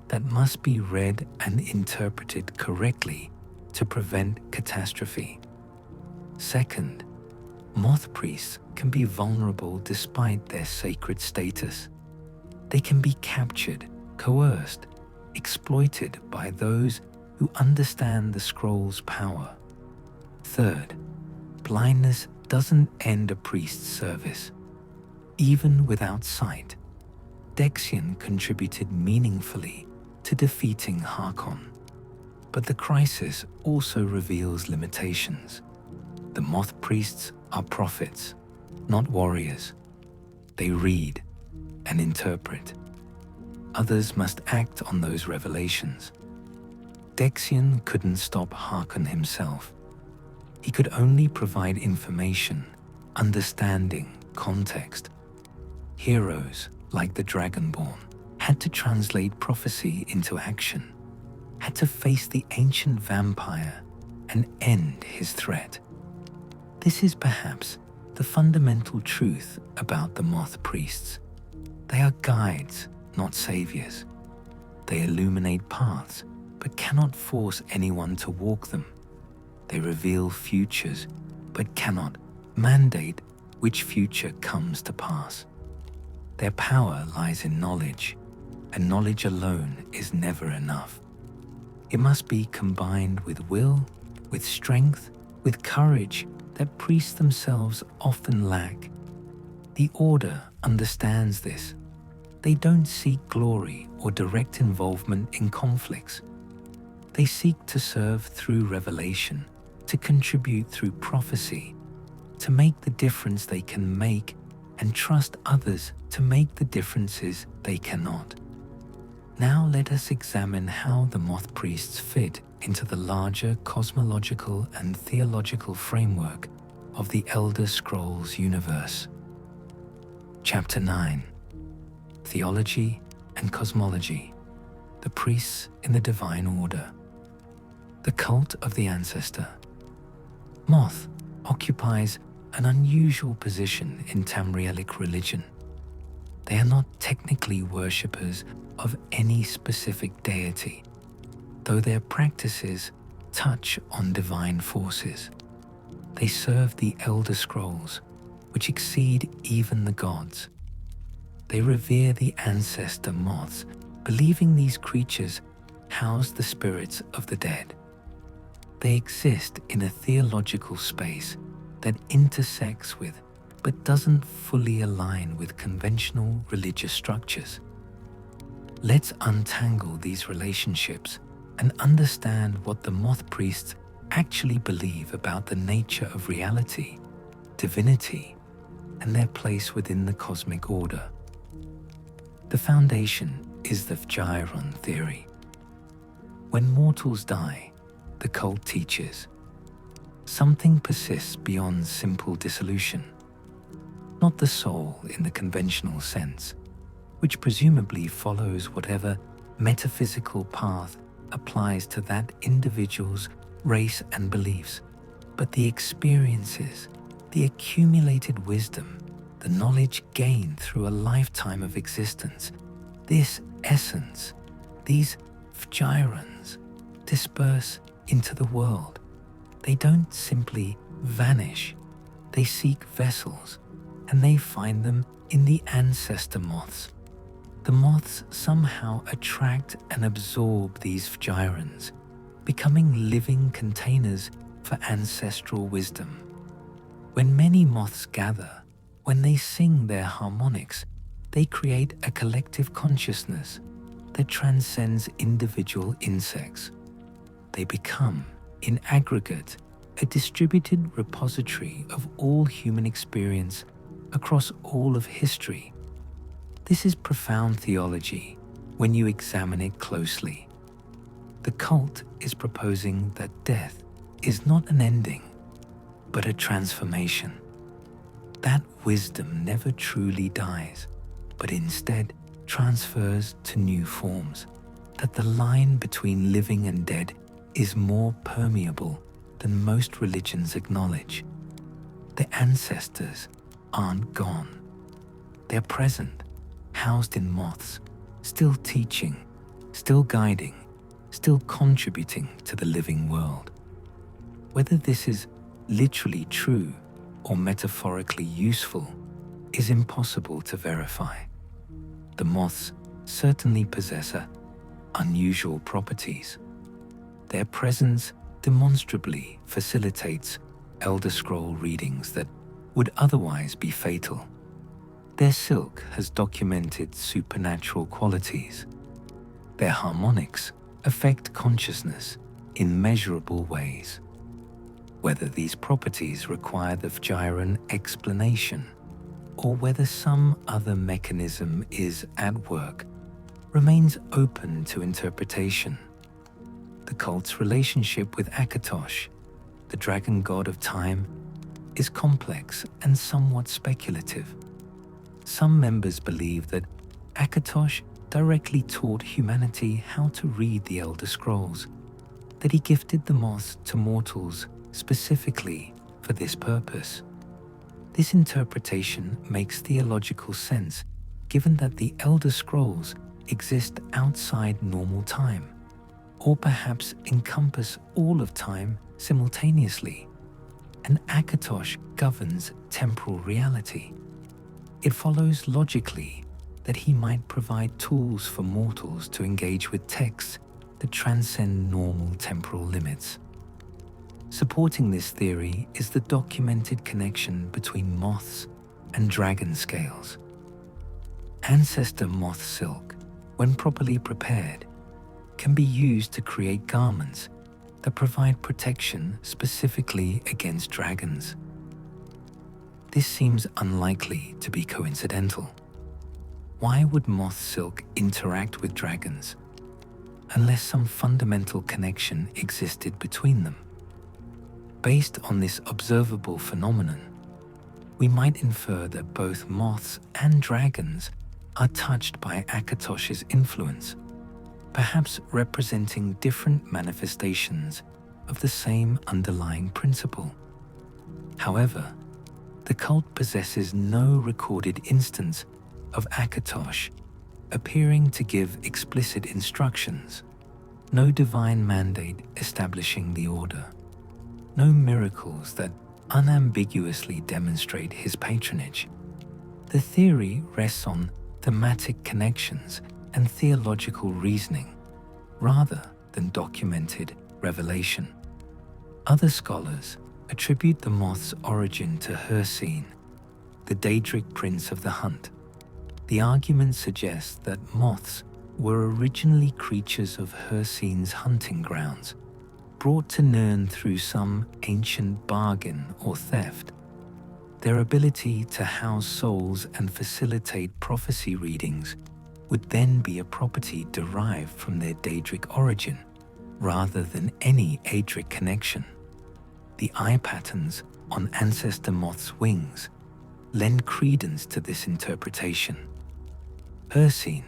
[SPEAKER 1] that must be read and interpreted correctly to prevent catastrophe. Second, Moth Priests can be vulnerable despite their sacred status. They can be captured, coerced, exploited by those who understand the scroll's power. Third, blindness doesn't end a priest's service. Even without sight, Dexian contributed meaningfully to defeating Harkon. But the crisis also reveals limitations. The Moth Priests are prophets, not warriors. They read and interpret. Others must act on those revelations. Dexian couldn't stop Harkon himself. He could only provide information, understanding, context. Heroes, like the Dragonborn, had to translate prophecy into action, had to face the ancient vampire and end his threat. This is perhaps the fundamental truth about the Moth Priests. They are guides, not saviors. They illuminate paths, but cannot force anyone to walk them. They reveal futures, but cannot mandate which future comes to pass. Their power lies in knowledge, and knowledge alone is never enough. It must be combined with will, with strength, with courage that priests themselves often lack. The Order understands this. They don't seek glory or direct involvement in conflicts. They seek to serve through revelation, to contribute through prophecy, to make the difference they can make, and trust others to make the differences they cannot. Now let us examine how the Moth Priests fit into the larger cosmological and theological framework of the Elder Scrolls universe. Chapter 9: Theology and Cosmology. The Priests in the Divine Order. The Cult of the Ancestor. Moth occupies an unusual position in Tamrielic religion. They are not technically worshippers of any specific deity, though their practices touch on divine forces. They serve the Elder Scrolls, which exceed even the gods. They revere the Ancestor Moths, believing these creatures house the spirits of the dead. They exist in a theological space that intersects with, but doesn't fully align with conventional religious structures. Let's untangle these relationships and understand what the Moth Priests actually believe about the nature of reality, divinity, and their place within the cosmic order. The foundation is the Gyron theory. When mortals die, the cult teaches, something persists beyond simple dissolution. Not the soul in the conventional sense, which presumably follows whatever metaphysical path applies to that individual's race and beliefs, but the experiences, the accumulated wisdom, the knowledge gained through a lifetime of existence, This essence, these gyrans, disperse into the world. They don't simply vanish. They seek vessels, and they find them in the ancestor moths. The moths somehow attract and absorb these gyrans, becoming living containers for ancestral wisdom. When many moths gather, when they sing their harmonics, they create a collective consciousness that transcends individual insects. They become, in aggregate, a distributed repository of all human experience across all of history. This is profound theology when you examine it closely. The cult is proposing that death is not an ending, but a transformation. That wisdom never truly dies, but instead transfers to new forms, that the line between living and dead is more permeable than most religions acknowledge. The ancestors aren't gone. They're present, housed in moths, still teaching, still guiding, still contributing to the living world. Whether this is literally true or metaphorically useful is impossible to verify. The moths certainly possess unusual properties. Their presence demonstrably facilitates Elder Scroll readings that would otherwise be fatal. Their silk has documented supernatural qualities. Their harmonics affect consciousness in measurable ways. Whether these properties require the Vajran explanation or whether some other mechanism is at work remains open to interpretation. The cult's relationship with Akatosh, the dragon god of time, is complex and somewhat speculative. Some members believe that Akatosh directly taught humanity how to read the Elder Scrolls, that he gifted the moths to mortals specifically for this purpose. This interpretation makes theological sense given that the Elder Scrolls exist outside normal time, or perhaps encompass all of time simultaneously, and Akatosh governs temporal reality. It follows logically that he might provide tools for mortals to engage with texts that transcend normal temporal limits. Supporting this theory is the documented connection between moths and dragon scales. Ancestor moth silk, when properly prepared, can be used to create garments that provide protection specifically against dragons. This seems unlikely to be coincidental. Why would moth silk interact with dragons unless some fundamental connection existed between them? Based on this observable phenomenon, we might infer that both moths and dragons are touched by Akatosh's influence, perhaps representing different manifestations of the same underlying principle. However, the cult possesses no recorded instance of Akatosh appearing to give explicit instructions, no divine mandate establishing the order, no miracles that unambiguously demonstrate his patronage. The theory rests on thematic connections and theological reasoning, rather than documented revelation. Other scholars attribute the moth's origin to Hircine, the Daedric prince of the hunt. The argument suggests that moths were originally creatures of Hircine's hunting grounds, brought to Nirn through some ancient bargain or theft. Their ability to house souls and facilitate prophecy readings would then be a property derived from their Daedric origin, rather than any Aedric connection. The eye patterns on Ancestor Moth's wings lend credence to this interpretation. Hircine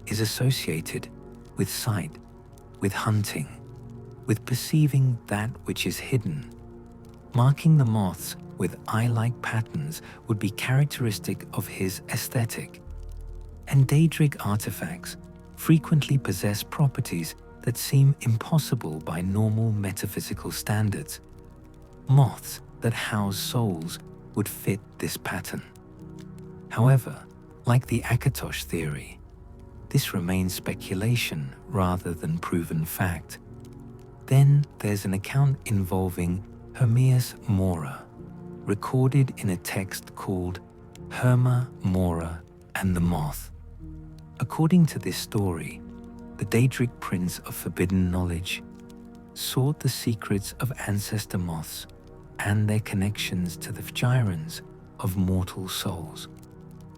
[SPEAKER 1] is associated with sight, with hunting, with perceiving that which is hidden. Marking the moths with eye-like patterns would be characteristic of his aesthetic. And Daedric artifacts frequently possess properties that seem impossible by normal metaphysical standards. Moths that house souls would fit this pattern. However, like the Akatosh theory, this remains speculation rather than proven fact. Then there's an account involving Hermaeus Mora, recorded in a text called Herma, Mora, and the Moth. According to this story, the Daedric prince of forbidden knowledge sought the secrets of Ancestor Moths and their connections to the gyrans of mortal souls,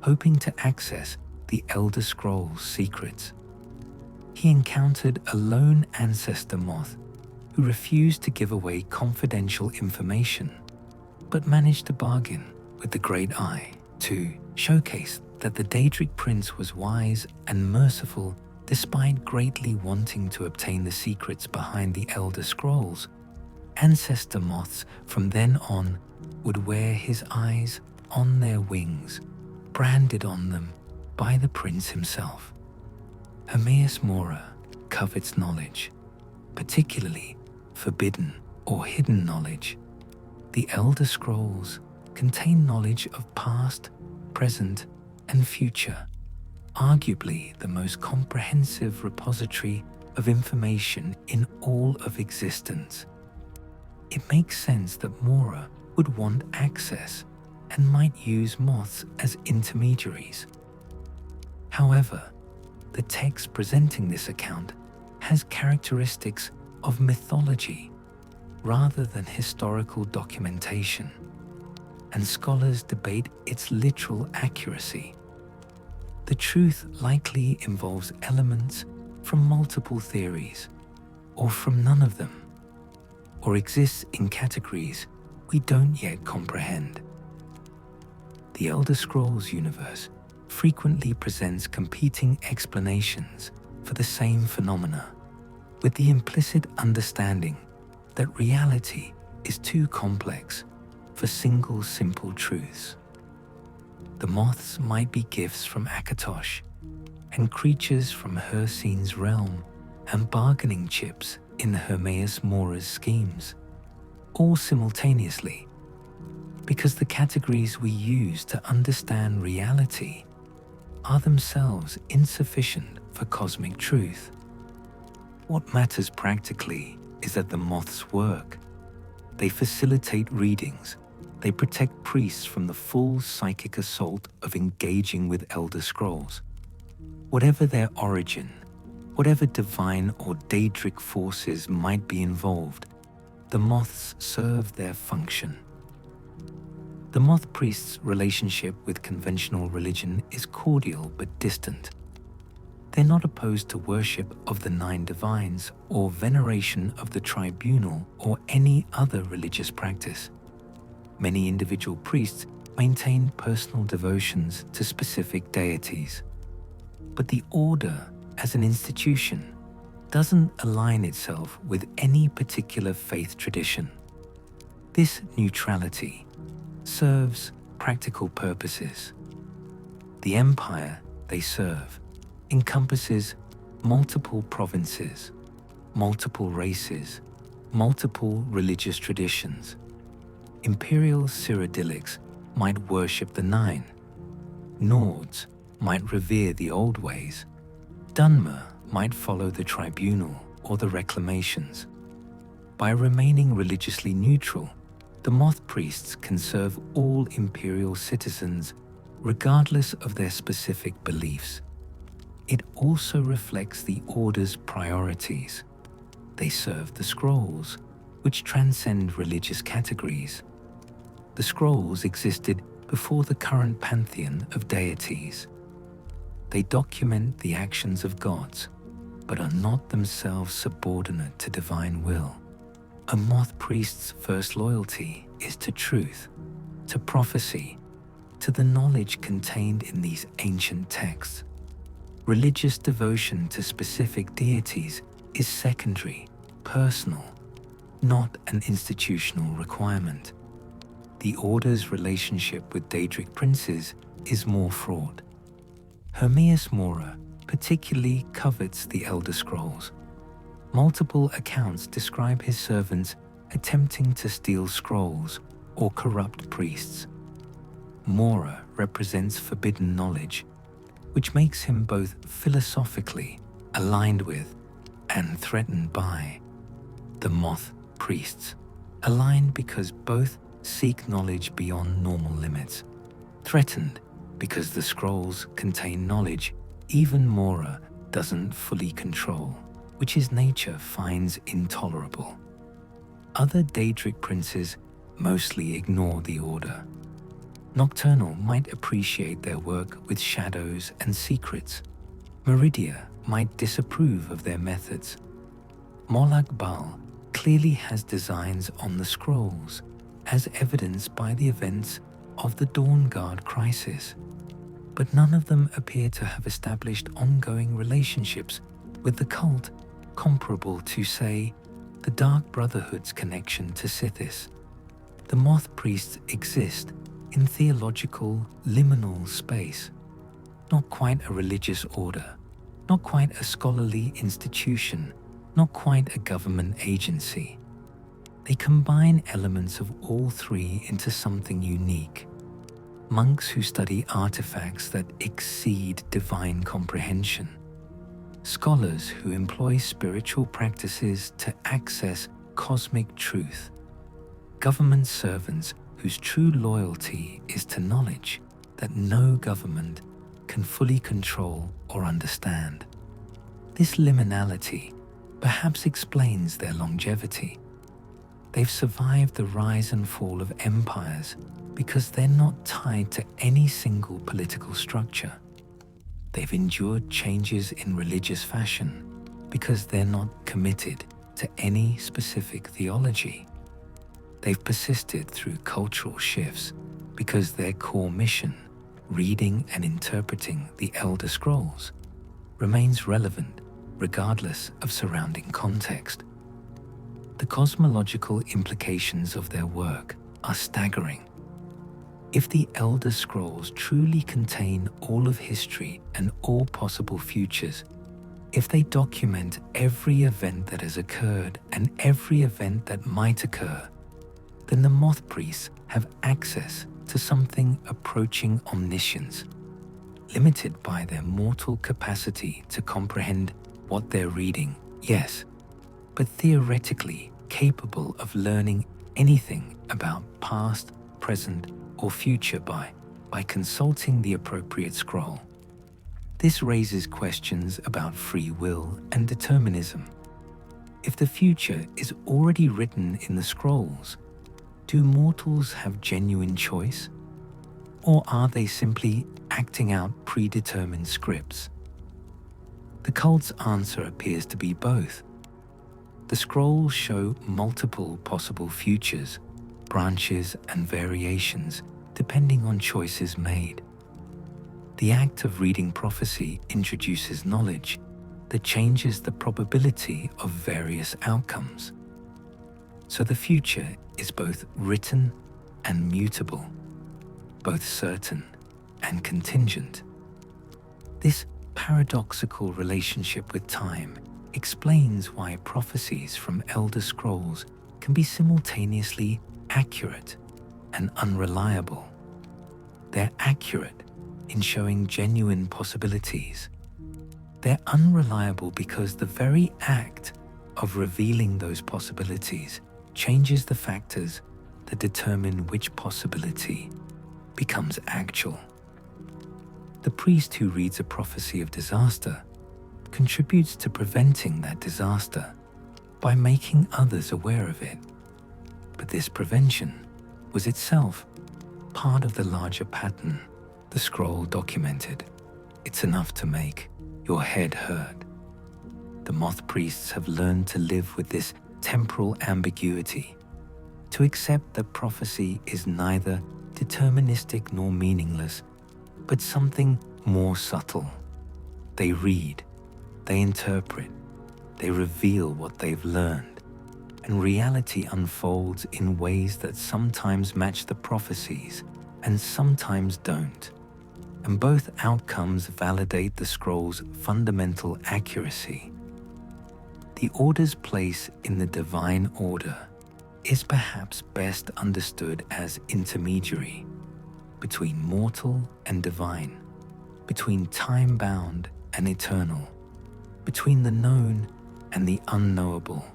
[SPEAKER 1] hoping to access the Elder Scrolls' secrets. He encountered a lone Ancestor Moth who refused to give away confidential information, but managed to bargain with the Great Eye to showcase that the Daedric prince was wise and merciful despite greatly wanting to obtain the secrets behind the Elder Scrolls. Ancestor Moths from then on would wear his eyes on their wings, branded on them by the prince himself. Hermaeus Mora covets knowledge, particularly forbidden or hidden knowledge. The Elder Scrolls contain knowledge of past, present, and future, arguably the most comprehensive repository of information in all of existence. It makes sense that Mora would want access and might use moths as intermediaries. However, the text presenting this account has characteristics of mythology rather than historical documentation, and scholars debate its literal accuracy. The truth likely involves elements from multiple theories, or from none of them, or exists in categories we don't yet comprehend. The Elder Scrolls universe frequently presents competing explanations for the same phenomena, with the implicit understanding that reality is too complex for single simple truths. The moths might be gifts from Akatosh, and creatures from Hircine's realm, and bargaining chips in Hermaeus Mora's schemes, all simultaneously, because the categories we use to understand reality are themselves insufficient for cosmic truth. What matters practically is that the moths work. They facilitate readings. They protect priests from the full psychic assault of engaging with Elder Scrolls. Whatever their origin, whatever divine or Daedric forces might be involved, the moths serve their function. The Moth Priests' relationship with conventional religion is cordial but distant. They're not opposed to worship of the 9 divines or veneration of the tribunal or any other religious practice. Many individual priests maintain personal devotions to specific deities. But the order, as an institution, doesn't align itself with any particular faith tradition. This neutrality serves practical purposes. The empire they serve encompasses multiple provinces, multiple races, multiple religious traditions. Imperial Cyrodiilics might worship the 9. Nords might revere the old ways. Dunmer might follow the tribunal or the reclamations. By remaining religiously neutral, the Moth Priests can serve all imperial citizens regardless of their specific beliefs. It also reflects the Order's priorities. They serve the scrolls, which transcend religious categories. The scrolls existed before the current pantheon of deities. They document the actions of gods, but are not themselves subordinate to divine will. A Moth Priest's first loyalty is to truth, to prophecy, to the knowledge contained in these ancient texts. Religious devotion to specific deities is secondary, personal, not an institutional requirement. The Order's relationship with Daedric princes is more fraught. Hermias Mora particularly covets the Elder Scrolls. Multiple accounts describe his servants attempting to steal scrolls or corrupt priests. Mora represents forbidden knowledge, which makes him both philosophically aligned with and threatened by the Moth Priests, aligned because both seek knowledge beyond normal limits, threatened because the scrolls contain knowledge even Mora doesn't fully control, which his nature finds intolerable. Other Daedric princes mostly ignore the order. Nocturnal might appreciate their work with shadows and secrets. Meridia might disapprove of their methods. Molag Bal clearly has designs on the scrolls, as evidenced by the events of the Dawn Guard crisis, but none of them appear to have established ongoing relationships with the cult comparable to, say, the Dark Brotherhood's connection to Sithis. The Moth Priests exist in theological liminal space, not quite a religious order, not quite a scholarly institution, not quite a government agency. They combine elements of all three into something unique. Monks who study artifacts that exceed divine comprehension. Scholars who employ spiritual practices to access cosmic truth. Government servants whose true loyalty is to knowledge that no government can fully control or understand. This liminality perhaps explains their longevity. They've survived the rise and fall of empires because they're not tied to any single political structure. They've endured changes in religious fashion because they're not committed to any specific theology. They've persisted through cultural shifts because their core mission, reading and interpreting the Elder Scrolls, remains relevant regardless of surrounding context. The cosmological implications of their work are staggering. If the Elder Scrolls truly contain all of history and all possible futures, if they document every event that has occurred and every event that might occur, then the Moth Priests have access to something approaching omniscience, limited by their mortal capacity to comprehend what they're reading, yes, but theoretically capable of learning anything about past, present, or future by consulting the appropriate scroll. This raises questions about free will and determinism. If the future is already written in the scrolls, do mortals have genuine choice? Or are they simply acting out predetermined scripts? The cult's answer appears to be both. The scrolls show multiple possible futures, branches and variations depending on choices made. The act of reading prophecy introduces knowledge that changes the probability of various outcomes. So the future is both written and mutable, both certain and contingent. This paradoxical relationship with time explains why prophecies from Elder Scrolls can be simultaneously accurate and unreliable. They're accurate in showing genuine possibilities. They're unreliable because the very act of revealing those possibilities changes the factors that determine which possibility becomes actual. The priest who reads a prophecy of disaster contributes to preventing that disaster by making others aware of it. But this prevention was itself part of the larger pattern the scroll documented. It's enough to make your head hurt. The Moth Priests have learned to live with this temporal ambiguity, to accept that prophecy is neither deterministic nor meaningless, but something more subtle. They read, they interpret, they reveal what they've learned, and reality unfolds in ways that sometimes match the prophecies and sometimes don't. and both outcomes validate the scroll's fundamental accuracy. The Order's place in the divine order is perhaps best understood as intermediary between mortal and divine, between time-bound and eternal, between the known and the unknowable.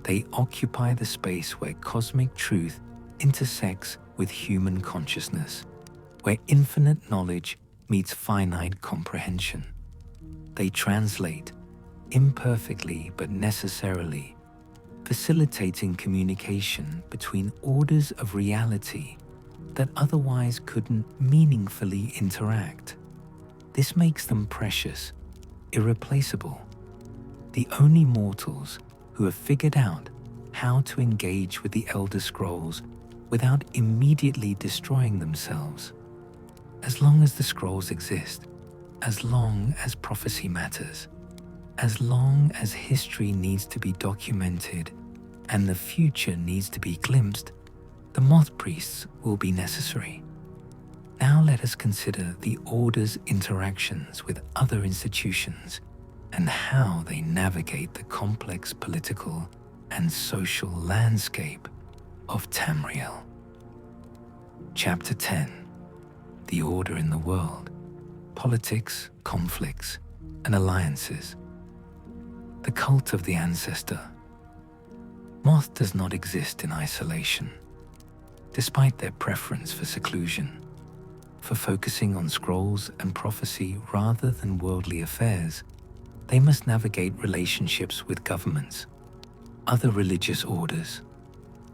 [SPEAKER 1] They occupy the space where cosmic truth intersects with human consciousness, where infinite knowledge meets finite comprehension. They translate, imperfectly but necessarily, facilitating communication between orders of reality that otherwise couldn't meaningfully interact. This makes them precious, irreplaceable, the only mortals who have figured out how to engage with the Elder Scrolls without immediately destroying themselves. As long as the scrolls exist, as long as prophecy matters, as long as history needs to be documented and the future needs to be glimpsed, the Moth Priests will be necessary. Now let us consider the Order's interactions with other institutions and how they navigate the complex political and social landscape of Tamriel. Chapter 10. The Order in the World: Politics, Conflicts, and Alliances. The Cult of the Ancestor. Moth does not exist in isolation. Despite their preference for seclusion, for focusing on scrolls and prophecy rather than worldly affairs, they must navigate relationships with governments, other religious orders,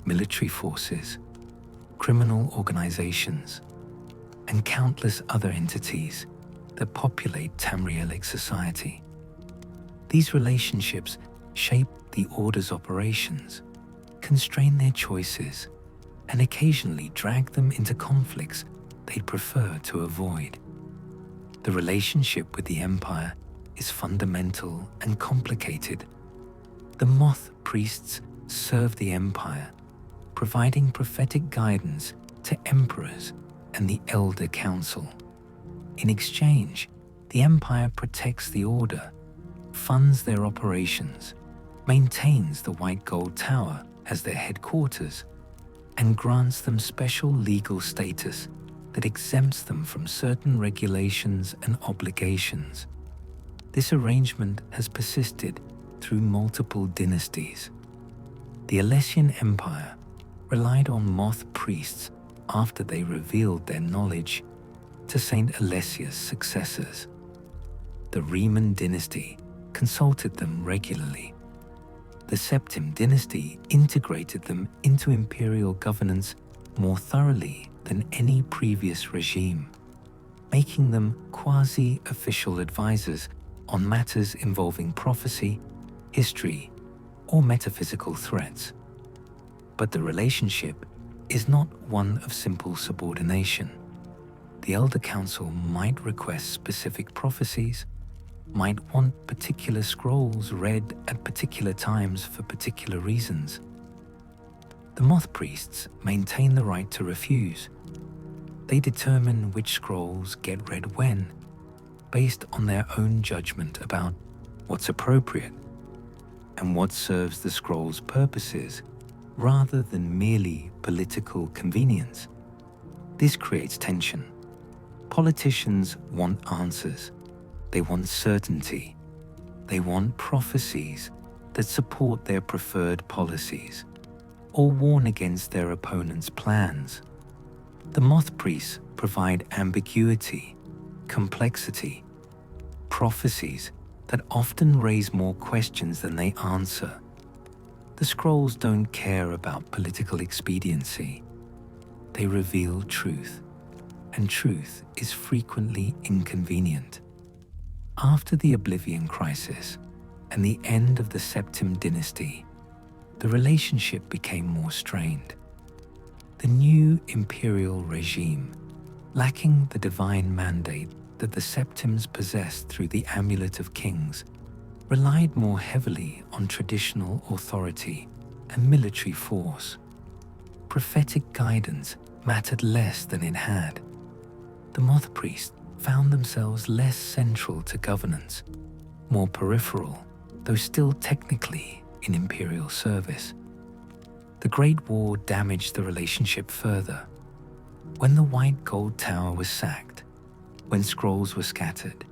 [SPEAKER 1] military forces, criminal organizations, and countless other entities that populate Tamrielic society. These relationships shape the Order's operations, constrain their choices, and occasionally drag them into conflicts they'd prefer to avoid. The relationship with the Empire is fundamental and complicated. The Moth Priests serve the Empire, providing prophetic guidance to emperors and the Elder Council. In exchange, the Empire protects the Order, funds their operations, maintains the White Gold Tower as their headquarters, and grants them special legal status that exempts them from certain regulations and obligations. This arrangement has persisted through multiple dynasties. The Alessian Empire relied on Moth Priests after they revealed their knowledge to Saint Alessia's successors. The Riemann dynasty consulted them regularly. The Septim dynasty integrated them into imperial governance more thoroughly than any previous regime, making them quasi-official advisors on matters involving prophecy, history, or metaphysical threats. But the relationship is not one of simple subordination. The Elder Council might request specific prophecies, might want particular scrolls read at particular times for particular reasons. The Moth Priests maintain the right to refuse. They determine which scrolls get read when, based on their own judgment about what's appropriate and what serves the scroll's purposes rather than merely political convenience. This creates tension. Politicians want answers. They want certainty. They want prophecies that support their preferred policies or warn against their opponents' plans. The Moth Priests provide ambiguity, complexity, prophecies that often raise more questions than they answer. The scrolls don't care about political expediency. They reveal truth, and truth is frequently inconvenient. After the Oblivion Crisis and the end of the Septim dynasty, the relationship became more strained. The new imperial regime, lacking the divine mandate that the Septims possessed through the Amulet of Kings, relied more heavily on traditional authority and military force. Prophetic guidance mattered less than it had. The Moth Priests found themselves less central to governance, more peripheral, though still technically in imperial service. The Great War damaged the relationship further. When the White Gold Tower was sacked, when scrolls were scattered,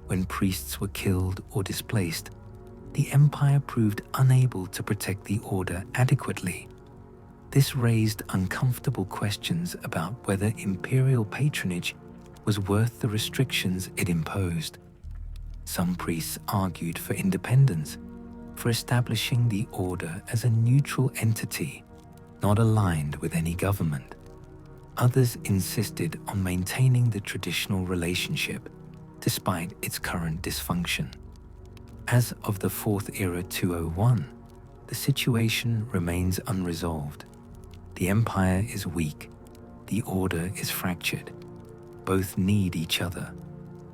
[SPEAKER 1] when priests were killed or displaced, the Empire proved unable to protect the Order adequately. This raised uncomfortable questions about whether imperial patronage was worth the restrictions it imposed. Some priests argued for independence, for establishing the Order as a neutral entity, not aligned with any government. Others insisted on maintaining the traditional relationship, despite its current dysfunction. As of the Fourth Era 201, the situation remains unresolved. The Empire is weak, the Order is fractured. Both need each other,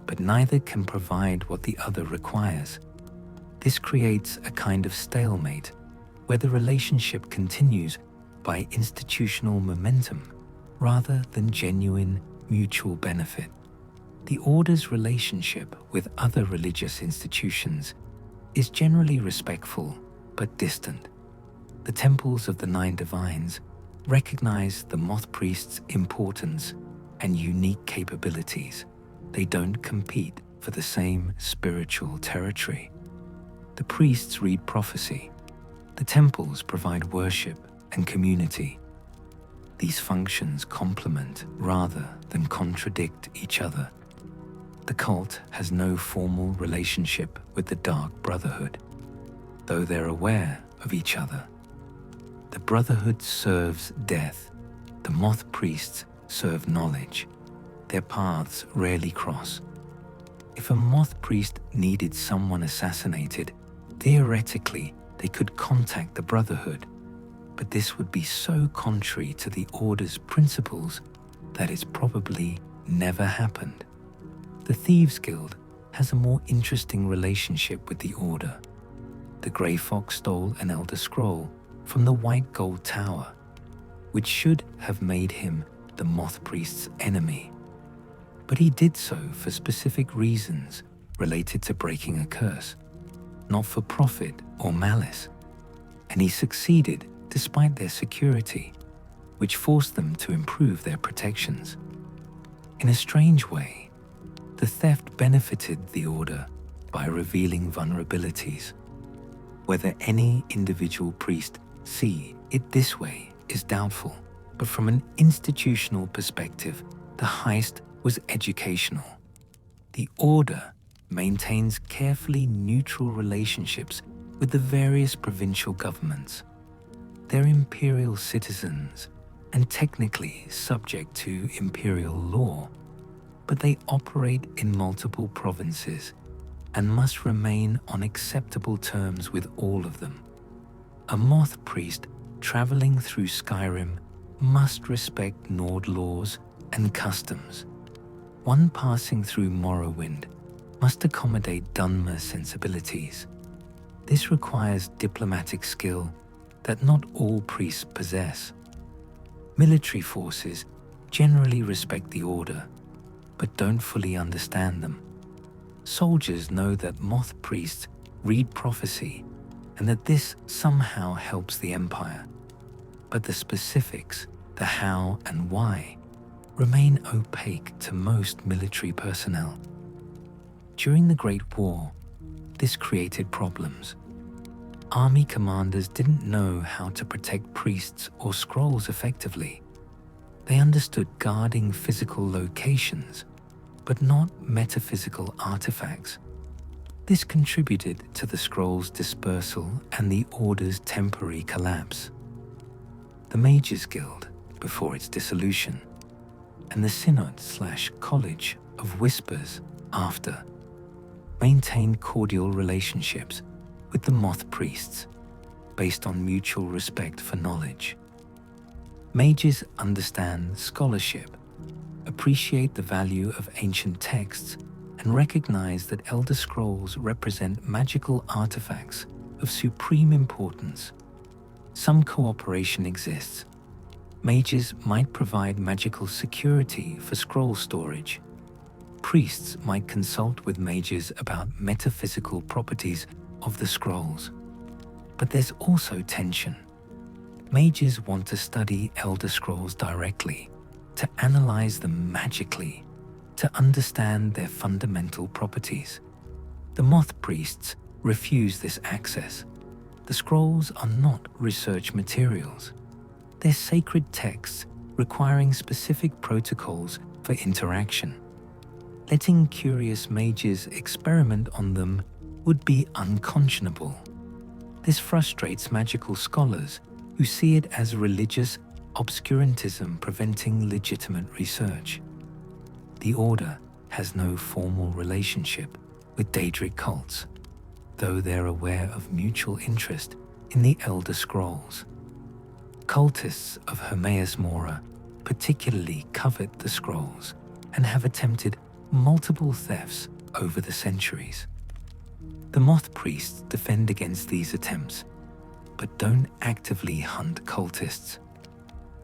[SPEAKER 1] but neither can provide what the other requires. This creates a kind of stalemate, where the relationship continues by institutional momentum rather than genuine mutual benefit. The Order's relationship with other religious institutions is generally respectful but distant. The temples of the Nine Divines recognize the Moth Priests' importance and unique capabilities. They don't compete for the same spiritual territory. The priests read prophecy. The temples provide worship and community. These functions complement rather than contradict each other. The cult has no formal relationship with the Dark Brotherhood, though they're aware of each other. The Brotherhood serves death. The Moth Priests serve knowledge. Their paths rarely cross. If a Moth Priest needed someone assassinated, theoretically they could contact the Brotherhood, but this would be so contrary to the Order's principles that it's probably never happened. The Thieves Guild has a more interesting relationship with the Order. The Grey Fox stole an Elder Scroll from the White Gold Tower, which should have made him the Moth Priest's enemy. But he did so for specific reasons related to breaking a curse, not for profit or malice. And he succeeded despite their security, which forced them to improve their protections. In a strange way, the theft benefited the Order by revealing vulnerabilities. Whether any individual priest see it this way is doubtful, but from an institutional perspective, the heist was educational. The Order maintains carefully neutral relationships with the various provincial governments. They're imperial citizens and technically subject to imperial law, but they operate in multiple provinces and must remain on acceptable terms with all of them. A Moth Priest traveling through Skyrim must respect Nord laws and customs. One passing through Morrowind must accommodate Dunmer sensibilities. This requires diplomatic skill that not all priests possess. Military forces generally respect the Order, but don't fully understand them. Soldiers know that Moth Priests read prophecy and that this somehow helps the Empire. But the specifics, the how and why, remain opaque to most military personnel. During the Great War, this created problems. Army commanders didn't know how to protect priests or scrolls effectively. They understood guarding physical locations, but not metaphysical artifacts. This contributed to the scroll's dispersal and the Order's temporary collapse. The Mages Guild, before its dissolution, and the Synod/College of Whispers after, maintained cordial relationships with the Moth Priests based on mutual respect for knowledge. Mages understand scholarship, appreciate the value of ancient texts, and recognize that Elder Scrolls represent magical artifacts of supreme importance. Some cooperation exists. Mages might provide magical security for scroll storage. priests might consult with mages about metaphysical properties of the scrolls. But there's also tension. Mages want to study Elder Scrolls directly, to analyze them magically, to understand their fundamental properties. The Moth Priests refuse this access. The scrolls are not research materials. They're sacred texts requiring specific protocols for interaction. Letting curious mages experiment on them would be unconscionable. This frustrates magical scholars who see it as religious obscurantism preventing legitimate research. The Order has no formal relationship with Daedric cults, though they're aware of mutual interest in the Elder Scrolls. Cultists of Hermaeus Mora particularly covet the scrolls and have attempted multiple thefts over the centuries. The Moth Priests defend against these attempts, but don't actively hunt cultists.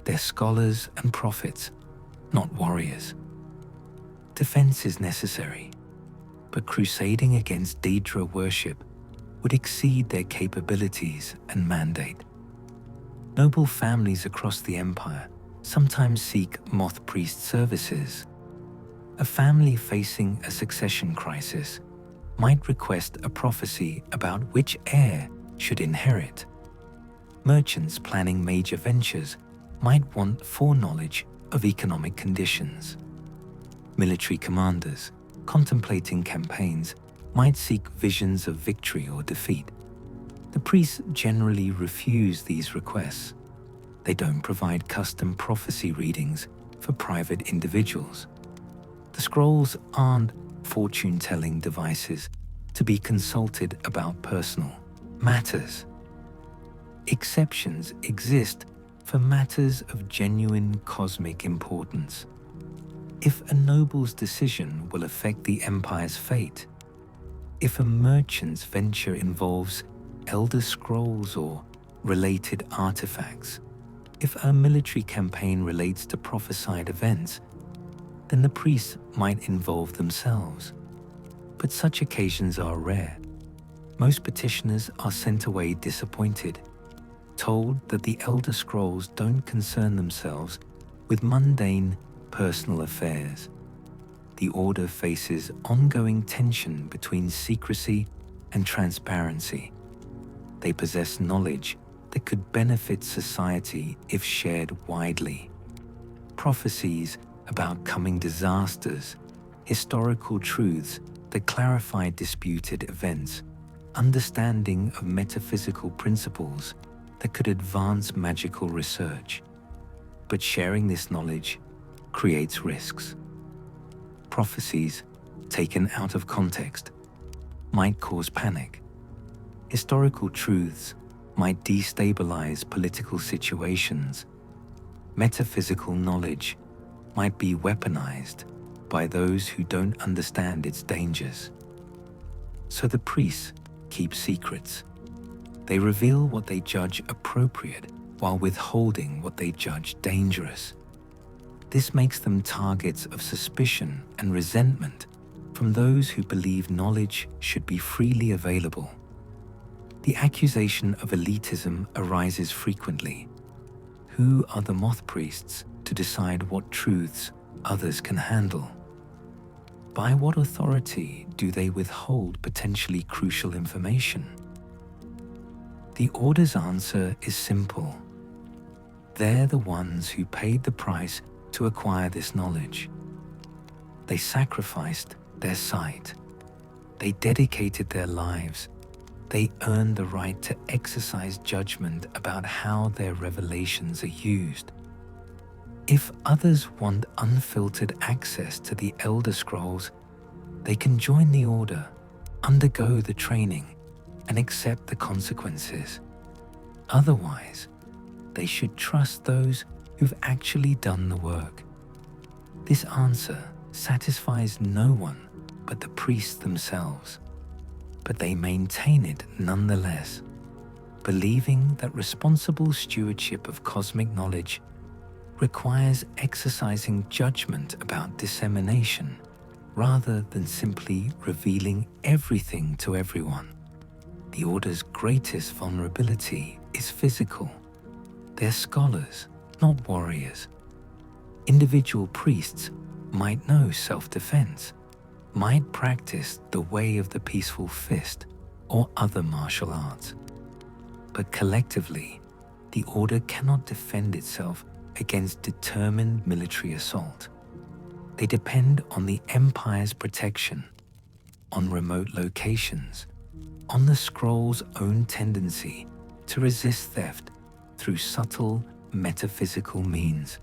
[SPEAKER 1] They're scholars and prophets, not warriors. Defense is necessary, but crusading against Daedra worship would exceed their capabilities and mandate. Noble families across the Empire sometimes seek Moth Priest services. A family facing a succession crisis might request a prophecy about which heir should inherit. Merchants planning major ventures might want foreknowledge of economic conditions. Military commanders contemplating campaigns might seek visions of victory or defeat. The priests generally refuse these requests. They don't provide custom prophecy readings for private individuals. The scrolls aren't fortune-telling devices to be consulted about personal matters. Exceptions exist for matters of genuine cosmic importance. If a noble's decision will affect the Empire's fate, if a merchant's venture involves Elder Scrolls or related artifacts, if a military campaign relates to prophesied events, then the priests might involve themselves. But such occasions are rare. Most petitioners are sent away disappointed, told that the Elder Scrolls don't concern themselves with mundane personal affairs. The Order faces ongoing tension between secrecy and transparency. They possess knowledge that could benefit society if shared widely. Prophecies about coming disasters, historical truths that clarify disputed events, understanding of metaphysical principles that could advance magical research. But sharing this knowledge creates risks. Prophecies, taken out of context, might cause panic. Historical truths might destabilize political situations. Metaphysical knowledge might be weaponized by those who don't understand its dangers. So the priests keep secrets. They reveal what they judge appropriate while withholding what they judge dangerous. This makes them targets of suspicion and resentment from those who believe knowledge should be freely available. The accusation of elitism arises frequently. Who are the Moth Priests to decide what truths others can handle? By what authority do they withhold potentially crucial information? The Order's answer is simple. They're the ones who paid the price to acquire this knowledge. They sacrificed their sight. They dedicated their lives. They earned the right to exercise judgment about how their revelations are used. If others want unfiltered access to the Elder Scrolls, they can join the Order, undergo the training, and accept the consequences. Otherwise, they should trust those who've actually done the work. This answer satisfies no one but the priests themselves, but they maintain it nonetheless, believing that responsible stewardship of cosmic knowledge requires exercising judgment about dissemination rather than simply revealing everything to everyone. The Order's greatest vulnerability is physical. They're scholars, not warriors. Individual priests might know self-defense, might practice the way of the peaceful fist or other martial arts. But collectively, the Order cannot defend itself against determined military assault. They depend on the Empire's protection, on remote locations, on the Scroll's own tendency to resist theft through subtle metaphysical means.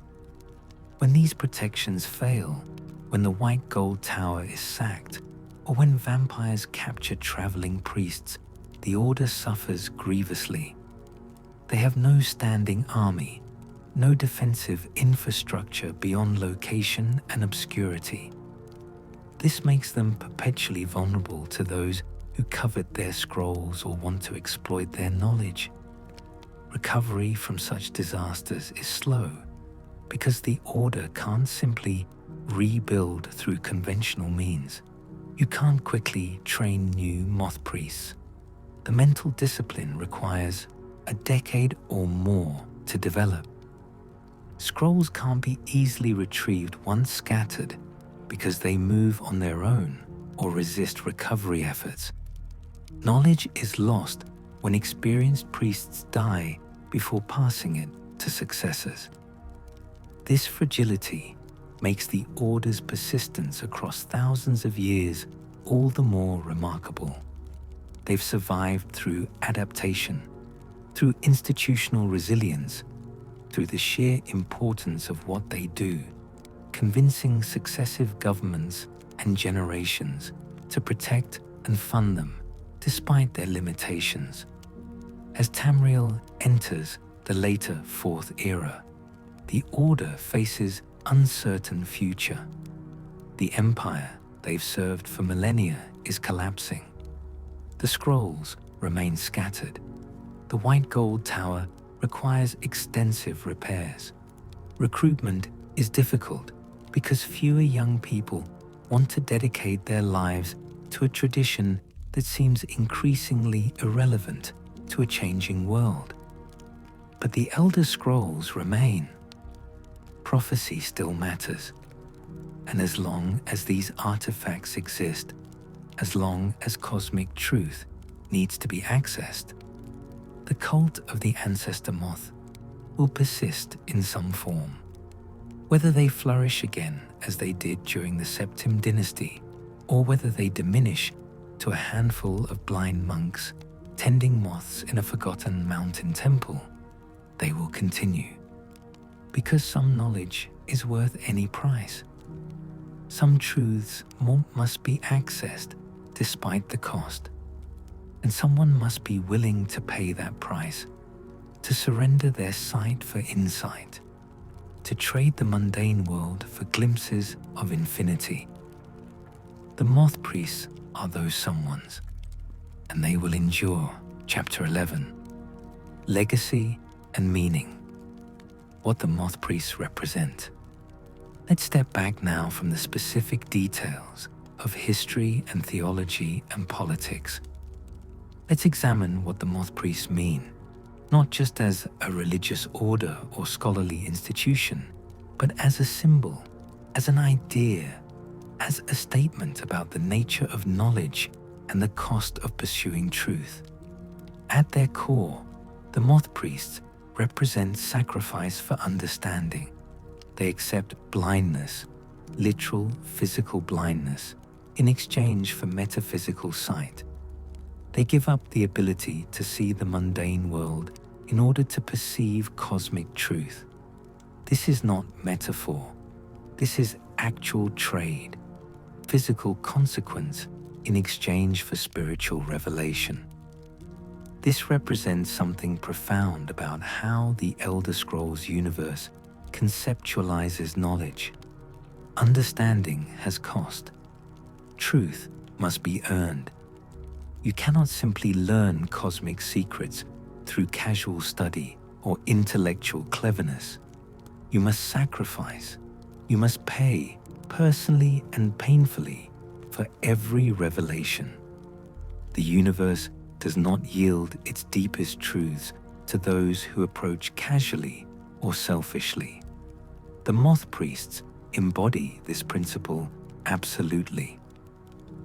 [SPEAKER 1] When these protections fail, when the White Gold Tower is sacked, or when vampires capture traveling priests, the Order suffers grievously. They have no standing army, no defensive infrastructure beyond location and obscurity. This makes them perpetually vulnerable to those who covet their scrolls or want to exploit their knowledge. Recovery from such disasters is slow because the Order can't simply rebuild through conventional means. You can't quickly train new Moth Priests. The mental discipline requires a decade or more to develop. Scrolls can't be easily retrieved once scattered because they move on their own or resist recovery efforts. Knowledge is lost when experienced priests die before passing it to successors. This fragility makes the Order's persistence across thousands of years all the more remarkable. They've survived through adaptation, through institutional resilience, through the sheer importance of what they do, convincing successive governments and generations to protect and fund them despite their limitations. As Tamriel enters the later Fourth Era, the Order faces uncertain future. The Empire they've served for millennia is collapsing. The scrolls remain scattered. The White Gold Tower requires extensive repairs. Recruitment is difficult because fewer young people want to dedicate their lives to a tradition that seems increasingly irrelevant to a changing world. But the Elder Scrolls remain. Prophecy still matters. And as long as these artifacts exist, as long as cosmic truth needs to be accessed, the cult of the Ancestor Moth will persist in some form. Whether they flourish again as they did during the Septim dynasty, or whether they diminish to a handful of blind monks tending moths in a forgotten mountain temple, they will continue. Because some knowledge is worth any price. Some truths must be accessed despite the cost, and someone must be willing to pay that price, to surrender their sight for insight, to trade the mundane world for glimpses of infinity. The Moth Priests are those someones, and they will endure. Chapter 11. Legacy and Meaning. What the Moth Priests represent. Let's step back now from the specific details of history and theology and politics. Let's examine what the Moth Priests mean, not just as a religious order or scholarly institution, but as a symbol, as an idea, as a statement about the nature of knowledge and the cost of pursuing truth. At their core, the Moth Priests represent sacrifice for understanding. They accept blindness, literal physical blindness, in exchange for metaphysical sight. They give up the ability to see the mundane world in order to perceive cosmic truth. This is not metaphor. This is actual trade, physical consequence in exchange for spiritual revelation. This represents something profound about how the Elder Scrolls universe conceptualizes knowledge. Understanding has cost. Truth must be earned. You cannot simply learn cosmic secrets through casual study or intellectual cleverness. You must sacrifice. You must pay personally and painfully, for every revelation. The universe does not yield its deepest truths to those who approach casually or selfishly. The Moth Priests embody this principle absolutely.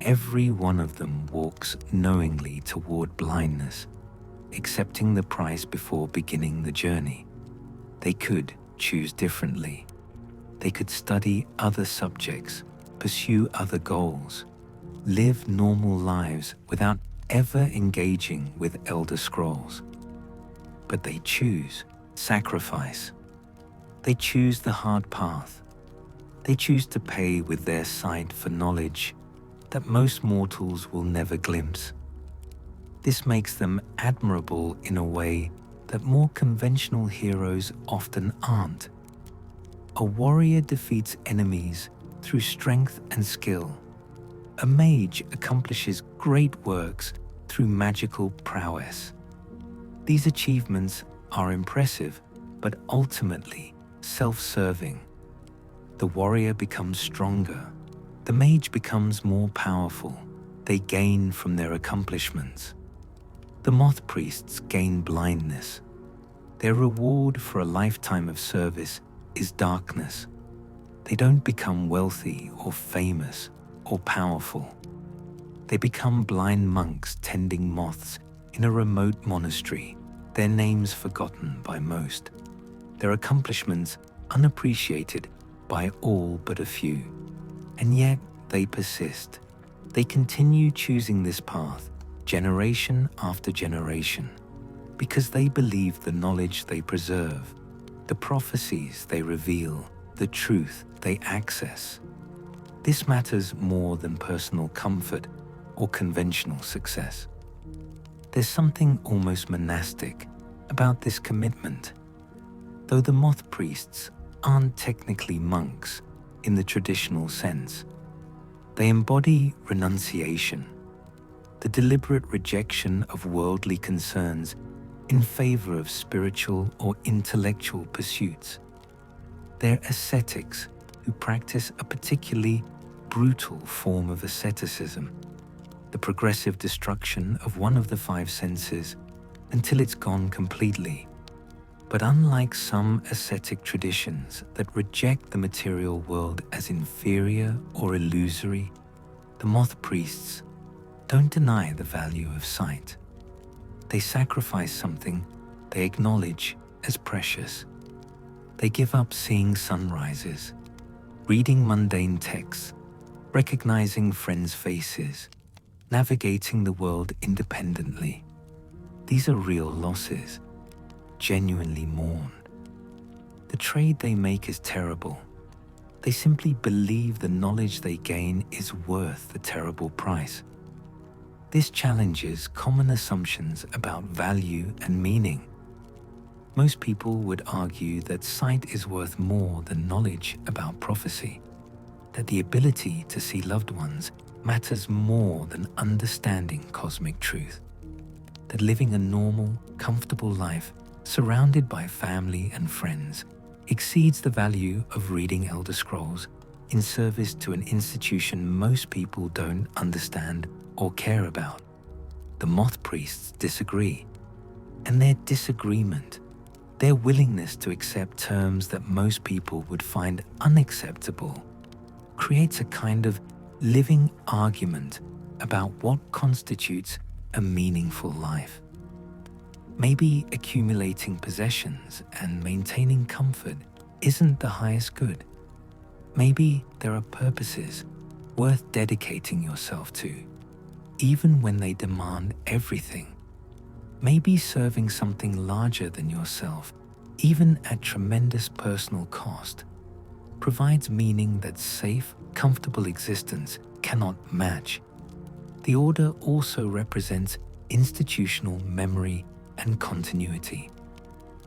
[SPEAKER 1] Every one of them walks knowingly toward blindness, accepting the price before beginning the journey. They could choose differently. They could study other subjects, pursue other goals, live normal lives without ever engaging with Elder Scrolls. But they choose sacrifice. They choose the hard path. They choose to pay with their sight for knowledge that most mortals will never glimpse. This makes them admirable in a way that more conventional heroes often aren't. A warrior defeats enemies through strength and skill. A mage accomplishes great works through magical prowess. These achievements are impressive, but ultimately self-serving. The warrior becomes stronger. The mage becomes more powerful. They gain from their accomplishments. The Moth Priests gain blindness. Their reward for a lifetime of service is darkness. They don't become wealthy or famous or powerful. They become blind monks tending moths in a remote monastery, their names forgotten by most, their accomplishments unappreciated by all but a few. And yet they persist. They continue choosing this path, generation after generation, because they believe the knowledge they preserve, the prophecies they reveal, the truth they access. This matters more than personal comfort or conventional success. There's something almost monastic about this commitment. Though the Moth Priests aren't technically monks in the traditional sense, they embody renunciation, the deliberate rejection of worldly concerns in favor of spiritual or intellectual pursuits. They're ascetics who practice a particularly brutal form of asceticism, the progressive destruction of one of the five senses until it's gone completely. But unlike some ascetic traditions that reject the material world as inferior or illusory, the Moth Priests don't deny the value of sight. They sacrifice something they acknowledge as precious. They give up seeing sunrises, reading mundane texts, recognizing friends' faces, navigating the world independently. These are real losses, genuinely mourned. The trade they make is terrible. They simply believe the knowledge they gain is worth the terrible price. This challenges common assumptions about value and meaning. Most people would argue that sight is worth more than knowledge about prophecy, that the ability to see loved ones matters more than understanding cosmic truth, that living a normal, comfortable life surrounded by family and friends exceeds the value of reading Elder Scrolls in service to an institution most people don't understand or care about. The Moth Priests disagree, and their disagreement, their willingness to accept terms that most people would find unacceptable, creates a kind of living argument about what constitutes a meaningful life. Maybe accumulating possessions and maintaining comfort isn't the highest good. Maybe there are purposes worth dedicating yourself to, even when they demand everything. Maybe serving something larger than yourself, even at tremendous personal cost, provides meaning that safe, comfortable existence cannot match. The order also represents institutional memory and continuity.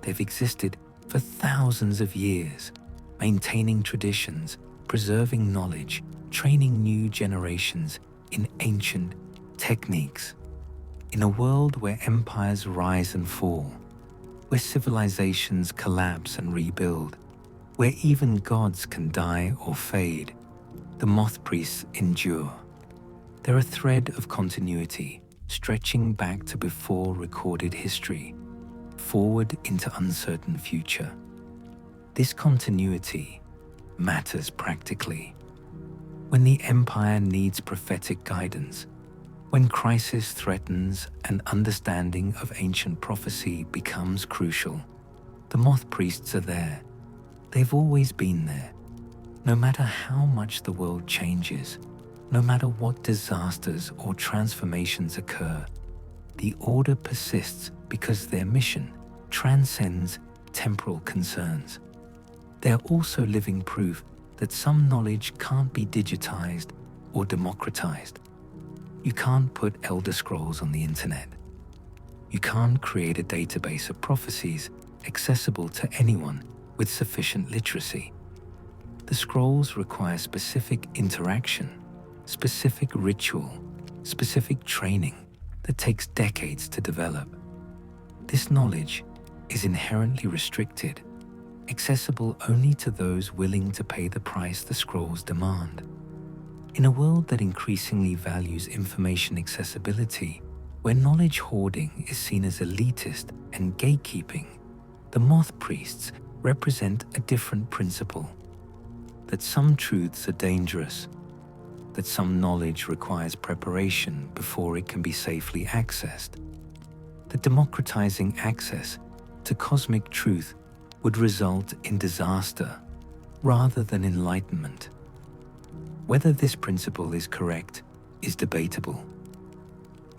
[SPEAKER 1] They've existed for thousands of years, maintaining traditions, preserving knowledge, training new generations in ancient techniques. In a world where empires rise and fall, where civilizations collapse and rebuild, where even gods can die or fade, The Moth Priests endure. They're a thread of continuity, stretching back to before recorded history, forward into uncertain future. This continuity matters practically. When the Empire needs prophetic guidance, when crisis threatens and understanding of ancient prophecy becomes crucial, the Moth Priests are there. They've always been there. No matter how much the world changes, no matter what disasters or transformations occur, the Order persists because their mission transcends temporal concerns. They are also living proof that some knowledge can't be digitized or democratized. You can't put Elder Scrolls on the internet. You can't create a database of prophecies accessible to anyone with sufficient literacy. The scrolls require specific interaction, specific ritual, specific training that takes decades to develop. This knowledge is inherently restricted, accessible only to those willing to pay the price the scrolls demand. In a world that increasingly values information accessibility, where knowledge hoarding is seen as elitist and gatekeeping, the Moth Priests represent a different principle: that some truths are dangerous, that some knowledge requires preparation before it can be safely accessed, that democratizing access to cosmic truth would result in disaster rather than enlightenment. Whether this principle is correct is debatable.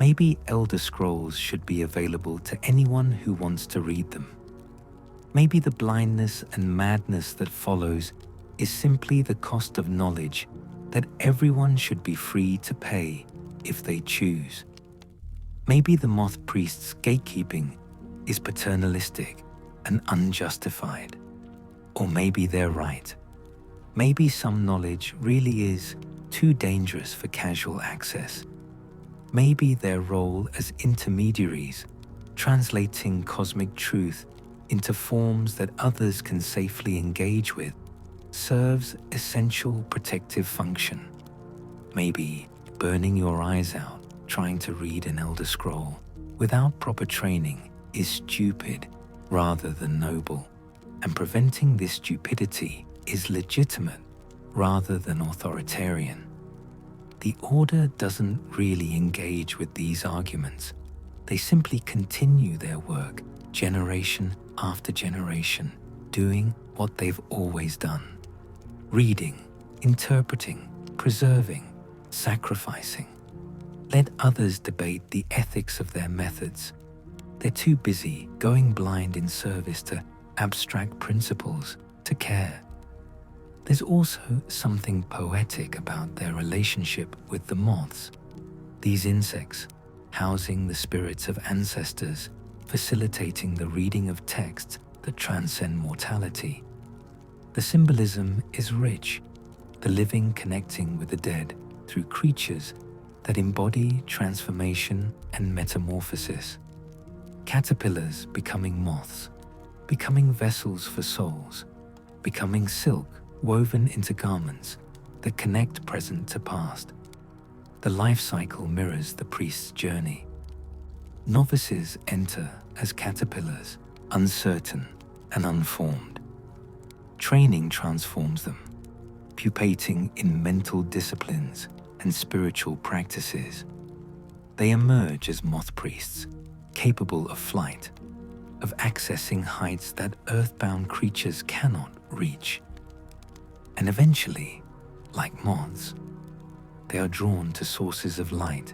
[SPEAKER 1] Maybe Elder Scrolls should be available to anyone who wants to read them. Maybe the blindness and madness that follows is simply the cost of knowledge that everyone should be free to pay if they choose. Maybe the Moth Priests' gatekeeping is paternalistic and unjustified. Or maybe they're right. Maybe some knowledge really is too dangerous for casual access. Maybe their role as intermediaries, translating cosmic truth into forms that others can safely engage with, serves essential protective function. Maybe burning your eyes out trying to read an Elder Scroll without proper training is stupid rather than noble, and preventing this stupidity is legitimate rather than authoritarian. The Order doesn't really engage with these arguments. They simply continue their work generation after generation, doing what they've always done: reading, interpreting, preserving, sacrificing. Let others debate the ethics of their methods. They're too busy going blind in service to abstract principles to care. There's also something poetic about their relationship with the moths. These insects, housing the spirits of ancestors, facilitating the reading of texts that transcend mortality. The symbolism is rich, the living connecting with the dead through creatures that embody transformation and metamorphosis. Caterpillars becoming moths, becoming vessels for souls, becoming silk woven into garments that connect present to past. The life cycle mirrors the priest's journey. Novices enter as caterpillars, uncertain and unformed. Training transforms them, pupating in mental disciplines and spiritual practices. They emerge as moth priests, capable of flight, of accessing heights that earthbound creatures cannot reach. And eventually, like moths, they are drawn to sources of light,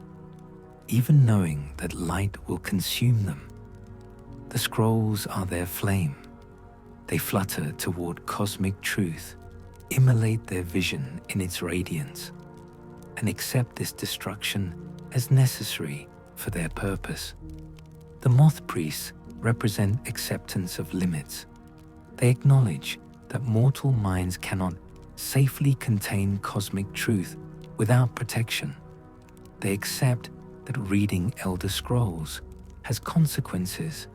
[SPEAKER 1] even knowing that light will consume them. The scrolls are their flame. They flutter toward cosmic truth, immolate their vision in its radiance, and accept this destruction as necessary for their purpose. The Moth Priests represent acceptance of limits. They acknowledge that mortal minds cannot safely contain cosmic truth without protection. They accept that reading Elder Scrolls has consequences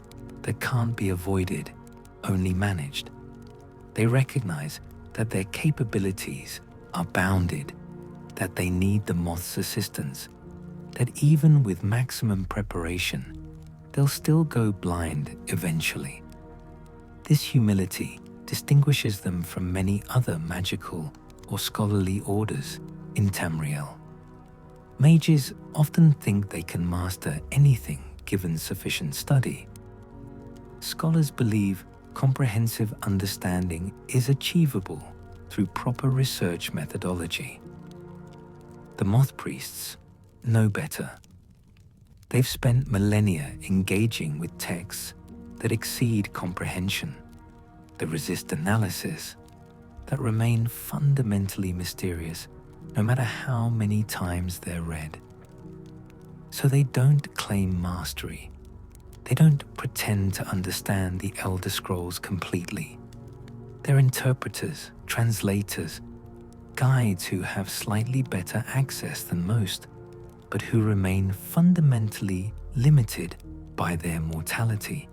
[SPEAKER 1] that can't be avoided, only managed. They recognize that their capabilities are bounded that they need the moth's assistance, that even with maximum preparation, they'll still go blind eventually. This humility distinguishes them from many other magical or scholarly orders in Tamriel. Mages often think they can master anything given sufficient study. Scholars believe comprehensive understanding is achievable through proper research methodology. The Moth Priests know better. They've spent millennia engaging with texts that exceed comprehension, that resist analysis, that remain fundamentally mysterious no matter how many times they're read. So they don't claim mastery. They don't pretend to understand the Elder Scrolls completely. They're interpreters, translators, guides who have slightly better access than most, but who remain fundamentally limited by their mortality.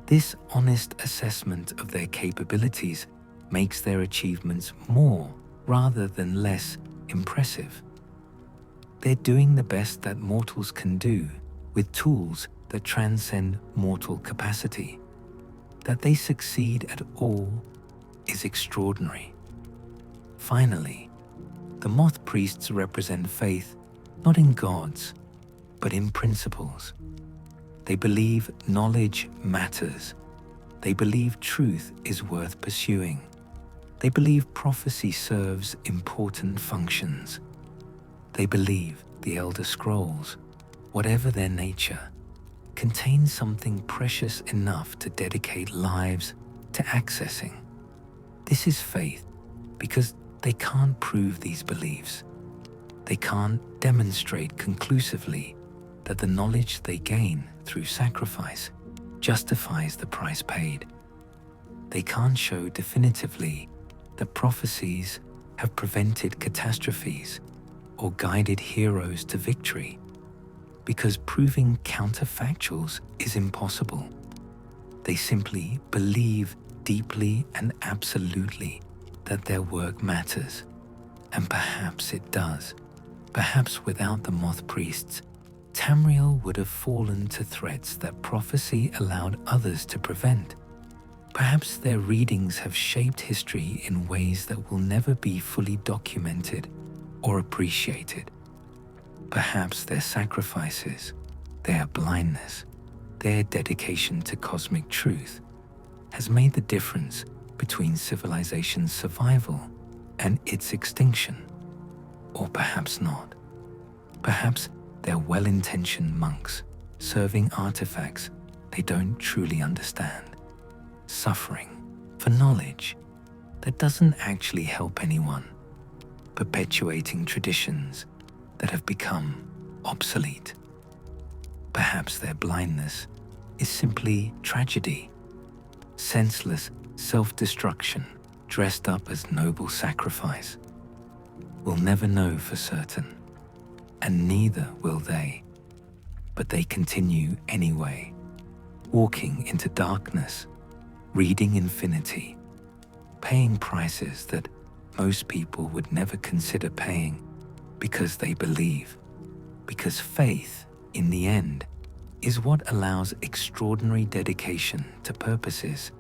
[SPEAKER 1] This honest assessment of their capabilities makes their achievements more rather than less impressive. They're doing the best that mortals can do with tools that transcend mortal capacity. That they succeed at all is extraordinary. Finally, the Moth Priests represent faith not in gods, but in principles. They believe knowledge matters. They believe truth is worth pursuing. They believe prophecy serves important functions. They believe the Elder Scrolls, whatever their nature, contain something precious enough to dedicate lives to accessing. This is faith because they can't prove these beliefs. They can't demonstrate conclusively that the knowledge they gain through sacrifice justifies the price paid. They can't show definitively that prophecies have prevented catastrophes or guided heroes to victory, because proving counterfactuals is impossible. They simply believe deeply and absolutely that their work matters, and perhaps it does. Perhaps without the Moth Priests, Tamriel would have fallen to threats that prophecy allowed others to prevent. Perhaps their readings have shaped history in ways that will never be fully documented or appreciated. Perhaps their sacrifices, their blindness, their dedication to cosmic truth has made the difference between civilization's survival and its extinction. Or perhaps not. Perhaps they're well-intentioned monks serving artifacts they don't truly understand, suffering for knowledge that doesn't actually help anyone, perpetuating traditions that have become obsolete. Perhaps their blindness is simply tragedy, senseless self-destruction dressed up as noble sacrifice. We'll never know for certain, and neither will they. But they continue anyway, walking into darkness, reading infinity, paying prices that most people would never consider paying because they believe. Because faith, in the end, is what allows extraordinary dedication to purposes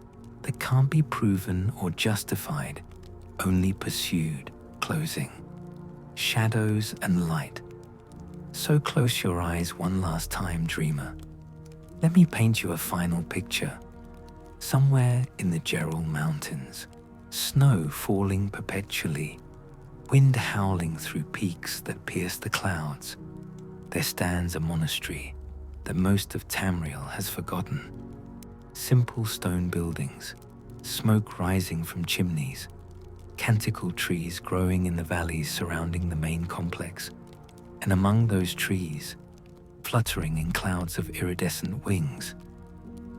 [SPEAKER 1] that can't be proven or justified, only pursued. Closing. Shadows and light. So close your eyes one last time, dreamer. Let me paint you a final picture. Somewhere in the Gerald Mountains, snow falling perpetually, wind howling through peaks that pierce the clouds, there stands a monastery that most of Tamriel has forgotten. Simple stone buildings, smoke rising from chimneys, canticle trees growing in the valleys surrounding the main complex, and among those trees, fluttering in clouds of iridescent wings,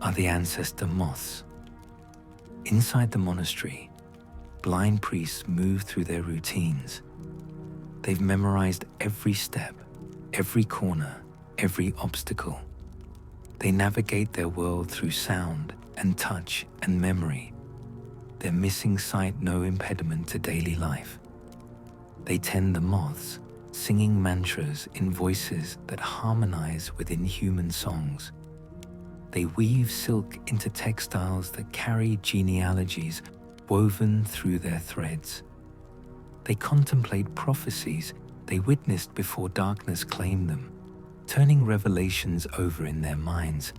[SPEAKER 1] are the Ancestor Moths. Inside the monastery, blind priests move through their routines. They've memorized every step, every corner, every obstacle. They navigate their world through sound and touch and memory, their missing sight no impediment to daily life. They tend the moths, singing mantras in voices that harmonize with inhuman songs. They weave silk into textiles that carry genealogies woven through their threads. They contemplate prophecies they witnessed before darkness claimed them, turning revelations over in their minds,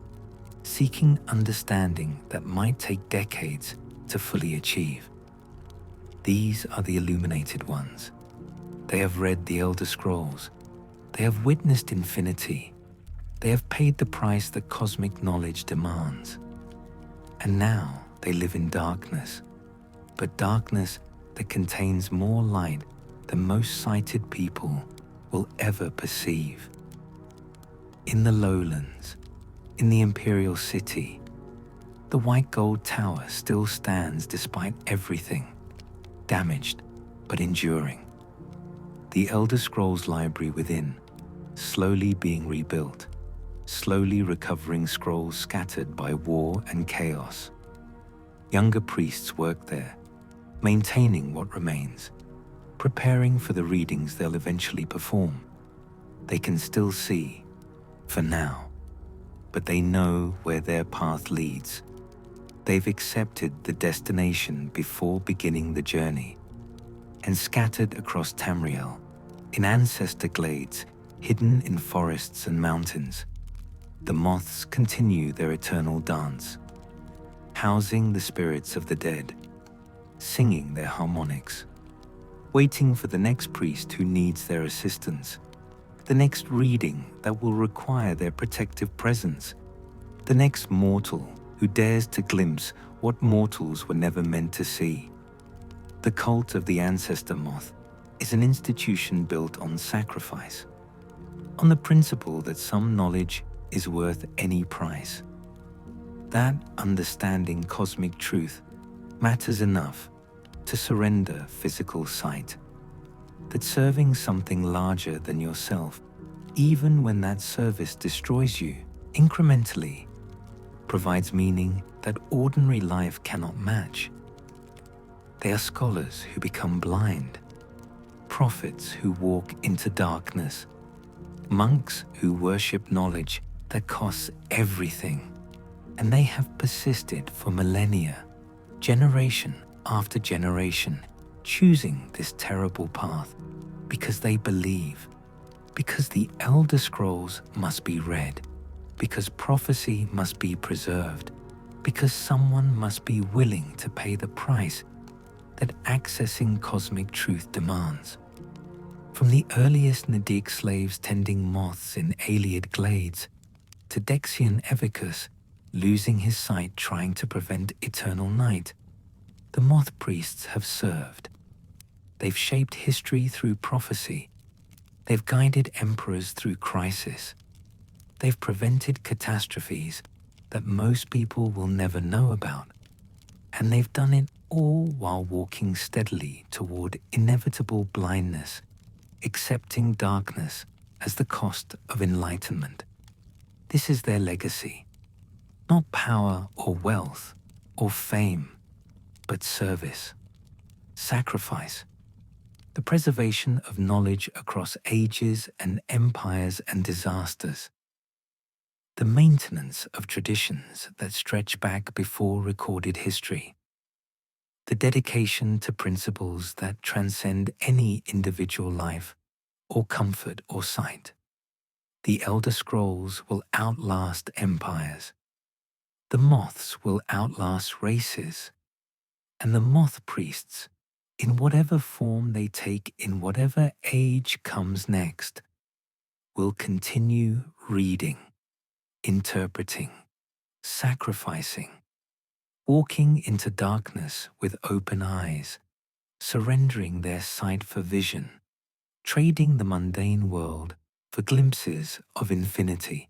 [SPEAKER 1] seeking understanding that might take decades to fully achieve. These are the illuminated ones. They have read the Elder Scrolls. They have witnessed infinity. They have paid the price that cosmic knowledge demands. And now they live in darkness, but darkness that contains more light than most sighted people will ever perceive. In the lowlands, in the imperial city, the white gold tower still stands despite everything, damaged but enduring. The Elder Scrolls library within, slowly being rebuilt, slowly recovering scrolls scattered by war and chaos. Younger priests work there, maintaining what remains, preparing for the readings they'll eventually perform. They can still see, for now, but they know where their path leads. They've accepted the destination before beginning the journey, and scattered across Tamriel, in ancestor glades, hidden in forests and mountains, the moths continue their eternal dance, housing the spirits of the dead, singing their harmonics, waiting for the next priest who needs their assistance, the next reading that will require their protective presence, the next mortal who dares to glimpse what mortals were never meant to see. The cult of the Ancestor Moth is an institution built on sacrifice, on the principle that some knowledge is worth any price. That understanding cosmic truth matters enough to surrender physical sight, that serving something larger than yourself, even when that service destroys you incrementally, provides meaning that ordinary life cannot match. They are scholars who become blind, prophets who walk into darkness, monks who worship knowledge that costs everything, and they have persisted for millennia, generation after generation, choosing this terrible path because they believe, because the Elder Scrolls must be read, because prophecy must be preserved, because someone must be willing to pay the price that accessing cosmic truth demands. From the earliest Nadic slaves tending moths in Aliad glades, to Dexian Evicus losing his sight trying to prevent eternal night, the Moth Priests have served. They've shaped history through prophecy. They've guided emperors through crisis. They've prevented catastrophes that most people will never know about. And they've done it all while walking steadily toward inevitable blindness, accepting darkness as the cost of enlightenment. This is their legacy. Not power or wealth or fame, but service, sacrifice, the preservation of knowledge across ages and empires and disasters, the maintenance of traditions that stretch back before recorded history, the dedication to principles that transcend any individual life or comfort or sight. The Elder Scrolls will outlast empires. The moths will outlast races. And the Moth Priests, in whatever form they take in whatever age comes next, will continue reading, interpreting, sacrificing, walking into darkness with open eyes, surrendering their sight for vision, trading the mundane world for glimpses of infinity.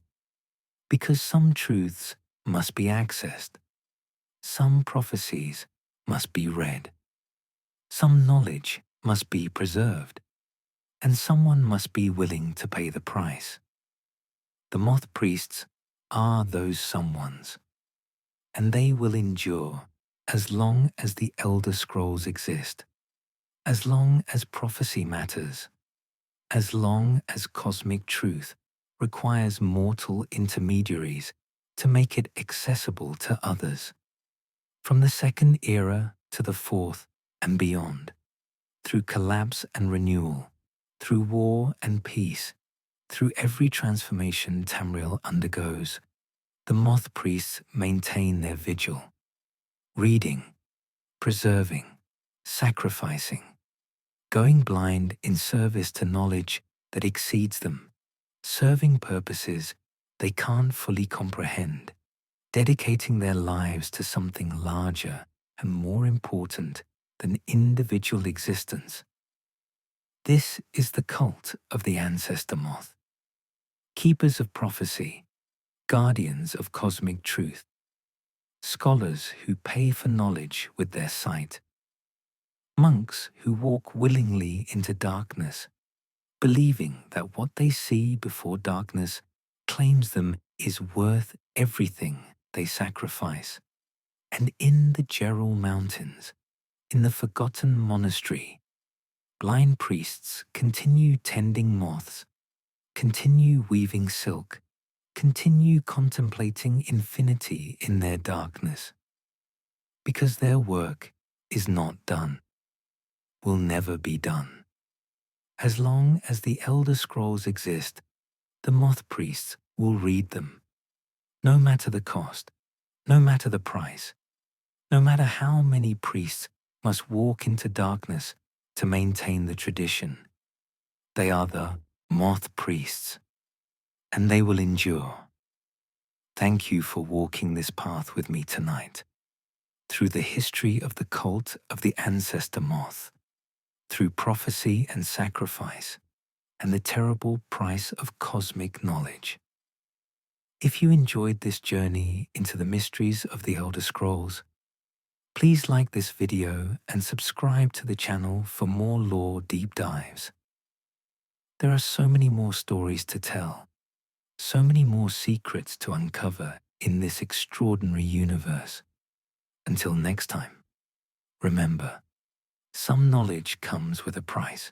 [SPEAKER 1] Because some truths must be accessed, some prophecies must be read, some knowledge must be preserved, and someone must be willing to pay the price. The Moth Priests are those someones, and they will endure as long as the Elder Scrolls exist, As long as prophecy matters, as long as cosmic truth requires mortal intermediaries to make it accessible to others. From the second era to the fourth and beyond, through collapse and renewal, through war and peace, through every transformation Tamriel undergoes, the Moth Priests maintain their vigil, reading, preserving, sacrificing, going blind in service to knowledge that exceeds them, serving purposes they can't fully comprehend, dedicating their lives to something larger and more important than individual existence. This is the cult of the Ancestor Moth, keepers of prophecy, guardians of cosmic truth, scholars who pay for knowledge with their sight, monks who walk willingly into darkness, believing that what they see before darkness claims them is worth everything they sacrifice. And in the Gerald Mountains, in the forgotten monastery, blind priests continue tending moths, continue weaving silk, continue contemplating infinity in their darkness. Because their work is not done, will never be done. As long as the Elder Scrolls exist, the Moth Priests will read them, no matter the cost, no matter the price, no matter how many priests must walk into darkness to maintain the tradition. They are the Moth Priests, and they will endure. Thank you for walking this path with me tonight, through the history of the cult of the Ancestor Moth, through prophecy and sacrifice, and the terrible price of cosmic knowledge. If you enjoyed this journey into the mysteries of the Elder Scrolls, please like this video and subscribe to the channel for more lore deep dives. There are so many more stories to tell, so many more secrets to uncover in this extraordinary universe. Until next time, remember, some knowledge comes with a price.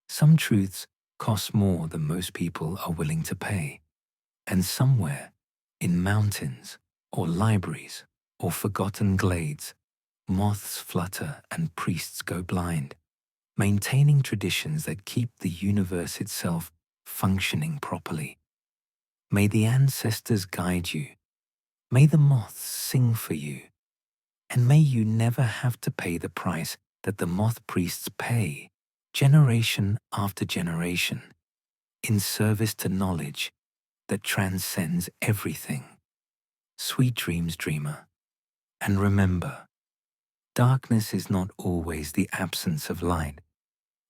[SPEAKER 1] Some truths cost more than most people are willing to pay. And somewhere, in mountains, or libraries, or forgotten glades, moths flutter and priests go blind, maintaining traditions that keep the universe itself functioning properly. May the ancestors guide you. May the moths sing for you. And may you never have to pay the price that the Moth Priests pay, generation after generation, in service to knowledge that transcends everything. Sweet dreams, dreamer. And remember, darkness is not always the absence of light.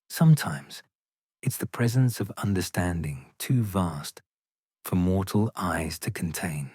[SPEAKER 1] Sometimes it's the presence of understanding too vast for mortal eyes to contain.